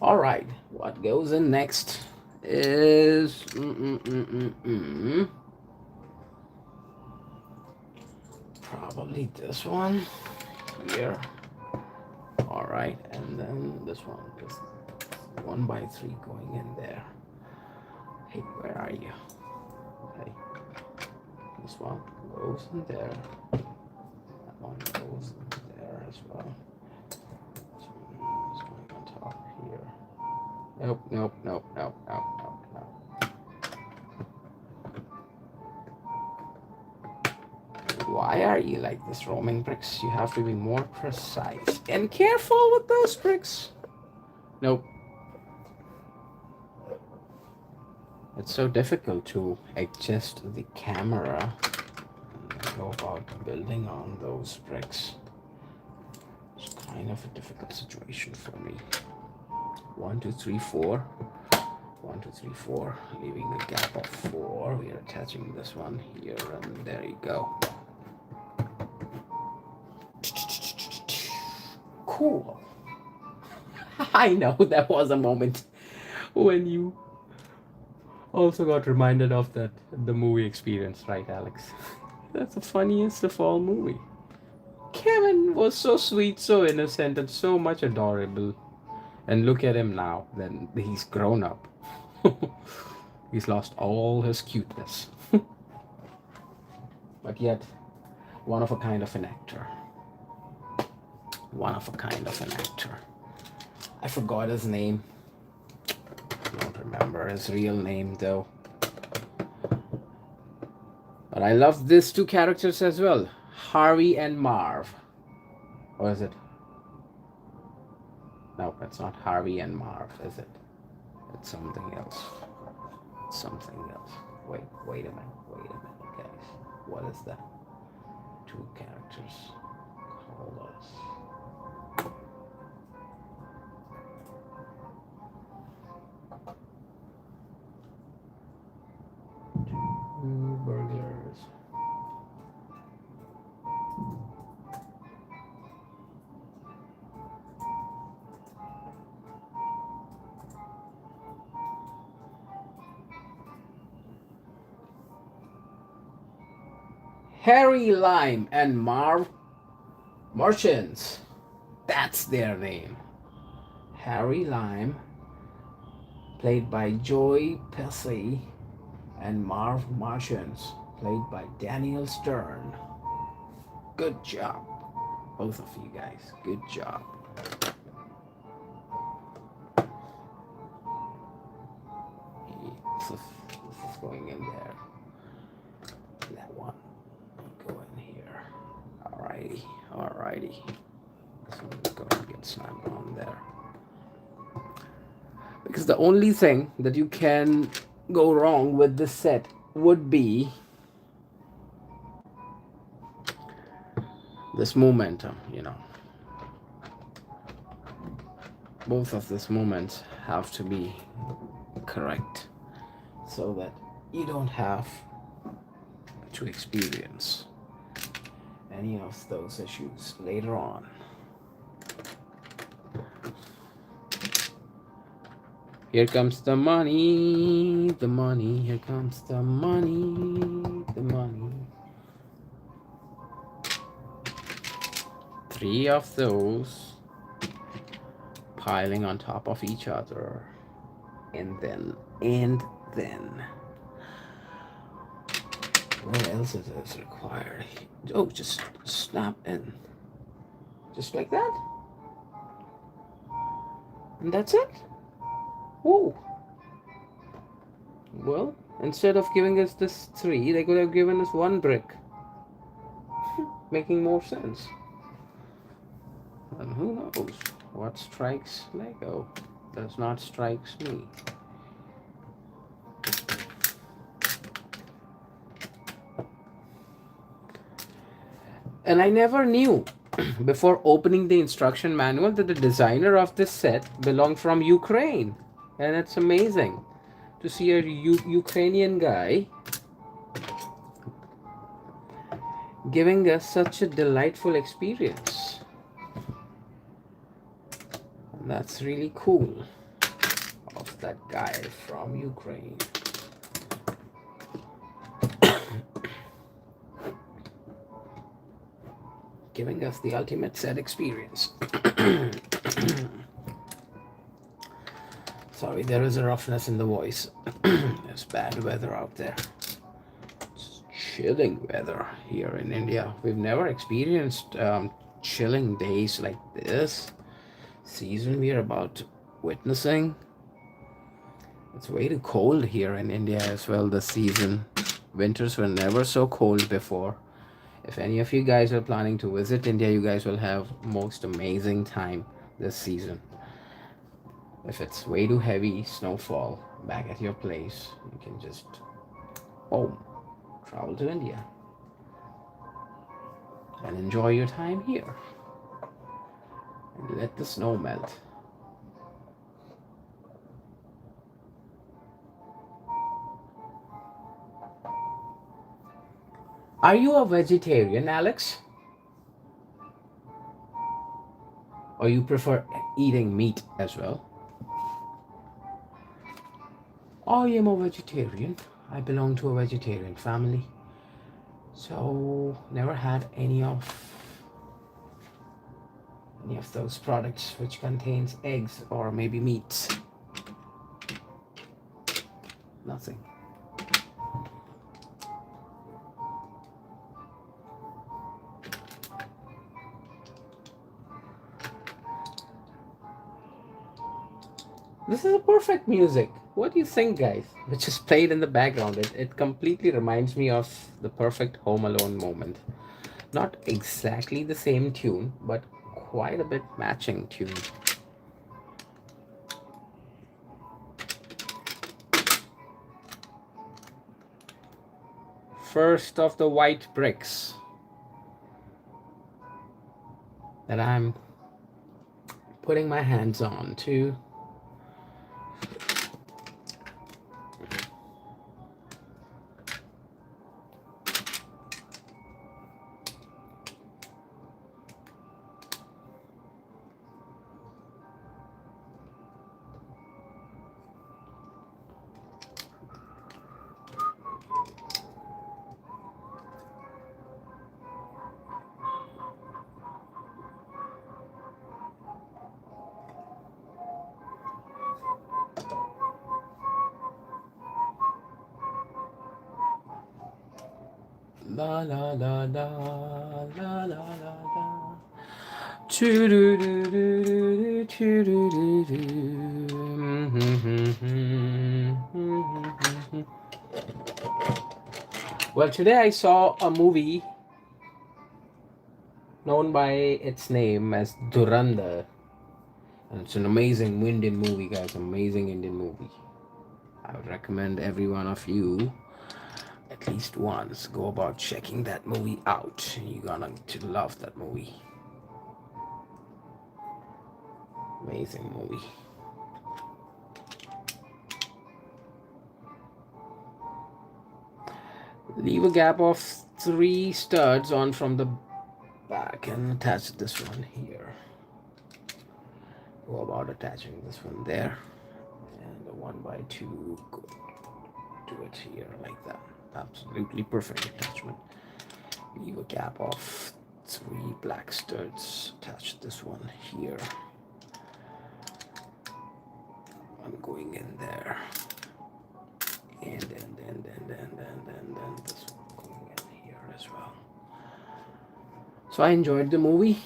All right, what goes in next is probably this one here. All right, and then this one is 1 by 3 going in there. Hey, where are you? Hey, this one goes in there. That one goes in there as well. This one is going on top here. Nope, nope, nope, nope, nope, nope, nope. Why are you like this, roaming bricks? You have to be more precise and careful with those bricks. Nope. It's so difficult to adjust the camera and go about building on those bricks. It's kind of a difficult situation for me. 1, 2, 3, 4. 1, 2, 3, 4. Leaving a gap of 4. We are attaching this one here, and there you go. Cool. I know that was a moment when you also got reminded of the movie experience, right, Alex? That's the funniest of all movie. Kevin was so sweet, so innocent, and so much adorable. And look at him now. Then he's grown up. He's lost all his cuteness. But yet, one of a kind of an actor. One of a kind of an actor. I forgot his name. I don't remember his real name though. But I love these two characters as well. Harvey and Marv. Or is it? No, it's not Harvey and Marv, is it? It's something else. It's something else. Wait a minute, guys. What is that? Two characters call us. Two burglars. Harry Lime and Marv Marchants. That's their name. Harry Lime, played by Joey Pesci, and Marv Marchants, played by Daniel Stern. Good job, both of you guys. Good job. This is going in there. That one go in here. Alrighty. This one is going to get slammed on there. Because the only thing that you can go wrong with this set would be this momentum, Both of these moments have to be correct so that you don't have to experience any of those issues later on. Here comes the money, here comes the money. 3 of those piling on top of each other, and then what else is required? Oh, just snap in, just like that, and that's it. Whoa. Well, instead of giving us this 3, they could have given us 1 brick. Making more sense. And who knows what strikes Lego does not strikes me. And I never knew before opening the instruction manual that the designer of this set belonged from Ukraine. And it's amazing to see a Ukrainian guy giving us such a delightful experience. And that's really cool of that guy from Ukraine. Giving us the ultimate set experience. Sorry, there is a roughness in the voice. There's bad weather out there. It's chilling weather here in India. We've never experienced chilling days like this season we are about witnessing. It's way too cold here in India as well this season. Winters were never so cold before. If any of you guys are planning to visit India, you guys will have most amazing time this season. If it's way too heavy snowfall back at your place, you can just boom, travel to India and enjoy your time here and let the snow melt. Are you a vegetarian, Alex? Or you prefer eating meat as well? I am a vegetarian. I belong to a vegetarian family. So never had any of those products which contains eggs or maybe meats. Nothing. This is a perfect music. What do you think, guys? Which is played in the background. It completely reminds me of the perfect Home Alone moment. Not exactly the same tune, but quite a bit matching tune. First of the white bricks that I'm putting my hands on to. La la la la la la la la. Choo doo doo doo doo choo doo doo doo. Well, today I saw a movie known by its name as Duranda. And it's an amazing Indian movie, guys. Amazing Indian movie. I would recommend every one of you at least once go about checking that movie out. You're gonna to love that movie. Amazing movie. Leave a gap of 3 studs on from the back and attach this one here. Go about attaching this one there, and the 1x2 go to it here like that. Absolutely perfect attachment. Leave a gap of 3 black studs. Attach this one here. I'm going in there, and then this one going in here as well. So I enjoyed the movie.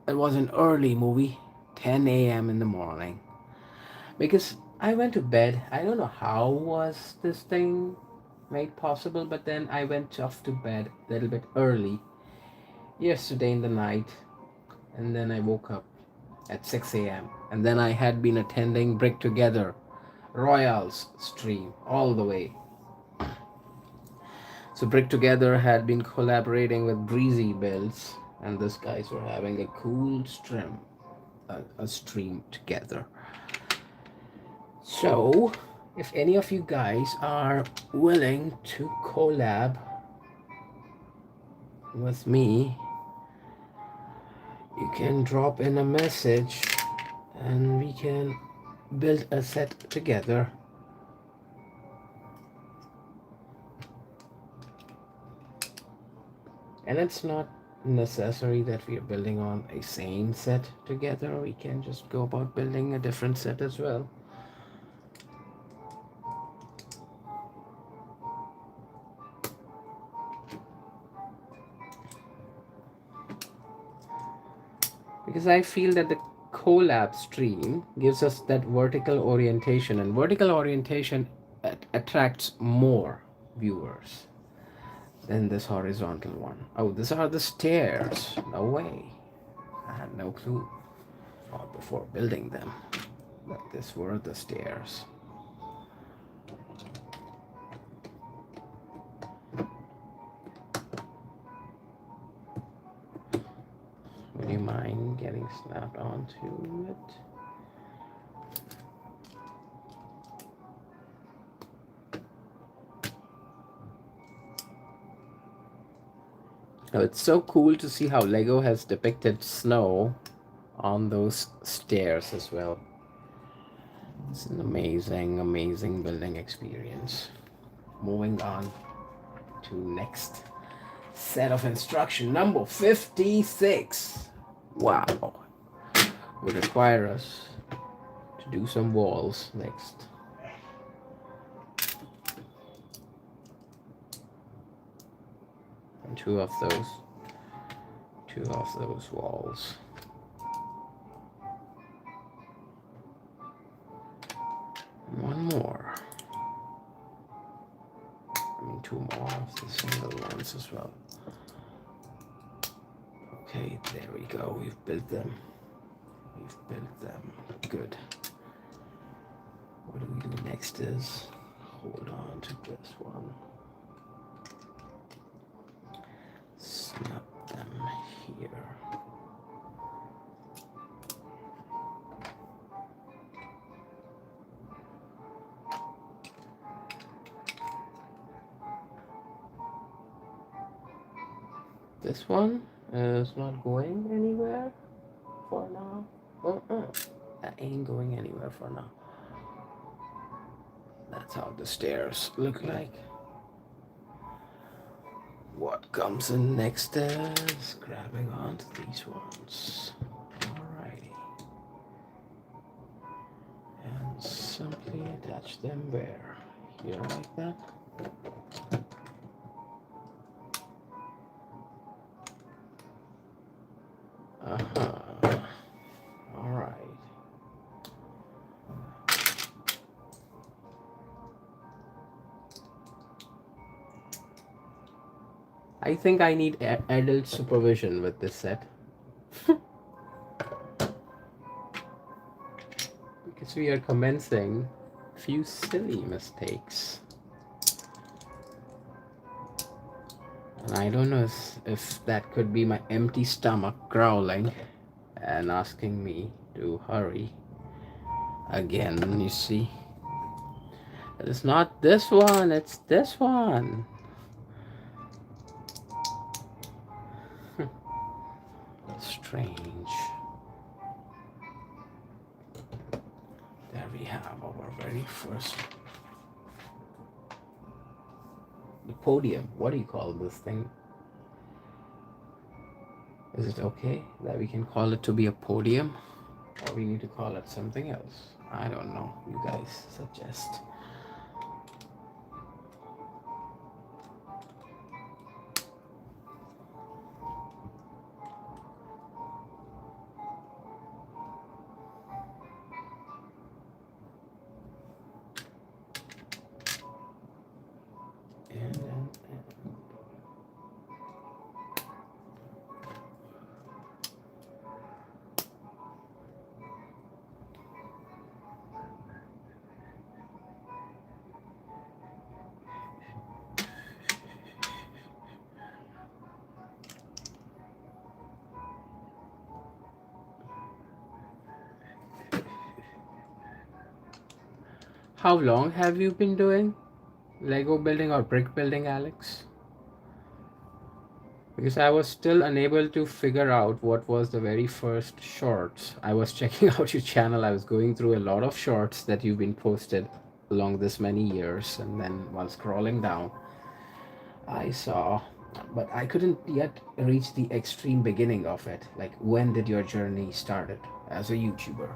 It was an early movie, 10 a.m. in the morning, because I went to bed. I don't know how was this thing made possible, but then I went off to bed a little bit early yesterday in the night, and then I woke up at 6 a.m. and then I had been attending Brick Together Royals stream all the way. So Brick Together had been collaborating with Breezy Builds, and these guys were having a cool stream together. So, if any of you guys are willing to collab with me, you can drop in a message and we can build a set together. And it's not necessary that we are building on a same set together. We can just go about building a different set as well. Because I feel that the collab stream gives us that vertical orientation, and vertical orientation attracts more viewers than this horizontal one. Oh, these are the stairs. No way. I had no clue before building them that these were the stairs. Would you mind getting snapped onto it? Oh, it's so cool to see how Lego has depicted snow on those stairs as well. It's an amazing, amazing building experience. Moving on to next set of instruction, number 56. Wow. Would require us to do some walls next. And two of those walls. And one more. I mean, two more of the single ones as well. Okay, there we go. We've built them. Good. What do we do next is hold on to this one. Snap them here. This one is not going anywhere for now. That ain't going anywhere for now. That's how the stairs look like. What comes in next is grabbing onto these ones. Alrighty. And simply attach them where? Here like that. Alright. I think I need adult supervision with this set. Because we are commencing a few silly mistakes. And I don't know if that could be my empty stomach growling and asking me to hurry. Again, you see. It's not this one, it's this one. Strange. There we have our very first. The podium. What do you call this thing? Is it okay that we can call it to be a podium? Or we need to call it something else? I don't know. You guys suggest. How long have you been doing Lego building or brick building, Alex? Because I was still unable to figure out what was the very first shorts. I was checking out your channel. I was going through a lot of shorts that you've been posted along this many years, and then while scrolling down, I saw, but I couldn't yet reach the extreme beginning of it. Like, when did your journey started as a YouTuber?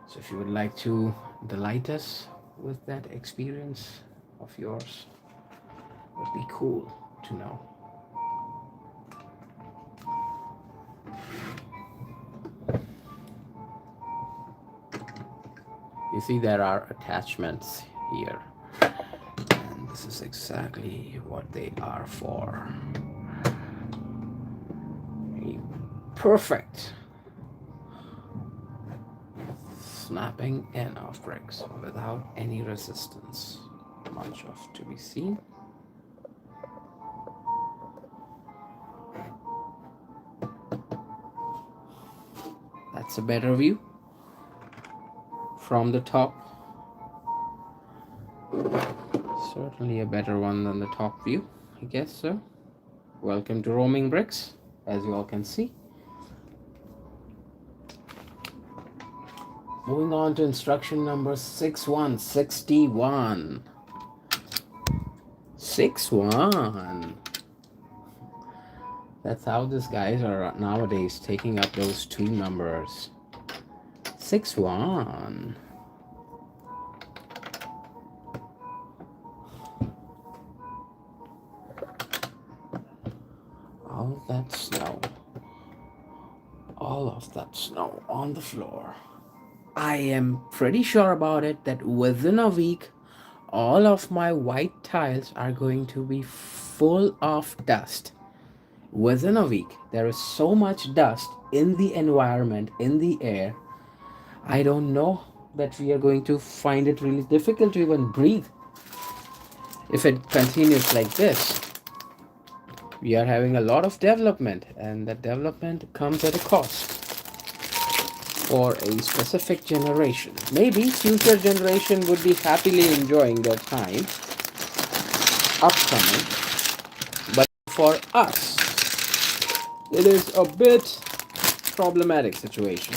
So if you would like to delight us with that experience of yours, it would be cool to know. You see, there are attachments here, and this is exactly what they are for. A perfect snapping in of bricks without any resistance. Much of to be seen. That's a better view from the top. Certainly a better one than the top view, I guess so. Welcome to Roaming Bricks, as you all can see. Moving on to instruction number 6161. 61. That's how these guys are nowadays taking up those two numbers. 61. All of that snow. All of that snow on the floor. I am pretty sure about it that within a week, all of my white tiles are going to be full of dust. Within a week, there is so much dust in the environment, in the air. I don't know that we are going to find it really difficult to even breathe if it continues like this. We are having a lot of development, and that development comes at a cost for a specific generation. Maybe future generation would be happily enjoying their time upcoming, but for us, it is a bit problematic situation.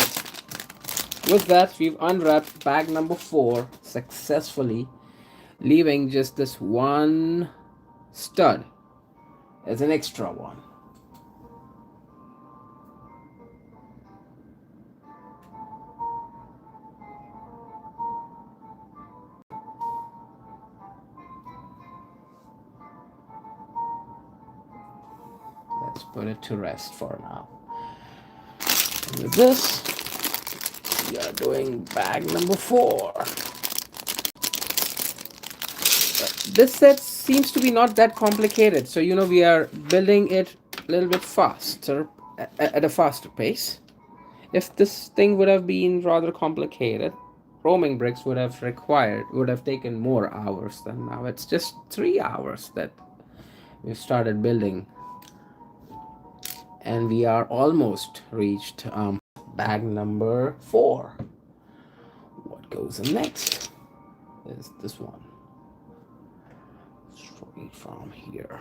With that, we've unwrapped bag number 4 successfully, leaving just this one stud as an extra one. Let's put it to rest for now. And with this, we are doing bag number 4. This set seems to be not that complicated, so we are building it a little bit faster, at a faster pace. If this thing would have been rather complicated, roaming bricks would have taken more hours than now. It's just 3 hours that we started building, and we are almost reached bag number 4. What goes in next is this one. Straight from here,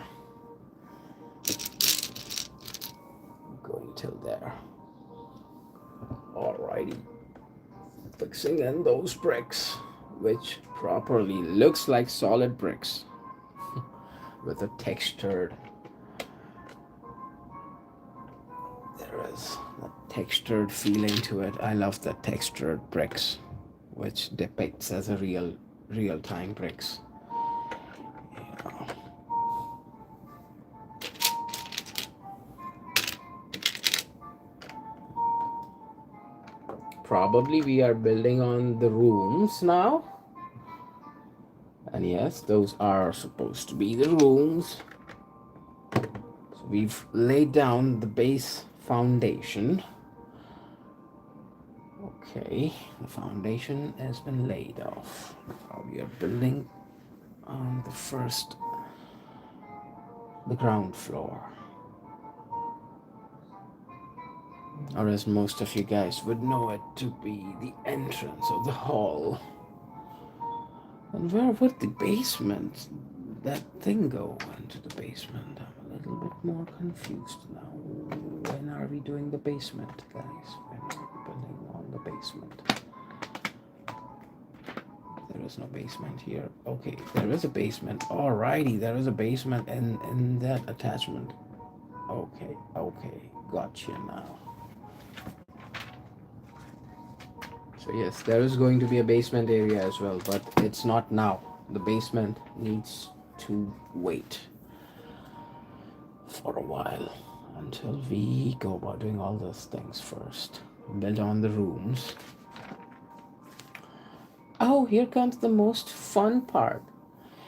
going till there. Alrighty, fixing in those bricks, which properly looks like solid bricks with a textured, there is a textured feeling to it. I love the textured bricks, which depicts as a real-time bricks. Probably we are building on the rooms now. And yes, those are supposed to be the rooms. So we've laid down the base foundation. Okay, the foundation has been laid off. Now we are building on the ground floor. Or as most of you guys would know it to be, the entrance of the hall. And where would the basement, that thing go into the basement? I'm a little bit more confused now. When are we doing the basement, guys? When are we building on the basement? There is no basement here. Okay, there is a basement. Alrighty, there is a basement in that attachment. Okay, okay, gotcha now. So yes, there is going to be a basement area as well, but it's not now. The basement needs to wait for a while until we go about doing all those things first. Build on the rooms. Oh, here comes the most fun part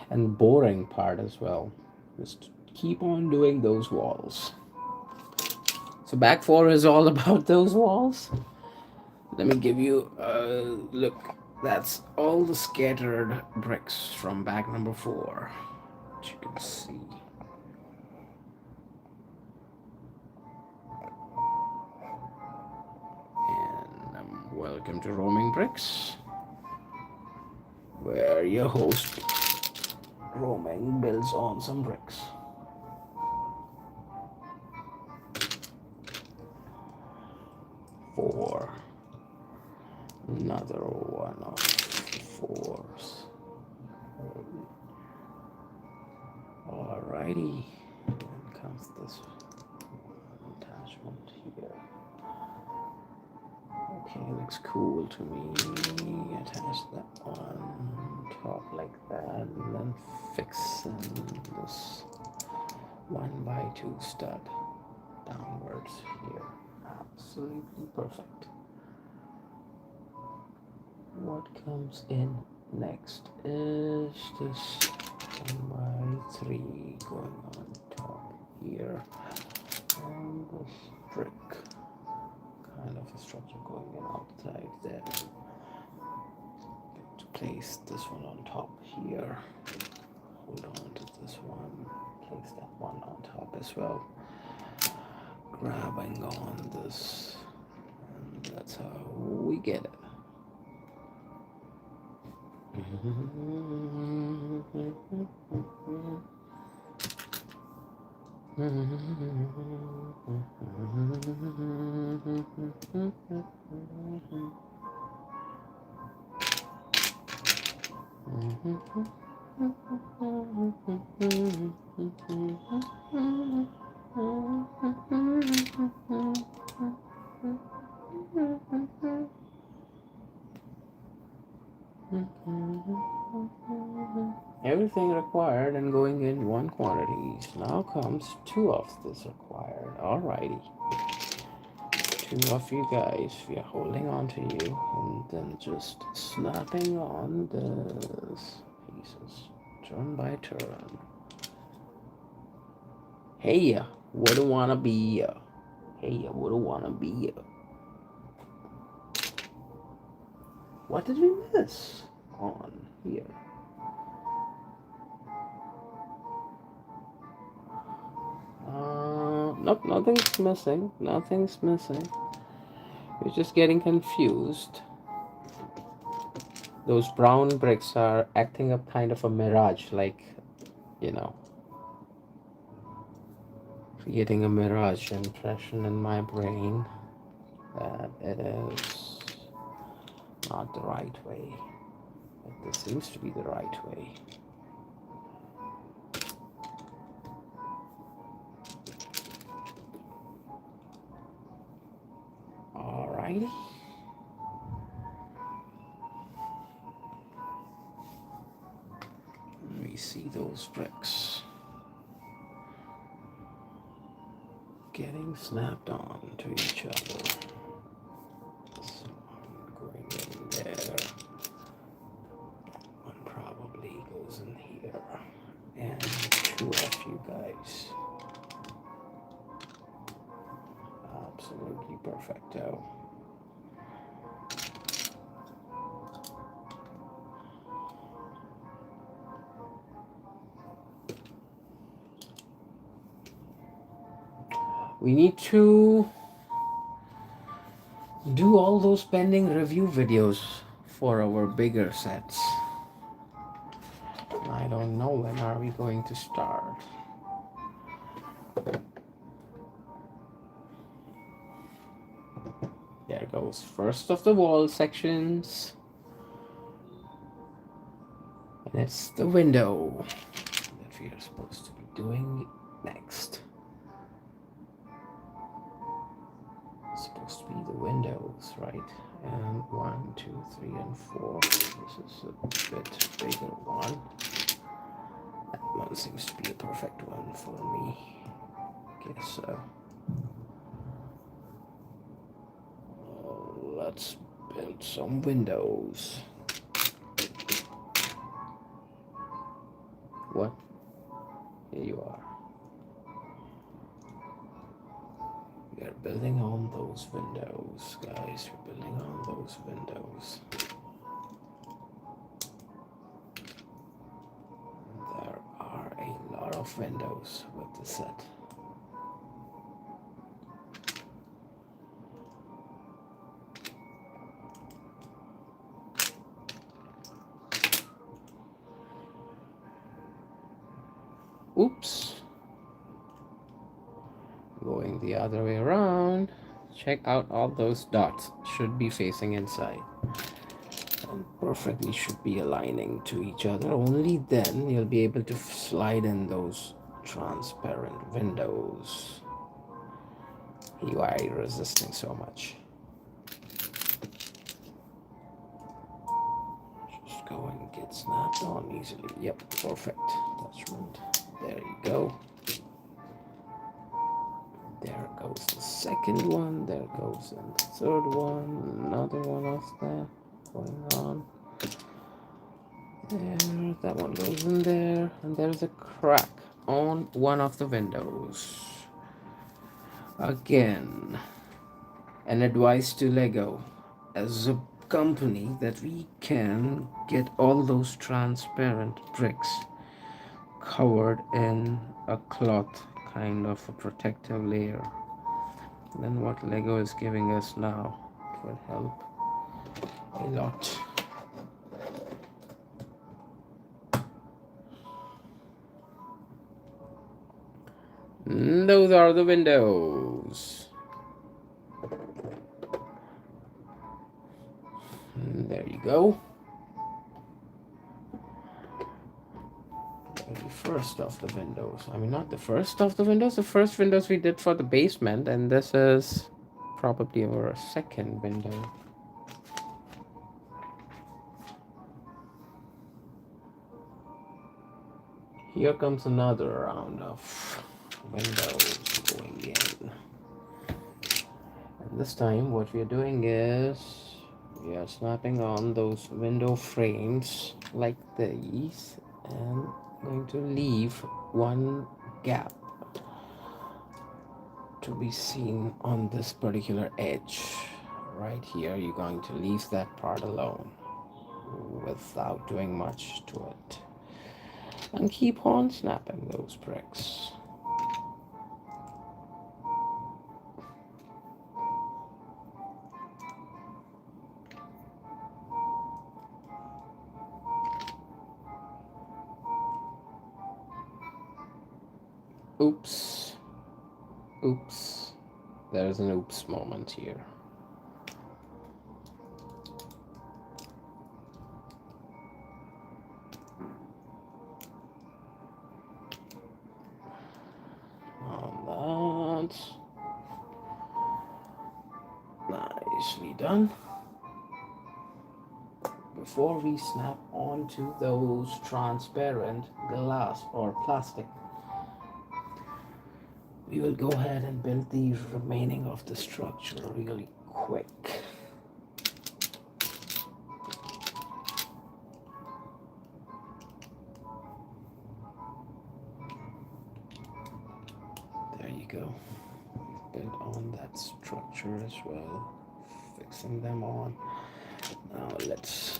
and boring part as well. Just keep on doing those walls. So back four is all about those walls. Let me give you a look. That's all the scattered bricks from bag number 4, which you can see. And welcome to Roaming Bricks, where your host Roaming builds on some bricks. Four. Another one of fours. Alrighty. Then comes this attachment here. Okay, looks cool to me. Attach that on top like that, and then fix in this 1x2 stud downwards here. Absolutely perfect. What comes in next is this 1x3 going on top here, and this brick kind of a structure going in outside there. Get to place this one on top here. Hold on to this one. Place that one on top as well. Grabbing on this, and that's how we get it. Everything required and going in one quantities. Now comes 2 of this required. Alrighty. 2 of you guys, we are holding on to you and then just snapping on this pieces. Turn by turn. Hey, what do wanna be? Hey, what do wanna be? What did we miss on here? Nope, nothing's missing. Nothing's missing. We're just getting confused. Those brown bricks are acting up kind of a mirage, like, you know, creating a mirage impression in my brain that it is not the right way. But this seems to be the right way. Alrighty. We see those bricks getting snapped on to each other. This one going in there. One probably goes in here. And 2 of you guys. Absolutely perfecto. We need to do all those pending review videos for our bigger sets. I don't know when are we going to start. There goes first of the wall sections. And it's the window that we are supposed to be doing next. It's supposed to be the windows, right? And 1, 2, 3, and 4. This is a bit bigger one. That one seems to be a perfect one for me. Guess so. Let's build some windows. What? Here you are. We are building on those windows, guys. We're building on those windows. There are a lot of windows with the set. Oops. Going the other way around. Check out all those dots. Should be facing inside. And perfectly should be aligning to each other. Only then you'll be able to slide in those transparent windows. Why are you resisting so much? Just go and get snapped on easily. Yep, perfect attachment. There you go. There goes the second one. There goes the third one. Another one of that going on. There, that one goes in there. And there's a crack on one of the windows. Again, an advice to Lego as a company that we can get all those transparent bricks covered in a cloth, kind of a protective layer. Then what Lego is giving us now would help a lot. And those are the windows. And there you go. The first of the windows. I mean, not the first of the windows. The first windows we did for the basement, and this is probably our second window. Here comes another round of windows going in. And this time what we are doing is we are snapping on those window frames like these and going to leave one gap to be seen on this particular edge. Right here, you're going to leave that part alone without doing much to it. And keep on snapping those bricks. Oops. Oops. There's an oops moment here. On that. Nicely done. Before we snap onto those transparent glass or plastic, we will go ahead and build the remaining of the structure really quick. There you go. We've built on that structure as well, fixing them on. Now let's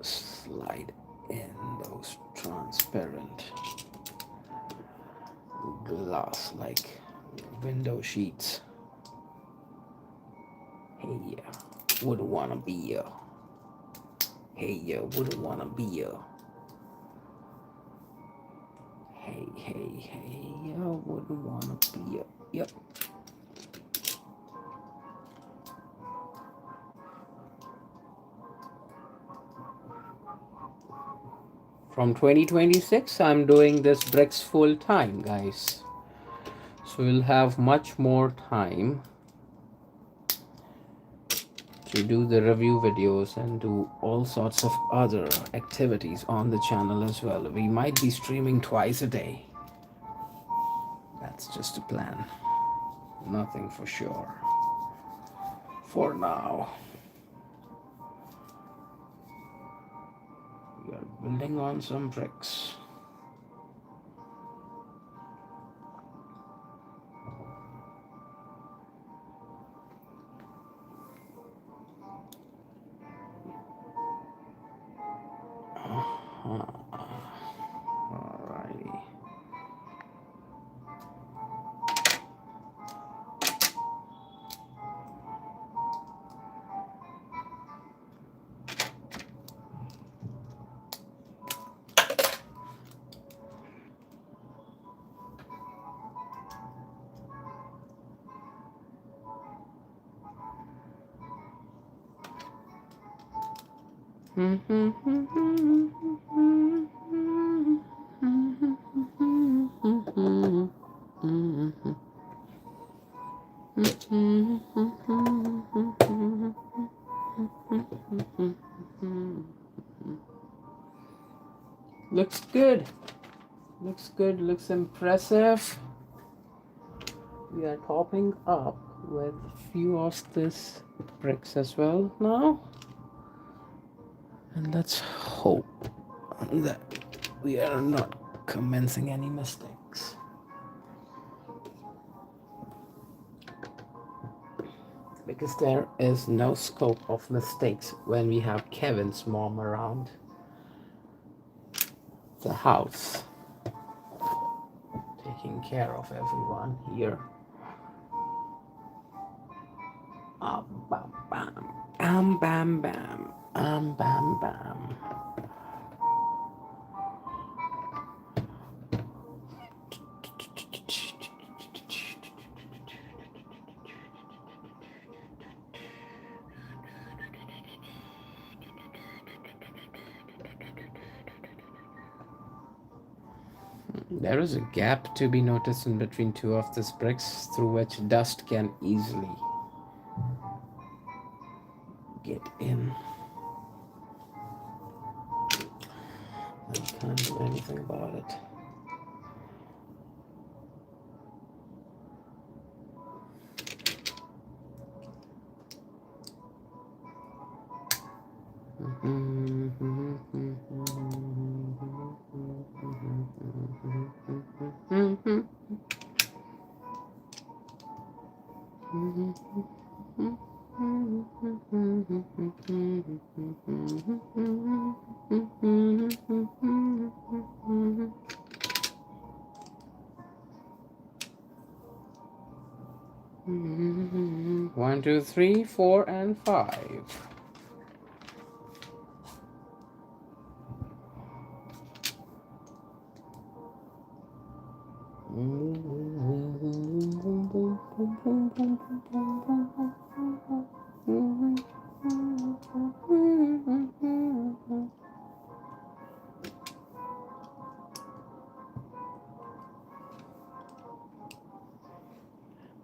slide in those transparent glass like window sheets. Hey, yeah, wouldn't wanna be ya. Hey, yeah, wouldn't wanna be ya. Hey, I wouldn't want to be a. Yep. From 2026, I'm doing this bricks full time, guys. So we'll have much more time to do the review videos and do all sorts of other activities on the channel as well. We might be streaming twice a day. That's just a plan. Nothing for sure. For now. We are building on some bricks. Alrighty. Looks good. Looks good. Looks impressive. We are topping up with a few of this bricks as well now. And let's hope that we are not commencing any mistakes. Because there is no scope of mistakes when we have Kevin's mom around the house, taking care of everyone here. Bam, bam, bam, bam, bam, bam. There is a gap to be noticed in between two of these bricks through which dust can easily get in. I can't do anything about it. One, two, three, 4, and 5.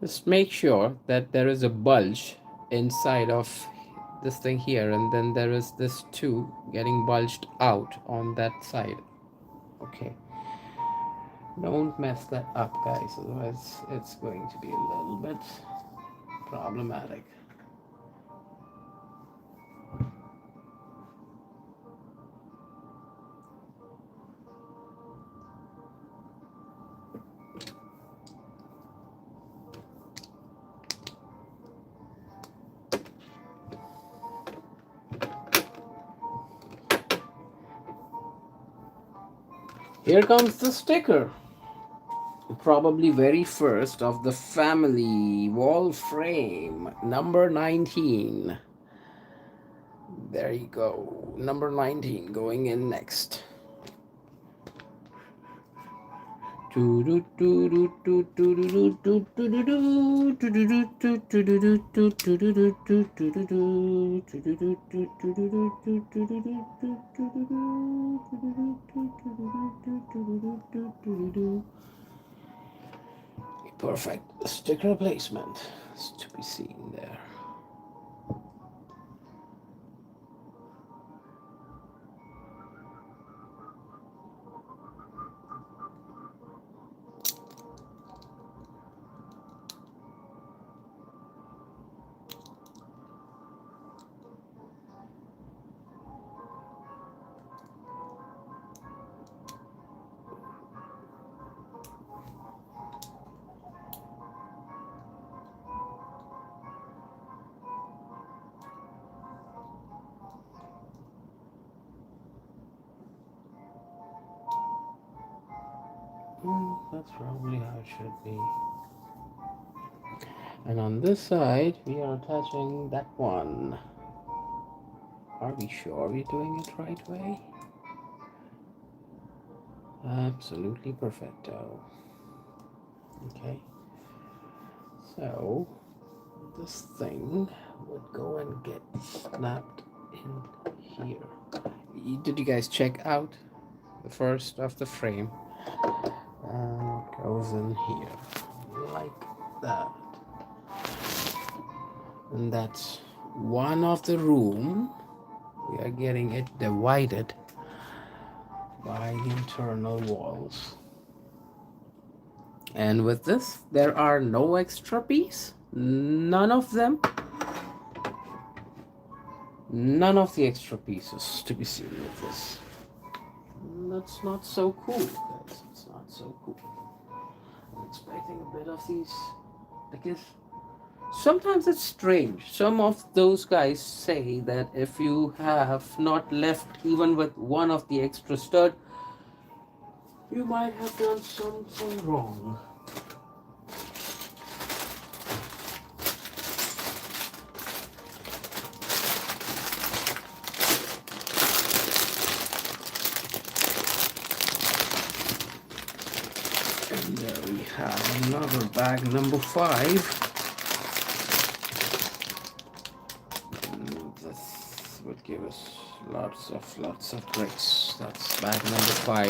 Just make sure that there is a bulge inside of this thing here, and then there is this too getting bulged out on that side. Okay. Don't mess that up, guys, otherwise it's going to be a little bit problematic. Here comes the sticker. Probably very first of the family wall frame, number 19. There you go. Number 19 going in next. Perfect sticker placement is to be seen there. That's probably how it should be. And on this side, we are attaching that one. Are we sure we're doing it right way? Absolutely perfecto. Okay. So, this thing would go and get snapped in here. Did you guys check out the first of the frame? And it goes in here like that. And that's one of the room. We are getting it divided by the internal walls. And with this, there are no extra piece. None of them. None of the extra pieces to be seen with this. That's not so cool, guys. It's not so cool. I'm expecting a bit of these because sometimes it's strange. Some of those guys say that if you have not left even with one of the extra stud, you might have done something wrong. And there we have another bag number 5. This would give us lots of bricks. That's bag number 5.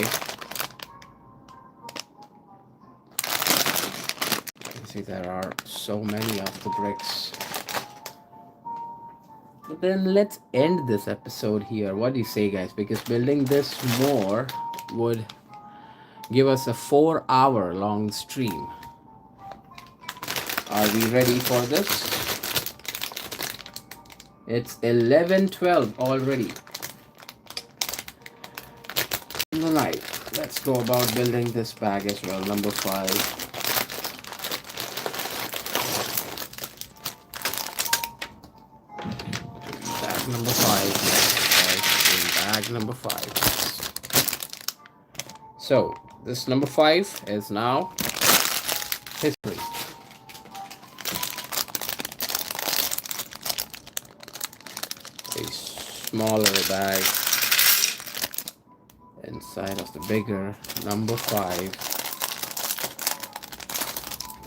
You can see there are so many of the bricks. But then let's end this episode here. What do you say, guys? Because building this more would give us a 4-hour long stream. Are we ready for this? It's 11:12 already in the night. Let's go about building this bag as well, number 5. Bag number 5. Bag number 5. So this number 5 is now history. A smaller bag inside of the bigger number 5.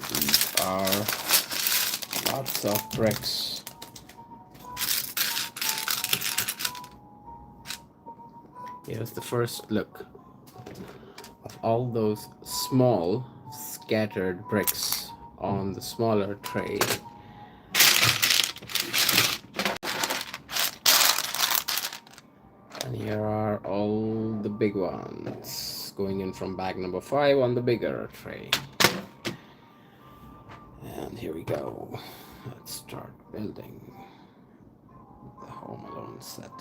These are lots of bricks. Here's the first look of all those small scattered bricks on the smaller tray. And here are all the big ones going in from bag number 5 on the bigger tray. And here we go. Let's start building the Home Alone set.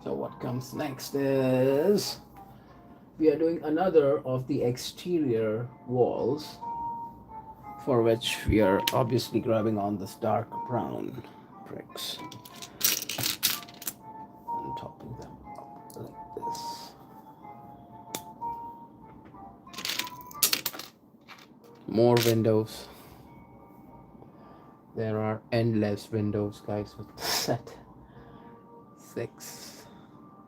So what comes next is we are doing another of the exterior walls, for which we are obviously grabbing on this dark brown bricks and topping them up like this. More windows, There are endless windows, guys, with set 6.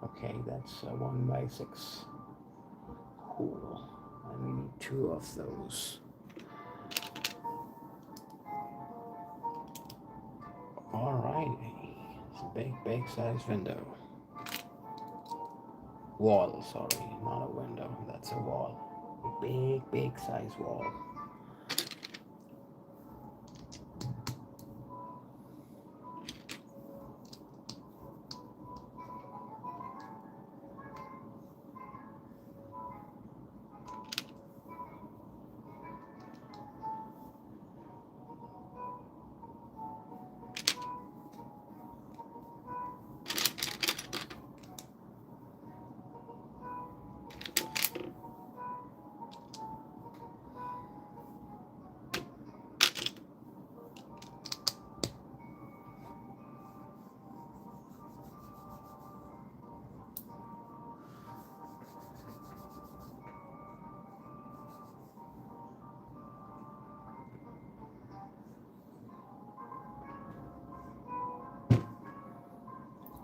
Okay, that's a 1 by 6. Cool. And we need 2 of those. Alrighty. It's a big size window. Wall, sorry, not a window. That's a wall. A big size wall.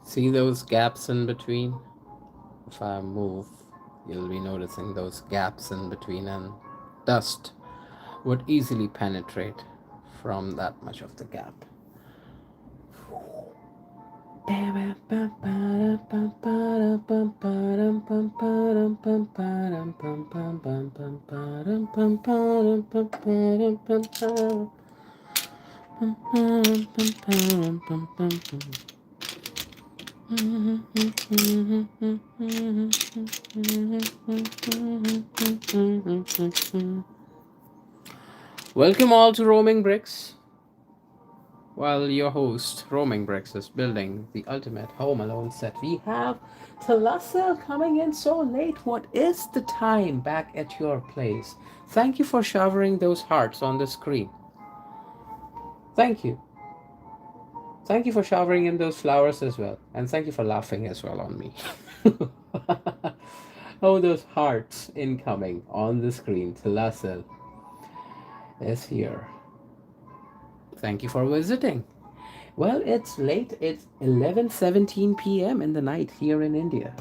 See those gaps in between? If I move, you'll be noticing those gaps in between, and dust would easily penetrate from that much of the gap. Welcome all to Roaming Bricks. While your host, Roaming Bricks, is building the ultimate Home Alone set, we have Talassa coming in so late. What is the time back at your place? Thank you for showering those hearts on the screen. Thank you. Thank you for showering in those flowers as well. And thank you for laughing as well on me. Oh, those hearts incoming on the screen. Talassa is here. Thank you for visiting. Well, it's late. It's 11:17 p.m. in the night here in India.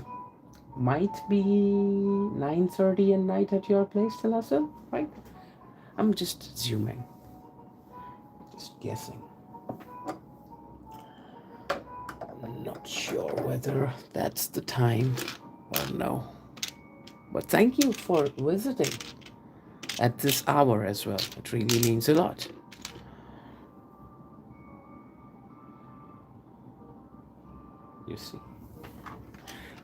Might be 9:30 at night at your place, Talassa, right? I'm just assuming. Just guessing. I'm not sure whether that's the time or no. But thank you for visiting at this hour as well. It really means a lot. You see.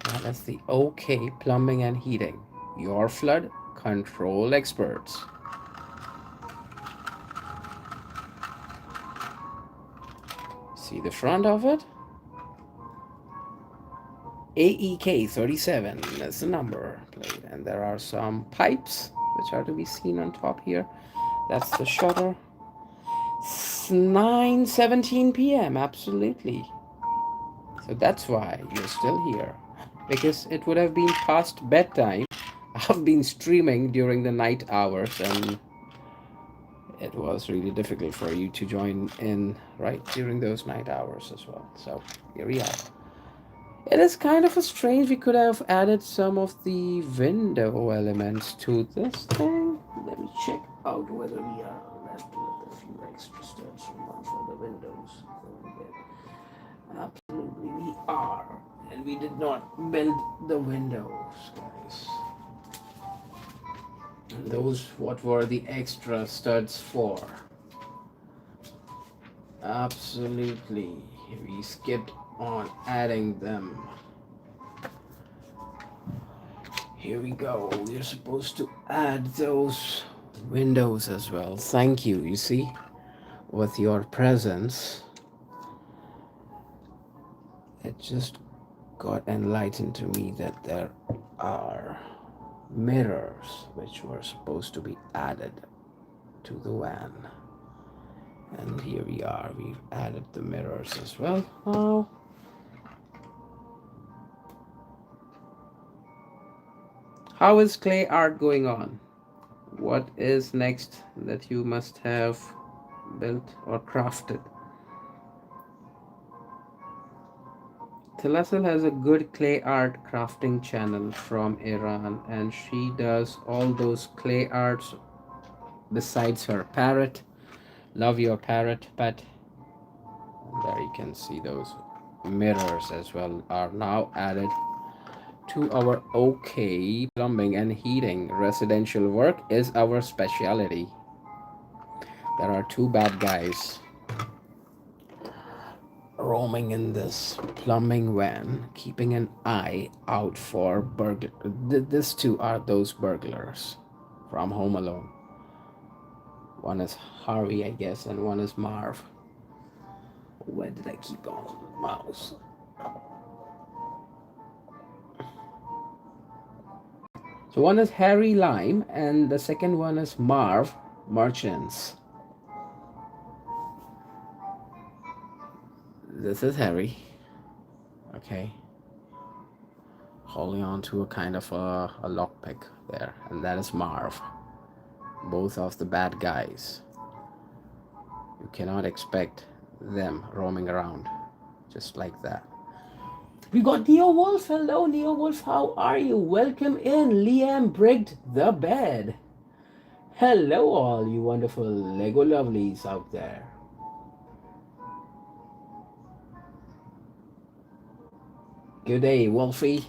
That is the OK Plumbing and Heating, your flood control experts. See the front of it? AEK 37 is the number plate, and there are some pipes which are to be seen on top here. That's the shutter. It's 9:17 p.m. Absolutely. So that's why you're still here, because it would have been past bedtime. I've been streaming during the night hours, and it was really difficult for you to join in right during those night hours as well. So here we are. It is kind of a strange. We could have added some of the window elements to this thing. Let me check out whether we are left with a few extra studs for the windows. Absolutely, we are. And we did not build the windows, guys. And those, what were the extra studs for? Absolutely, we skipped on adding them. Here we go. We're supposed to add those windows as well. Thank you. You see, with your presence, it just got enlightened to me that there are mirrors which were supposed to be added to the van. And here we are. We've added the mirrors as well. Oh. How is clay art going on? What is next that you must have built or crafted. Tilassel has a good clay art crafting channel from Iran, and she does all those clay arts besides her parrot. Love your parrot, pet. And there you can see those mirrors as well are now added to our OK plumbing and heating. Residential work is our specialty. There are two bad guys roaming in this plumbing van, keeping an eye out for burglar. These two are those burglars from Home Alone. One is Harvey, I guess, and one is Marv. Where did I keep on the mouse? So one is Harry Lime, and the second one is Marv Merchants. This is Harry. Okay. Holding on to a kind of a lockpick there, and that is Marv. Both of the bad guys. You cannot expect them roaming around just like that. We got Neo Wolf. Hello, Neo Wolf. How are you? Welcome in. Liam bricked the bed. Hello, all you wonderful Lego lovelies out there. Good day, Wolfie.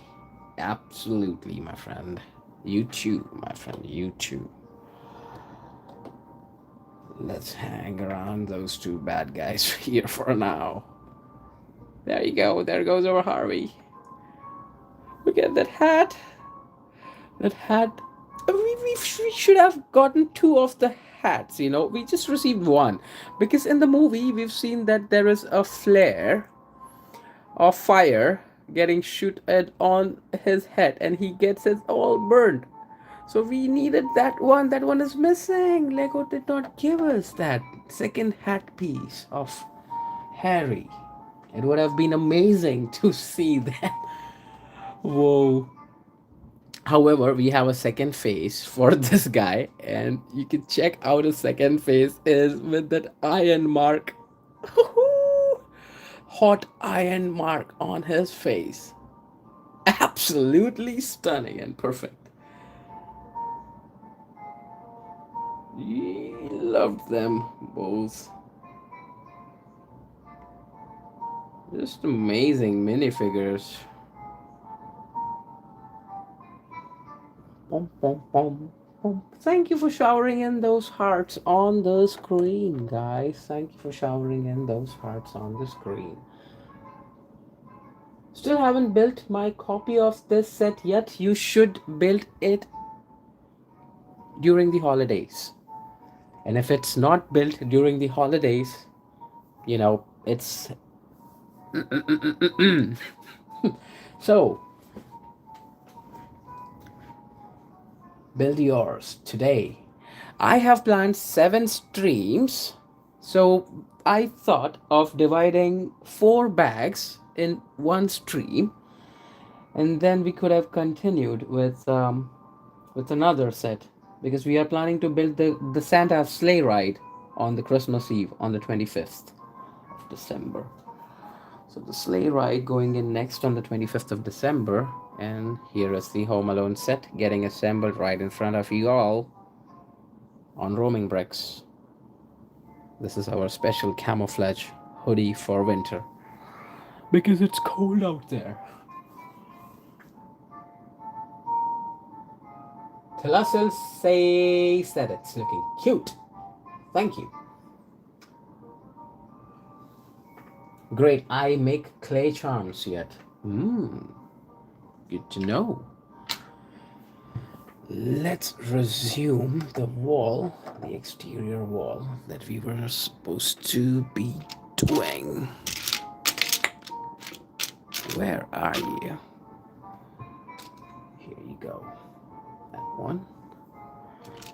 Absolutely, my friend. You too, my friend. You too. Let's hang around those two bad guys here for now. There you go. There goes our Harvey. Look at that hat. That hat. We should have gotten two of the hats, you know. We just received one. Because in the movie, we've seen that there is a flare of fire getting shoot on his head, and he gets it all burned. So we needed that one. That one is missing. Lego did not give us that second hat piece of Harry. It would have been amazing to see that. Whoa. However, we have a second face for this guy, and you can check out his second face is with that iron mark. Hot iron mark on his face. Absolutely stunning and perfect. Loved them both. Just amazing minifigures. Pom, pom, pom, pom. Thank you for showering in those hearts on the screen, guys. Thank you for showering in those hearts on the screen. Still haven't built my copy of this set yet. You should build it during the holidays. And if it's not built during the holidays, you know, it's so build yours today. I have planned 7 streams, so I thought of dividing 4 bags in one stream, and then we could have continued with another set, because we are planning to build the Santa sleigh ride on the Christmas Eve on the 25th of December. So the sleigh ride going in next on the 25th of December, and here is the Home Alone set getting assembled right in front of you all on roaming bricks. This is our special camouflage hoodie for winter because it's cold out there. Tilassel says that it's looking cute. Thank you. Great, I make clay charms yet. Good to know. Let's resume the wall, the exterior wall that we were supposed to be doing. Where are you? Here you go. That one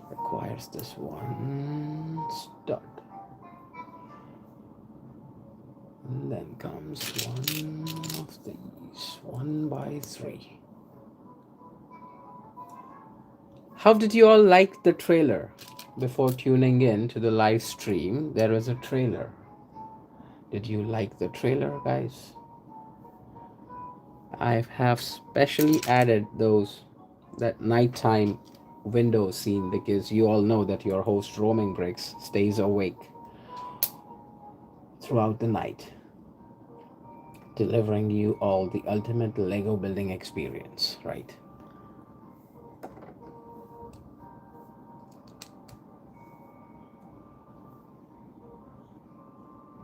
requires this one stud. And then comes one of these, 1x3. How did you all like the trailer? before tuning in to the live stream, there was a trailer. Did you like the trailer, guys? I have specially added that nighttime window scene because you all know that your host Roaming Bricks stays awake throughout the night, delivering you all the ultimate Lego building experience, right?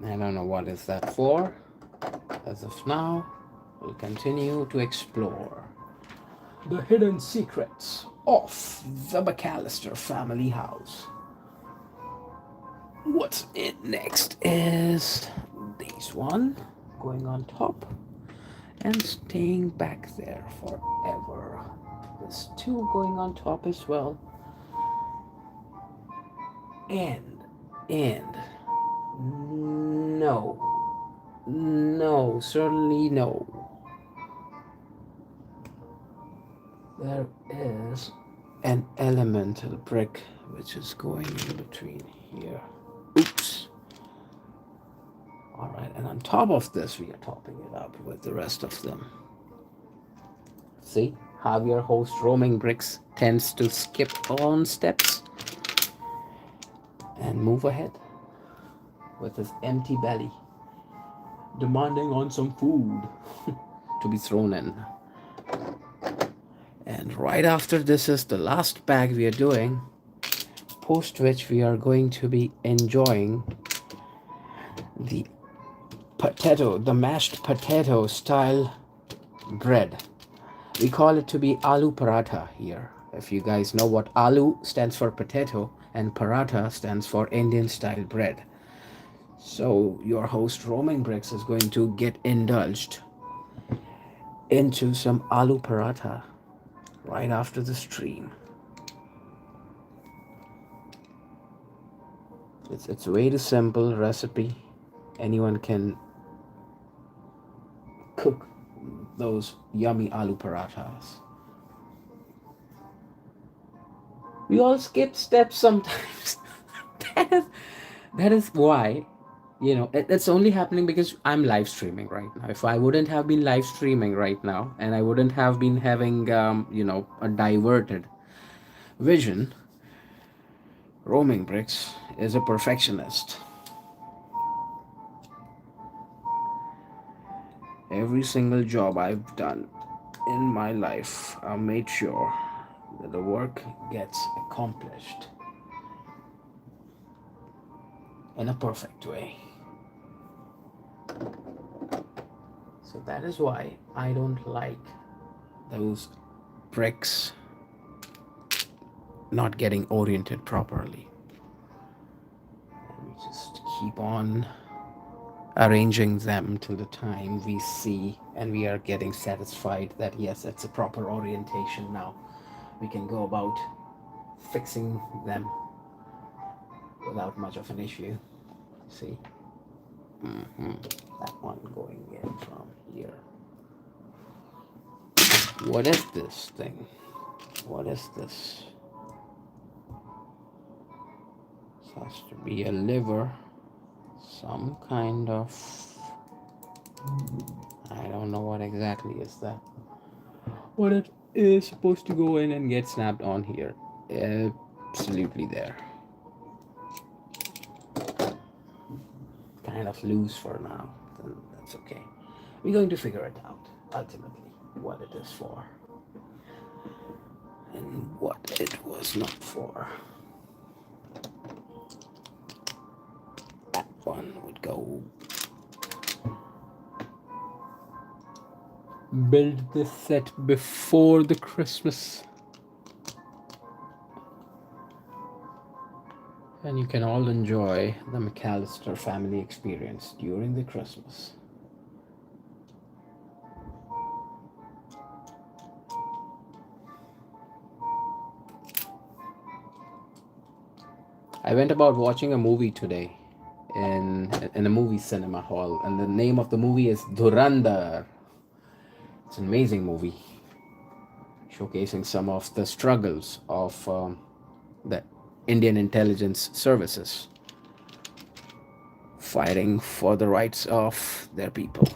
I don't know what is that for. As of now, we'll continue to explore the hidden secrets of the McCallister family house. What's it next is this one going on top and staying back there forever. This two going on top as well. And no, certainly no. There is an elemental brick which is going in between here. Oops. Alright, and on top of this, we are topping it up with the rest of them. See how your host Roaming Bricks tends to skip on steps and move ahead with his empty belly, demanding on some food to be thrown in. And right after this is the last bag we are doing, post which we are going to be enjoying the the mashed potato style bread. We call it to be aloo paratha here. If you guys know what aloo stands for potato and paratha stands for Indian style bread. So your host Roaming Bricks is going to get indulged into some aloo paratha right after the stream. It's a very simple recipe. Anyone can cook those yummy aloo parathas. We all skip steps sometimes. that, is, that is why, it's only happening because I'm live streaming right now. If I wouldn't have been live streaming right now and I wouldn't have been having, a diverted vision, Roaming Bricks is a perfectionist. Every single job I've done in my life, I made sure that the work gets accomplished in a perfect way. So that is why I don't like those bricks not getting oriented properly. And we just keep on arranging them till the time we see and we are getting satisfied that yes, it's a proper orientation now. We can go about fixing them without much of an issue. See? That one going in from here. What is this thing? What is this? This has to be a liver. Some kind of... I don't know what exactly is that. What it is supposed to go in and get snapped on here. Absolutely there. Kind of loose for now. Then that's okay. We're going to figure it out ultimately what it is for and what it was not for. That one would go. Build this set before the Christmas. And you can all enjoy the McCallister family experience during the Christmas. I went about watching a movie today in a movie cinema hall, and the name of the movie is Dhurandhar. It's an amazing movie, showcasing some of the struggles of the Indian intelligence services fighting for the rights of their people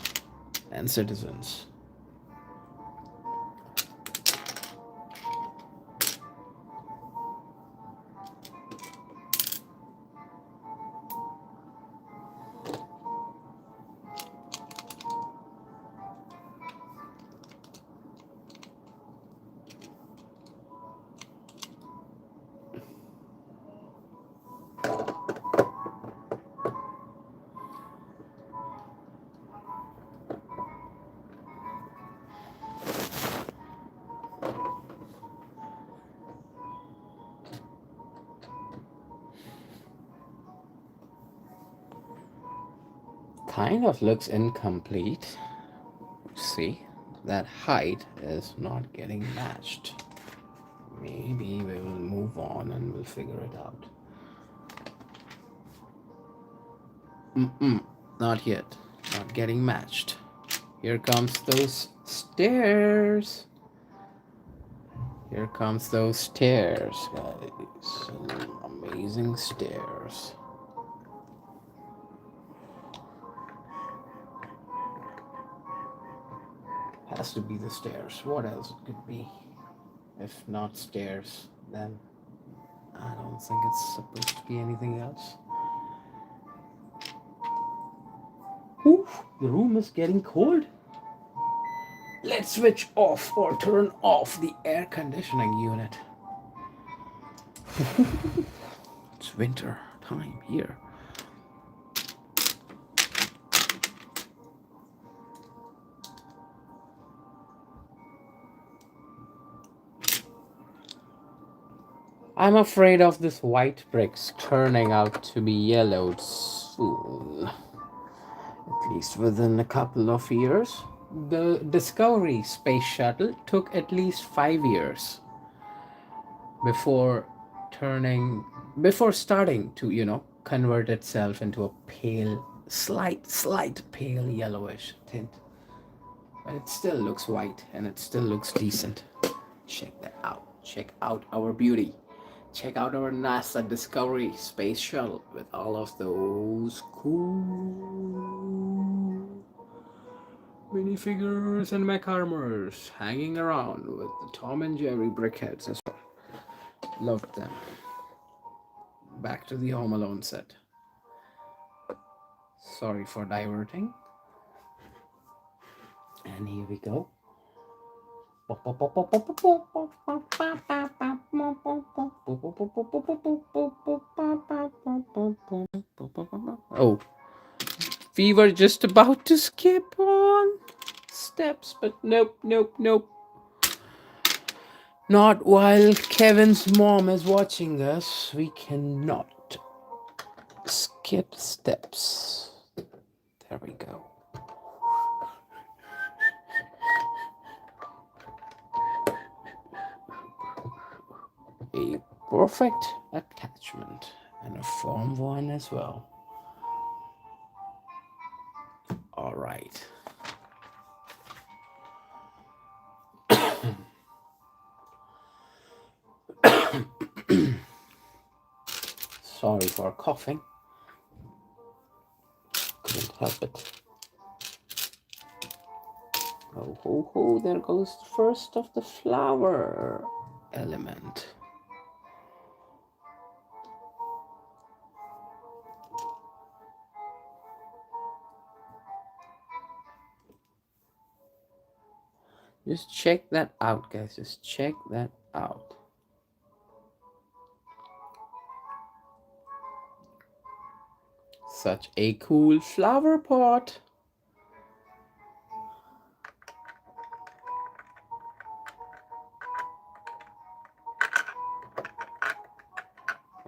and citizens. Kind of looks incomplete. See, that height is not getting matched. Maybe we will move on and we'll figure it out. Not yet. Not getting matched. Here comes those stairs. Here comes those stairs, guys. Amazing stairs. Has to be the stairs. What else it could be? If not stairs, then I don't think it's supposed to be anything else. Oof, the room is getting cold. Let's switch off or turn off the air conditioning unit. It's winter time here. I'm afraid of this white bricks turning out to be yellowed soon. At least within a couple of years. The Discovery space shuttle took at least 5 years before starting to, convert itself into a pale, slight pale yellowish tint. But it still looks white and it still looks decent. Check that out. Check out our beauty. Check out our NASA Discovery space shuttle with all of those cool minifigures and mech armors hanging around with the Tom and Jerry brickheads as well. Loved them. Back to the Home Alone set. Sorry for diverting. And here we go. Oh, we were just about to skip on steps, but nope. Not while Kevin's mom is watching us. We cannot skip steps. There we go. A perfect attachment and a firm one as well. All right. Sorry for coughing. Couldn't help it. Oh, ho, ho, there goes the first of the flower element. Just check that out, guys. Just check that out. Such a cool flower pot.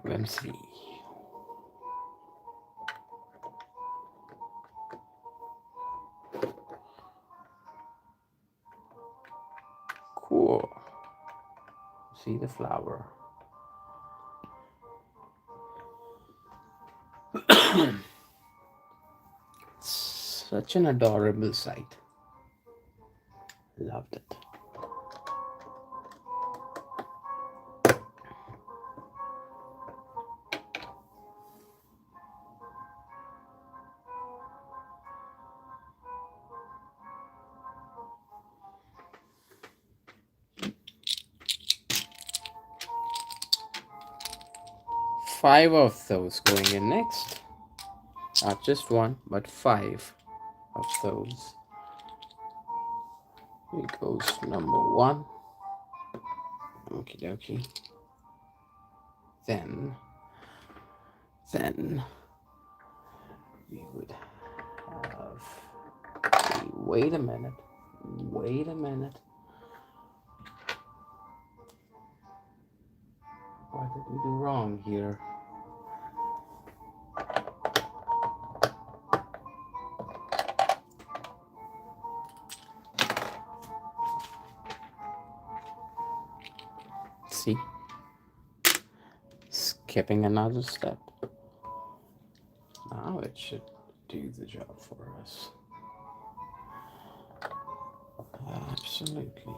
Let's see. Cool. See the flower. Such an adorable sight. Loved it. 5 of those going in next. Not just one, but 5 of those. Here goes number 1. Okie dokie. Then we would have. Wait a minute. Wait a minute. What did we do wrong here? See? Skipping another step. Now it should do the job for us. Absolutely.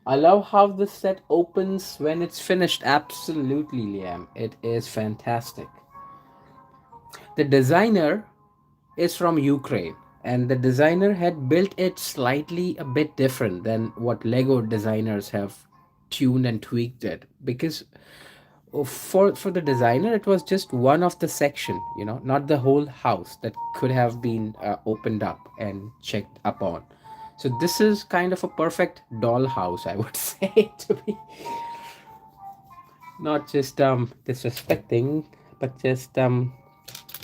I love how the set opens when it's finished. Absolutely, Liam. It is fantastic. The designer is from Ukraine, and the designer had built it slightly a bit different than what Lego designers have tuned and tweaked it, because for the designer it was just one of the section, not the whole house that could have been opened up and checked upon. So this is kind of a perfect doll house, I would say, to be not just disrespecting, but just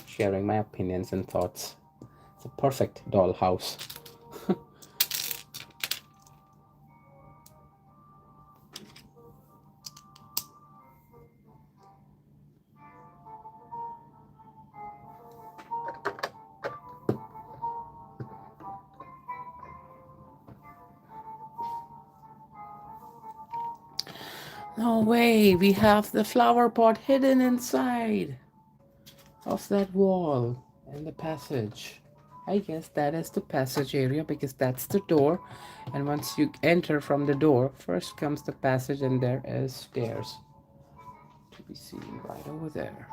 sharing my opinions and thoughts. It's a perfect dollhouse. No way, we have the flower pot hidden inside of that wall and the passage. I guess that is the passage area because that's the door. And once you enter from the door, first comes the passage and there is stairs to be seen right over there.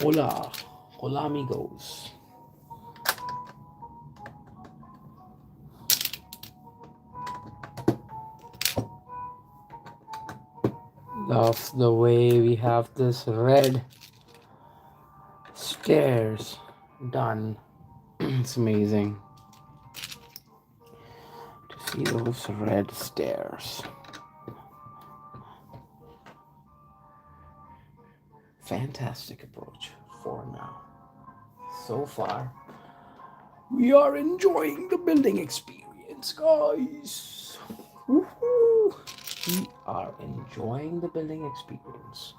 Hola, hola amigos. Love the way we have this red stairs done. It's amazing to see those red stairs. Fantastic approach for now. So far, we are enjoying the building experience, guys. Woohoo! We are enjoying the building experience.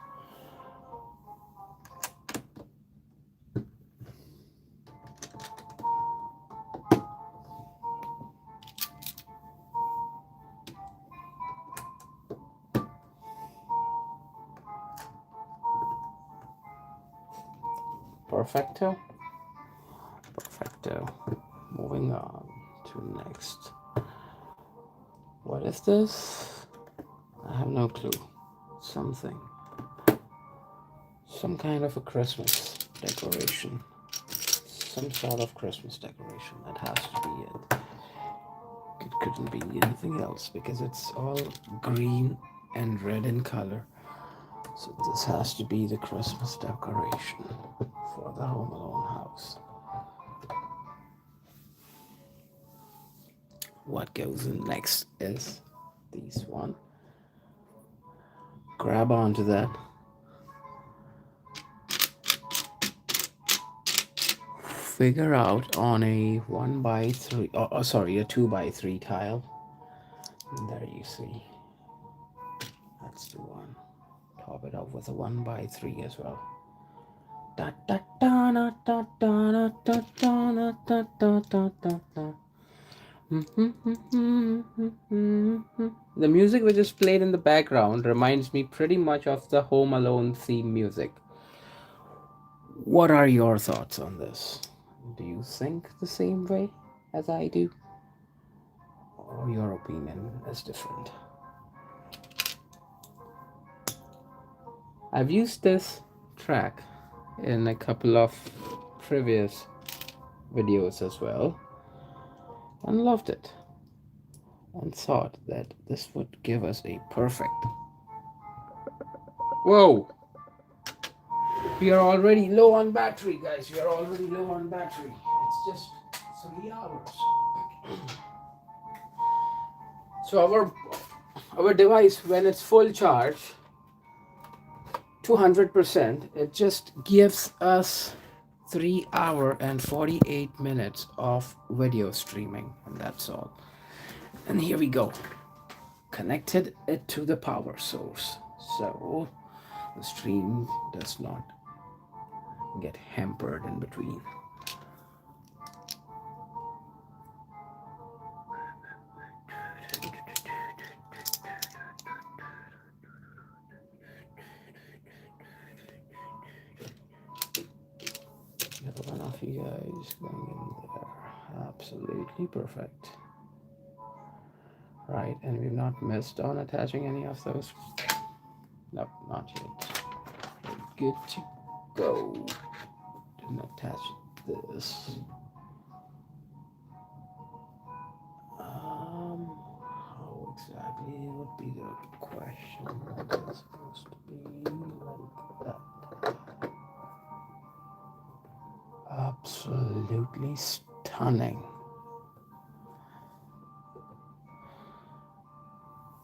Perfecto. Perfecto. Moving on to next. What is this? I have no clue. Something. Some kind of a Christmas decoration. Some sort of Christmas decoration. That has to be it. It couldn't be anything else because it's all green and red in color. So this has to be the Christmas decoration for the Home Alone house. What goes in next is this one. Grab onto that. Figure out on a 1x3, a 2x3 tile. And there you see. That's the one. Top it up with a 1x3 as well. Da, da, da, da, da, da, da, da, da, da, da, da, da. The music which is played in the background reminds me pretty much of the Home Alone theme music. What are your thoughts on this? Do you think the same way as I do? Or your opinion is different? I've used this track in a couple of previous videos as well and loved it and thought that this would give us a perfect. Whoa! We are already low on battery, guys. We are already low on battery. It's just 3 hours. So our device, when it's full charge, 200%, it just gives us 3 hour and 48 minutes of video streaming, and that's all. And here we go. Connected it to the power source, so the stream does not get hampered in between. One of you guys going in there. Absolutely perfect. Right, and we've not missed on attaching any of those. Nope, not yet. We're good to go. Didn't attach this. How exactly would be the question? What is supposed to be like that? Absolutely stunning.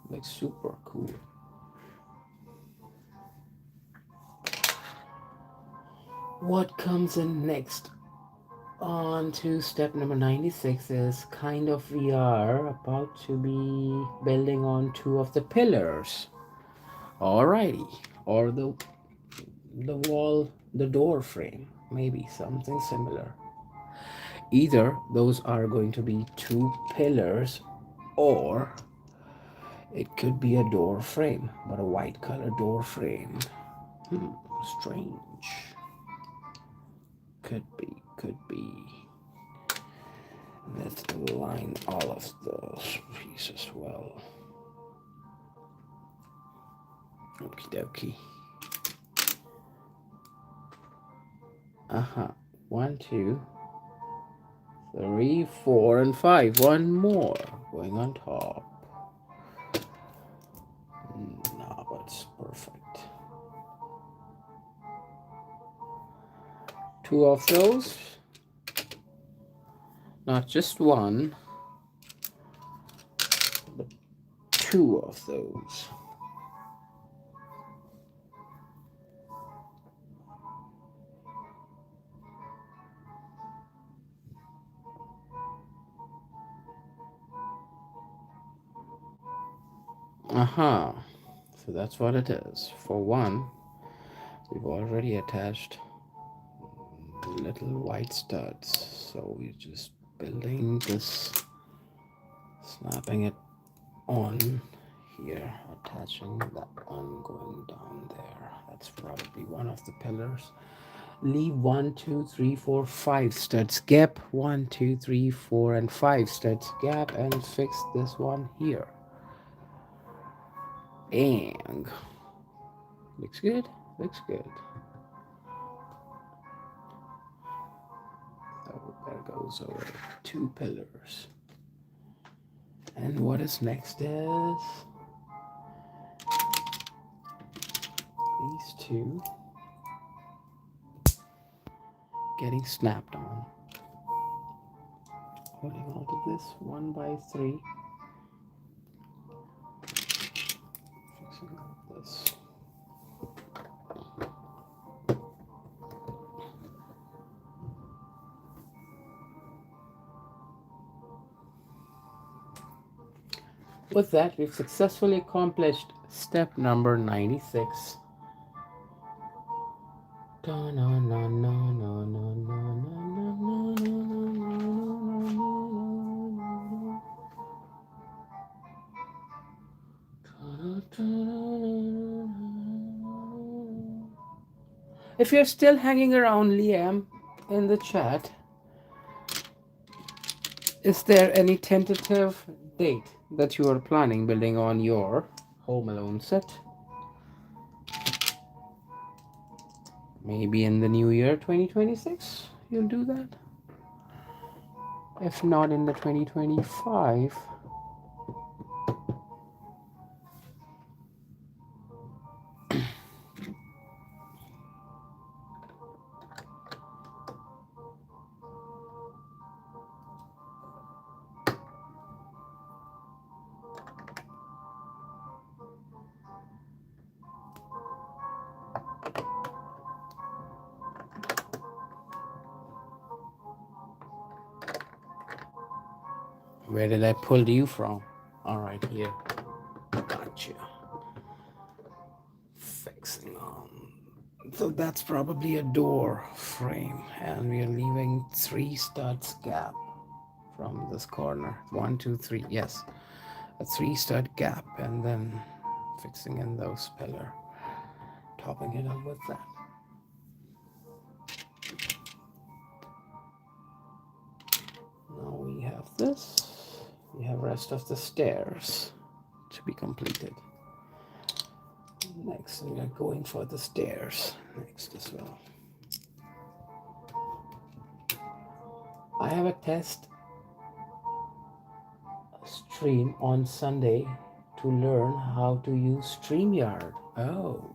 Like super cool. What comes in next? On to step number 96 is kind of we are about to be building on two of the pillars. Alrighty. Or the wall, the door frame, maybe something similar. Either those are going to be two pillars, or it could be a door frame, but a white color door frame. Strange. Could be, could be. Let's align all of those pieces well. Okie dokie. Uh-huh. 1, 2, 3, 4, and 5. One more going on top. No, but it's perfect. Two of those. Not just one, but two of those. Uh-huh. So that's what it is. For one, we've already attached little white studs. So we're just building this, snapping it on here, attaching that one going down there. That's probably one of the pillars. Leave 1, 2, 3, 4, 5 studs gap. 1, 2, 3, 4, and 5 studs gap, and fix this one here. And looks good. Looks good. So there goes our two pillars. And what is next is these two getting snapped on. Holding on to this 1 by 3. Fixing up this. With that, we've successfully accomplished step number 96. If you're still hanging around, Liam, in the chat, is there any tentative date that you are planning building on your Home Alone set? Maybe in the new year 2026 you'll do that. If not in the 2025. Where did I pull you from? All right, here. Gotcha. Fixing on. So that's probably a door frame, and we are leaving 3 studs gap from this corner. 1, 2, 3. Yes, a 3 stud gap, and then fixing in those pillar, topping it up with that. Now we have this. We have rest of the stairs to be completed. Next, we are going for the stairs next as well. I have a test stream on Sunday to learn how to use StreamYard. Oh,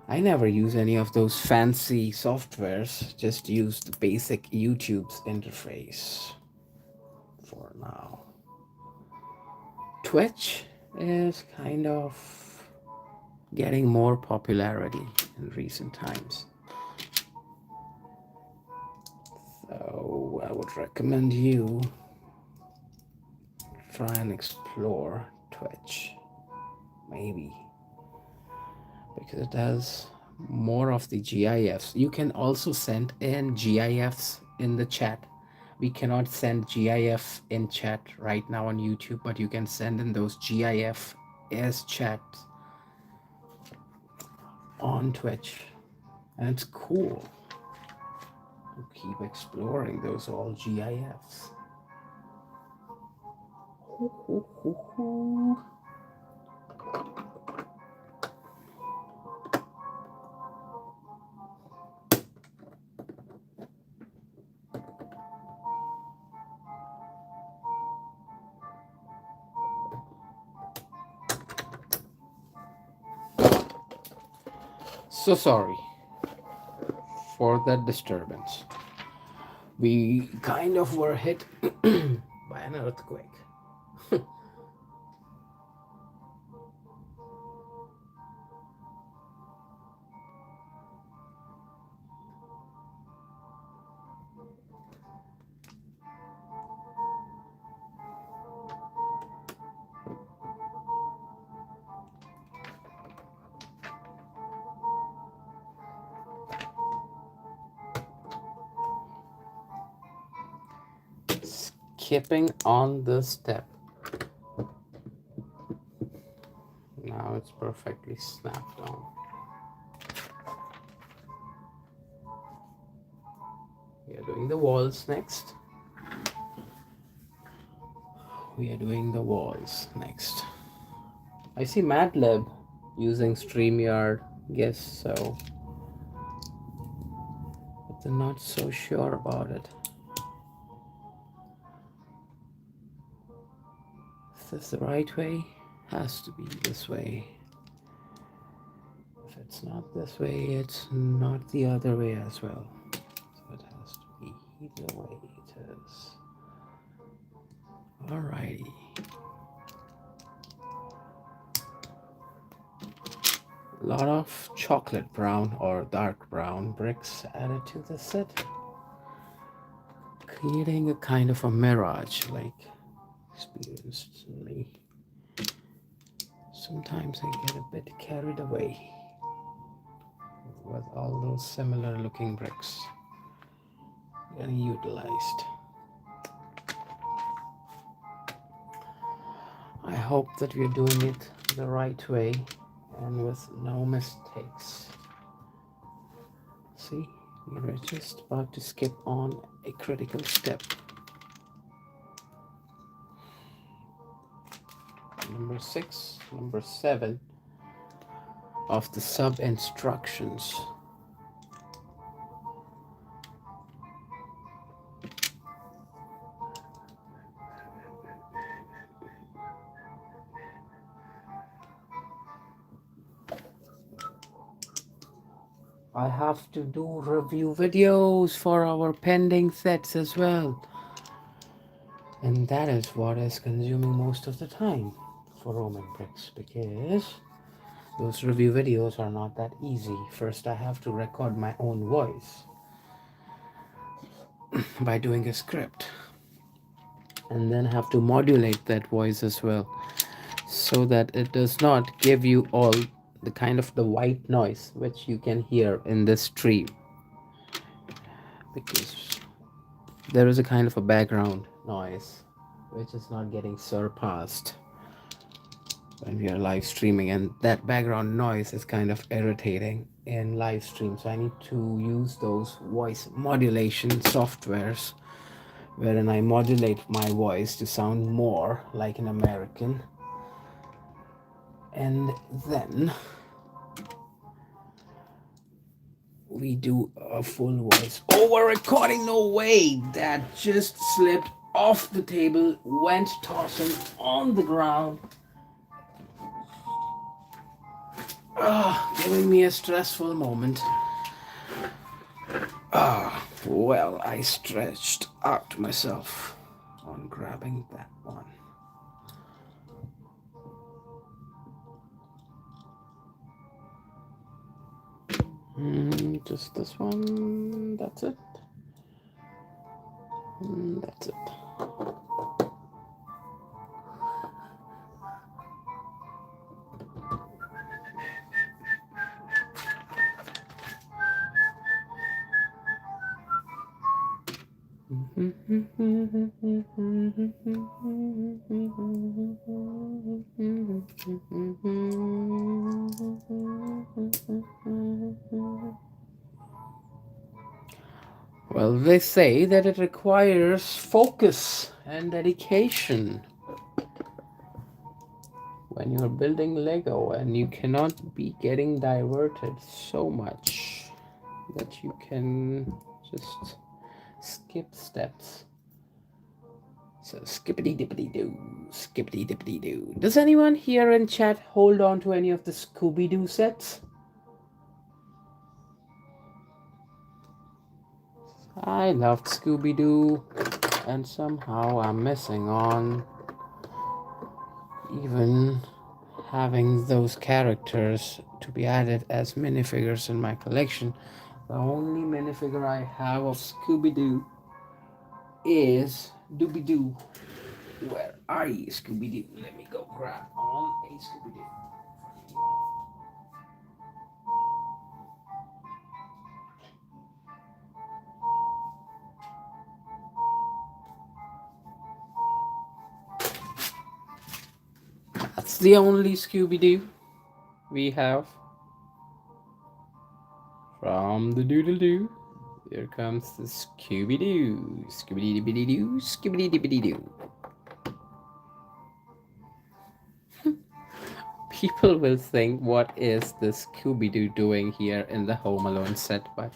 I never use any of those fancy softwares, just use the basic YouTube's interface for now. Twitch is kind of getting more popularity in recent times. So I would recommend you try and explore Twitch, maybe, because it has more of the GIFs. You can also send in GIFs in the chat. We cannot send GIF in chat right now on YouTube, but you can send in those GIF as chats on Twitch, and it's cool to keep exploring those all GIFs. So sorry for that disturbance. We kind of were hit by an earthquake. Skipping on the step. Now it's perfectly snapped on. We are doing the walls next. We are doing the walls next. I see MATLAB using StreamYard, guess so. But they're not so sure about it. Is this the right way? Has to be this way. If it's not this way, it's not the other way as well. So it has to be either way it is. Alrighty. A lot of chocolate brown or dark brown bricks added to the set, creating a kind of a mirage-like experience to me. Sometimes I get a bit carried away with all those similar looking bricks getting utilized. I hope that we're doing it the right way and with no mistakes. See, we're just about to skip on a critical step. Number 6, number 7 of the sub instructions. I have to do review videos for our pending sets as well. And that is what is consuming most of the time for Roman bricks, because those review videos are not that easy. First, I have to record my own voice by doing a script, and then have to modulate that voice as well, so that it does not give you all the kind of the white noise which you can hear in this stream, because there is a kind of a background noise which is not getting surpassed when we are live streaming, and that background noise is kind of irritating in live stream. So I need to use those voice modulation softwares wherein I modulate my voice to sound more like an American, and then we do a full voice over recording. No way, that just slipped off the table, went tossing on the ground. Giving me a stressful moment. Well, I stretched out myself on grabbing that one. Just this one, that's it. That's it. Well, they say that it requires focus and dedication when you're building Lego, and you cannot be getting diverted so much that you can just skip steps. So skippity dippity doo, skippity dippity doo. Does anyone here in chat hold on to any of the Scooby-Doo sets? I loved Scooby-Doo, and somehow I'm missing on even having those characters to be added as minifigures in my collection. The only minifigure I have of Scooby-Doo is Dooby-Doo. Where are you, Scooby-Doo? Let me go grab on a Scooby-Doo. That's the only Scooby-Doo we have. From the doodle-doo, here comes the Scooby-Doo. Scooby-Doo, Scooby-Doo. People will think, what is the Scooby-Doo doing here in the Home Alone set? But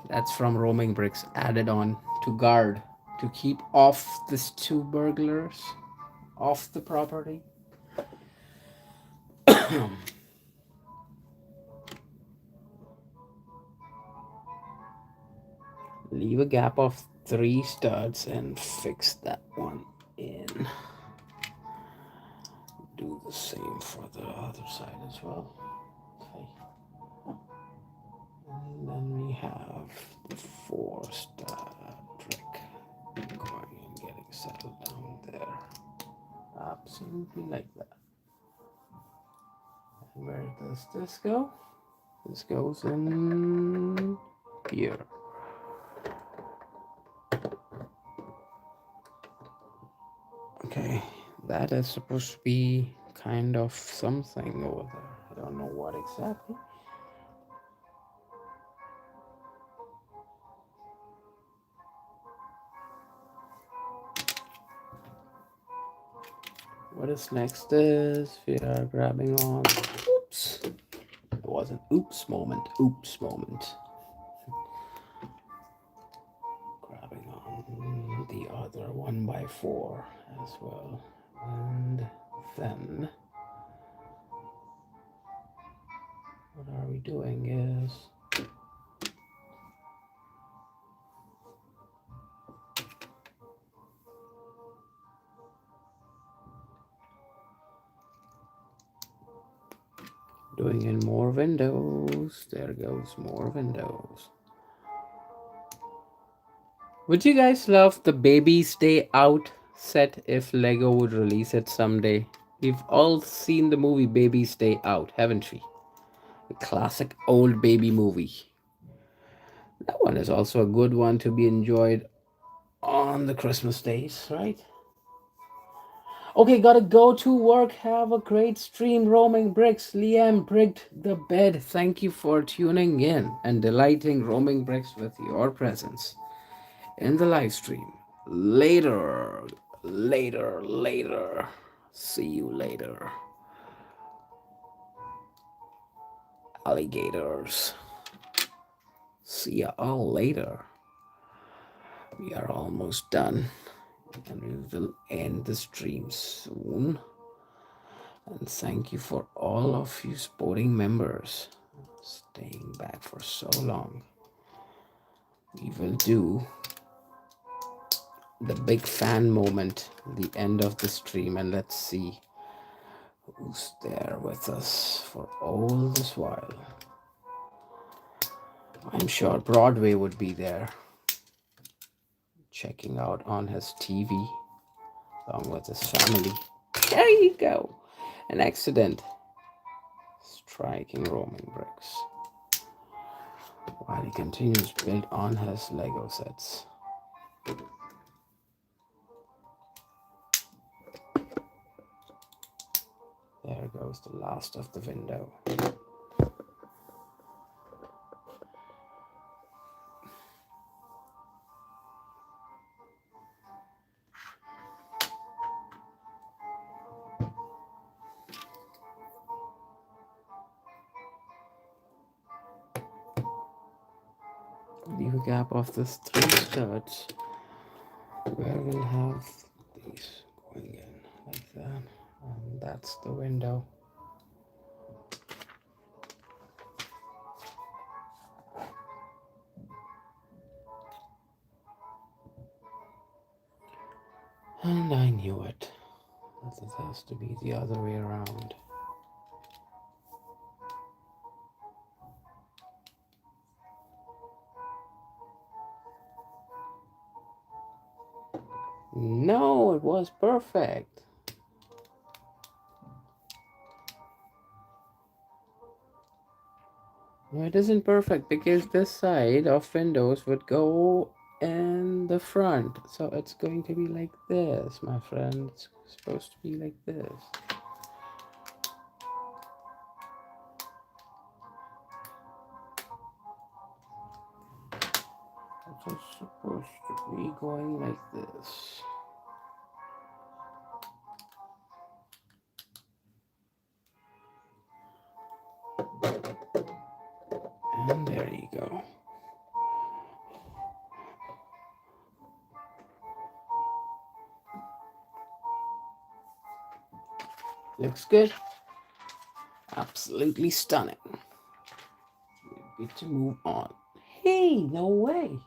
that's from Roaming Bricks, added on to guard, to keep off these two burglars off the property. Leave a gap of 3 studs and fix that one in. Do the same for the other side as well. Okay. And then we have the 4-stud trick going and getting settled down there. Absolutely like that. And where does this go? This goes in here. Okay, that is supposed to be kind of something over there. I don't know what exactly. What is next is we are grabbing on. Oops. It was an oops moment. Oops moment. Grabbing on the other 1x4 as well. And then what are we doing is doing in more windows. There goes more windows. Would you guys love the Baby Stay Out set if Lego would release it someday? We've all seen the movie Baby Stay Out, haven't we? A classic old baby movie. That one is also a good one to be enjoyed on the Christmas days, right? Okay, gotta go to work. Have a great stream, Roaming Bricks. Liam bricked the bed. Thank you for tuning in and delighting Roaming Bricks with your presence in the live stream. Later, later, later. See you later. Alligators. See ya all later. We are almost done and we will end the stream soon. And thank you for all of you sporting members staying back for so long. We will do the big fan moment, the end of the stream, and let's see who's there with us for all this while. I'm sure Broadway would be there, checking out on his TV along with his family. There you go. An accident. Striking Roaming Bricks while he continues to build on his Lego sets. There goes the last of the window. Leave a gap of this 3 studs where we'll have these going in like that. And that's the window. And I knew it. That it has to be the other way around. No, it was perfect. No, it isn't perfect because this side of windows would go in the front. So it's going to be like this, my friend. It's supposed to be like this. It's supposed to be going like this. And there you go. Looks good. Absolutely stunning. We get to move on. Hey, no way.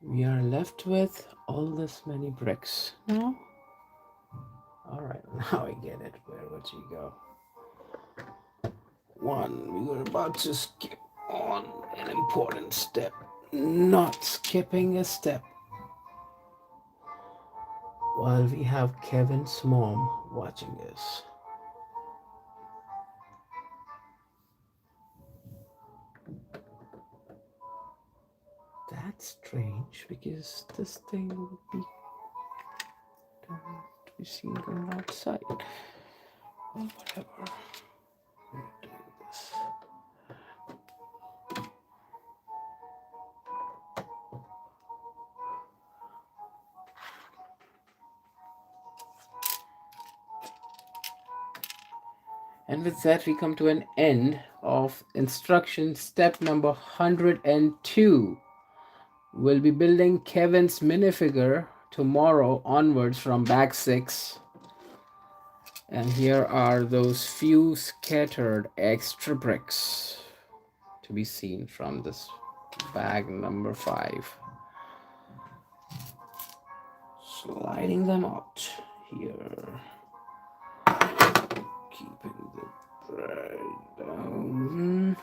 We are left with all this many bricks now. All right, now I get it. Where would you go? One, we were about to skip on an important step. Not skipping a step. While we have Kevin's mom watching us. That's strange because this thing would be to be seen going outside. Or whatever. Do this. And with that, we come to an end of instruction step number 102. We'll be building Kevin's minifigure tomorrow onwards from bag 6. And here are those few scattered extra bricks to be seen from this bag number 5. Sliding them out here. Keeping the bread down.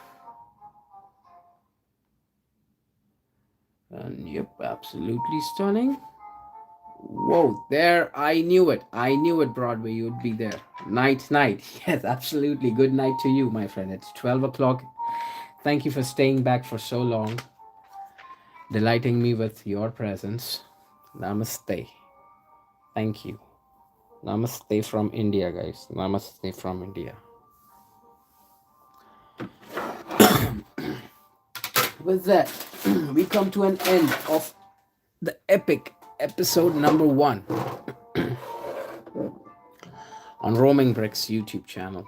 And yep, absolutely stunning. Whoa, there, I knew it. I knew it, Broadway, you'd be there. Night. Yes, absolutely. Good night to you, my friend. It's 12 o'clock. Thank you for staying back for so long, delighting me with your presence. Namaste. Thank you. Namaste from India, guys. Namaste from India. With that, we come to an end of the epic episode number 1 on Roaming Bricks YouTube channel.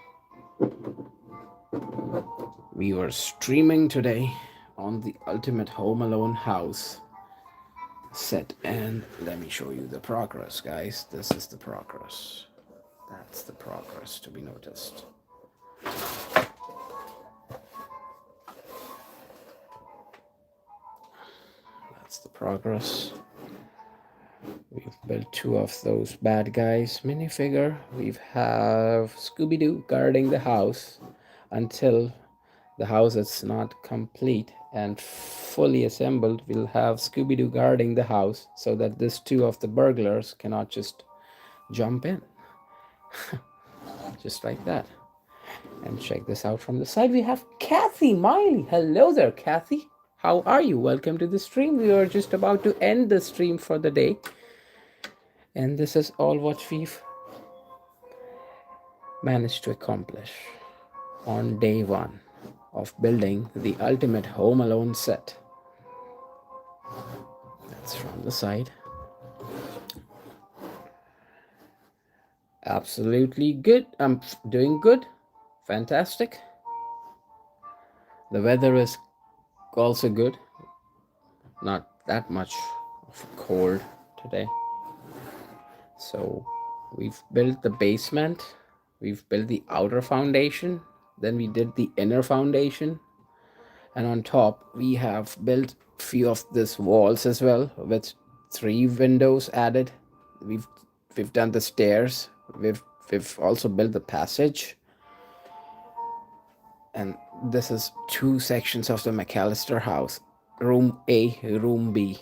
We were streaming today on the Ultimate Home Alone house set, and let me show you the progress, guys. This is the progress. That's the progress to be noticed. That's the progress. We've built 2 of those bad guys minifigure. We have Scooby-Doo guarding the house until the house is not complete and fully assembled. We'll have Scooby-Doo guarding the house so that these 2 of the burglars cannot just jump in. Just like that. And check this out from the side. We have Kathy Miley. Hello there, Kathy. How are you? Welcome to the stream. We are just about to end the stream for the day. And this is all what we've managed to accomplish on day 1 of building the Ultimate Home Alone set. That's from the side. Absolutely good. I'm doing good. Fantastic. The weather is also good. Not that much of cold today. So we've built the basement. We've built the outer foundation. Then we did the inner foundation. And on top, we have built a few of these walls as well with 3 windows added. We've done the stairs. We've also built the passage. And this is 2 sections of the McCallister house. Room A, room B.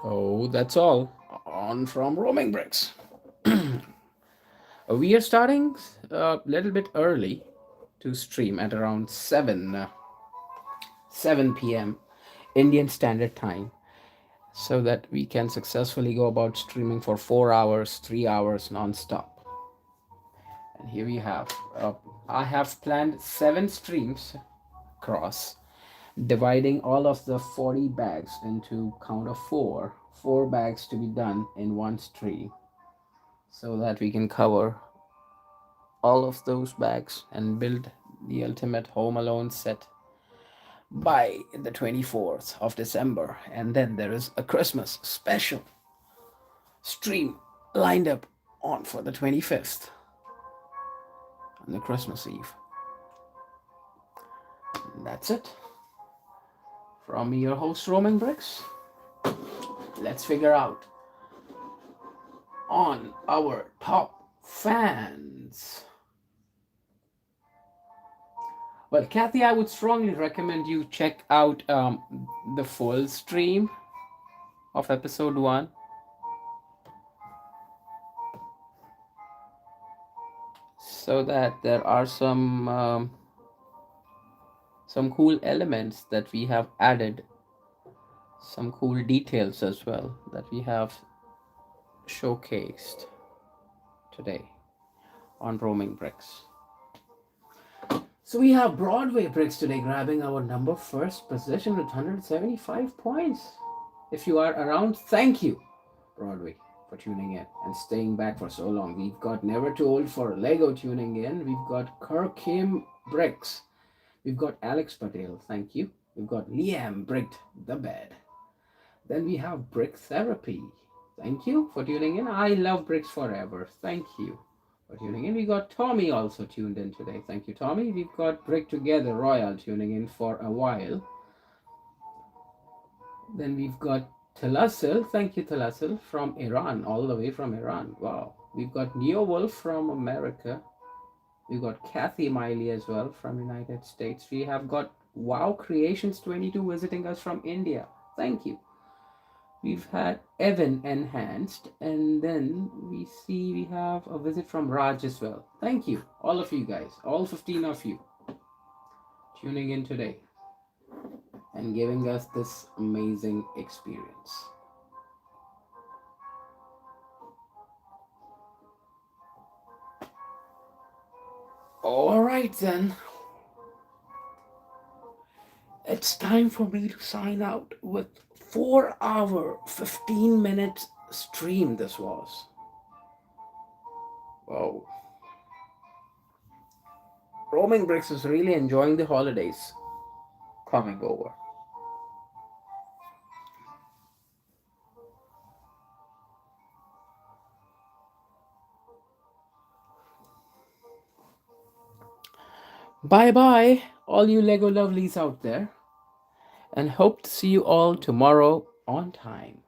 So that's all on from Roaming Bricks. We are starting a little bit early to stream at around 7 p.m. Indian Standard Time, so that we can successfully go about streaming for 4 hours, 3 hours non-stop. And here we have, I have planned 7 streams across, dividing all of the 40 bags into count of 4 bags to be done in one stream, so that we can cover all of those bags and build the Ultimate Home Alone set by the 24th of December. And then there is a Christmas special stream lined up on for the 25th on the Christmas Eve. And that's it from me, your host Roaming Bricks. Let's figure out on our top fans. Well, Kathy, I would strongly recommend you check out the full stream of episode 1. So that there are some cool elements that we have added some cool details as well that we have showcased today on Roaming Bricks. So we have Broadway Bricks today grabbing our number first position with 175 points. If you are around, thank you, Broadway, for tuning in and staying back for so long. We've got Never Too Old for Lego tuning in. We've got Kirkim Bricks. We've got Alex Patel, thank you. We've got Liam Bricked the Bed. Then we have Brick Therapy. Thank you for tuning in. I love bricks forever. Thank you for tuning in. We got Tommy also tuned in today. Thank you, Tommy. We've got Brick Together Royal tuning in for a while. Then we've got Talasil. Thank you, Talasil, from Iran, all the way from Iran. Wow. We've got Neo Wolf from America. We've got Kathy Miley as well from United States. We have got Wow Creations 22 visiting us from India. Thank you. We've had Evan Enhanced, and then we see we have a visit from Raj as well. Thank you, all of you guys, all 15 of you, tuning in today and giving us this amazing experience. All right, then. It's time for me to sign out with 4-hour, 15-minute stream this was. Whoa. Roaming Bricks is really enjoying the holidays coming over. Bye bye, all you Lego lovelies out there, and hope to see you all tomorrow on time.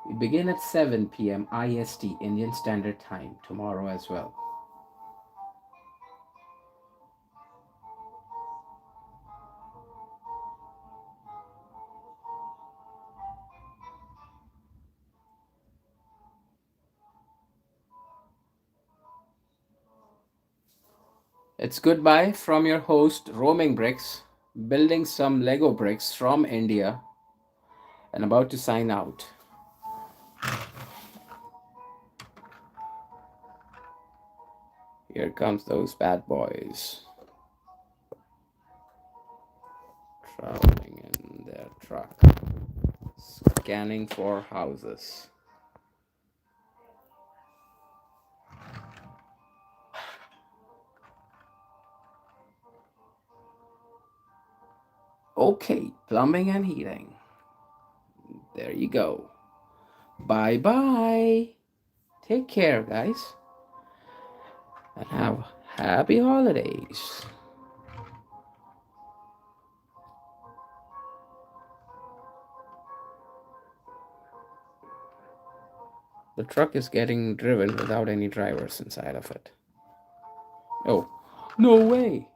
We begin at 7 p.m. IST, Indian Standard Time, tomorrow as well. It's goodbye from your host, Roaming Bricks, building some Lego bricks from India, and about to sign out. Here comes those bad boys, traveling in their truck, scanning for houses. Okay, plumbing and heating. There you go. Bye bye. Take care, guys. And have happy holidays. The truck is getting driven without any drivers inside of it. Oh, no way.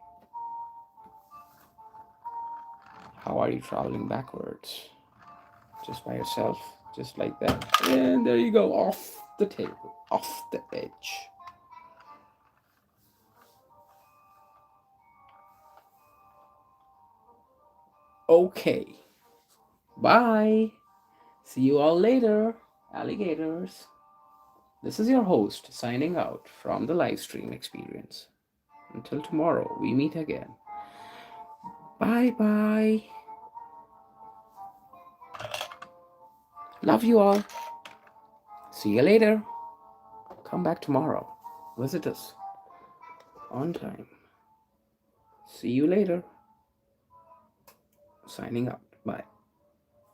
How are you traveling backwards? Just by yourself, just like that. And there you go, off the table, off the edge. Okay. Bye. See you all later, alligators. This is your host signing out from the live stream experience. Until tomorrow, we meet again. Bye bye. Love you all. See you later. Come back tomorrow. Visit us on time. See you later. Signing out. Bye.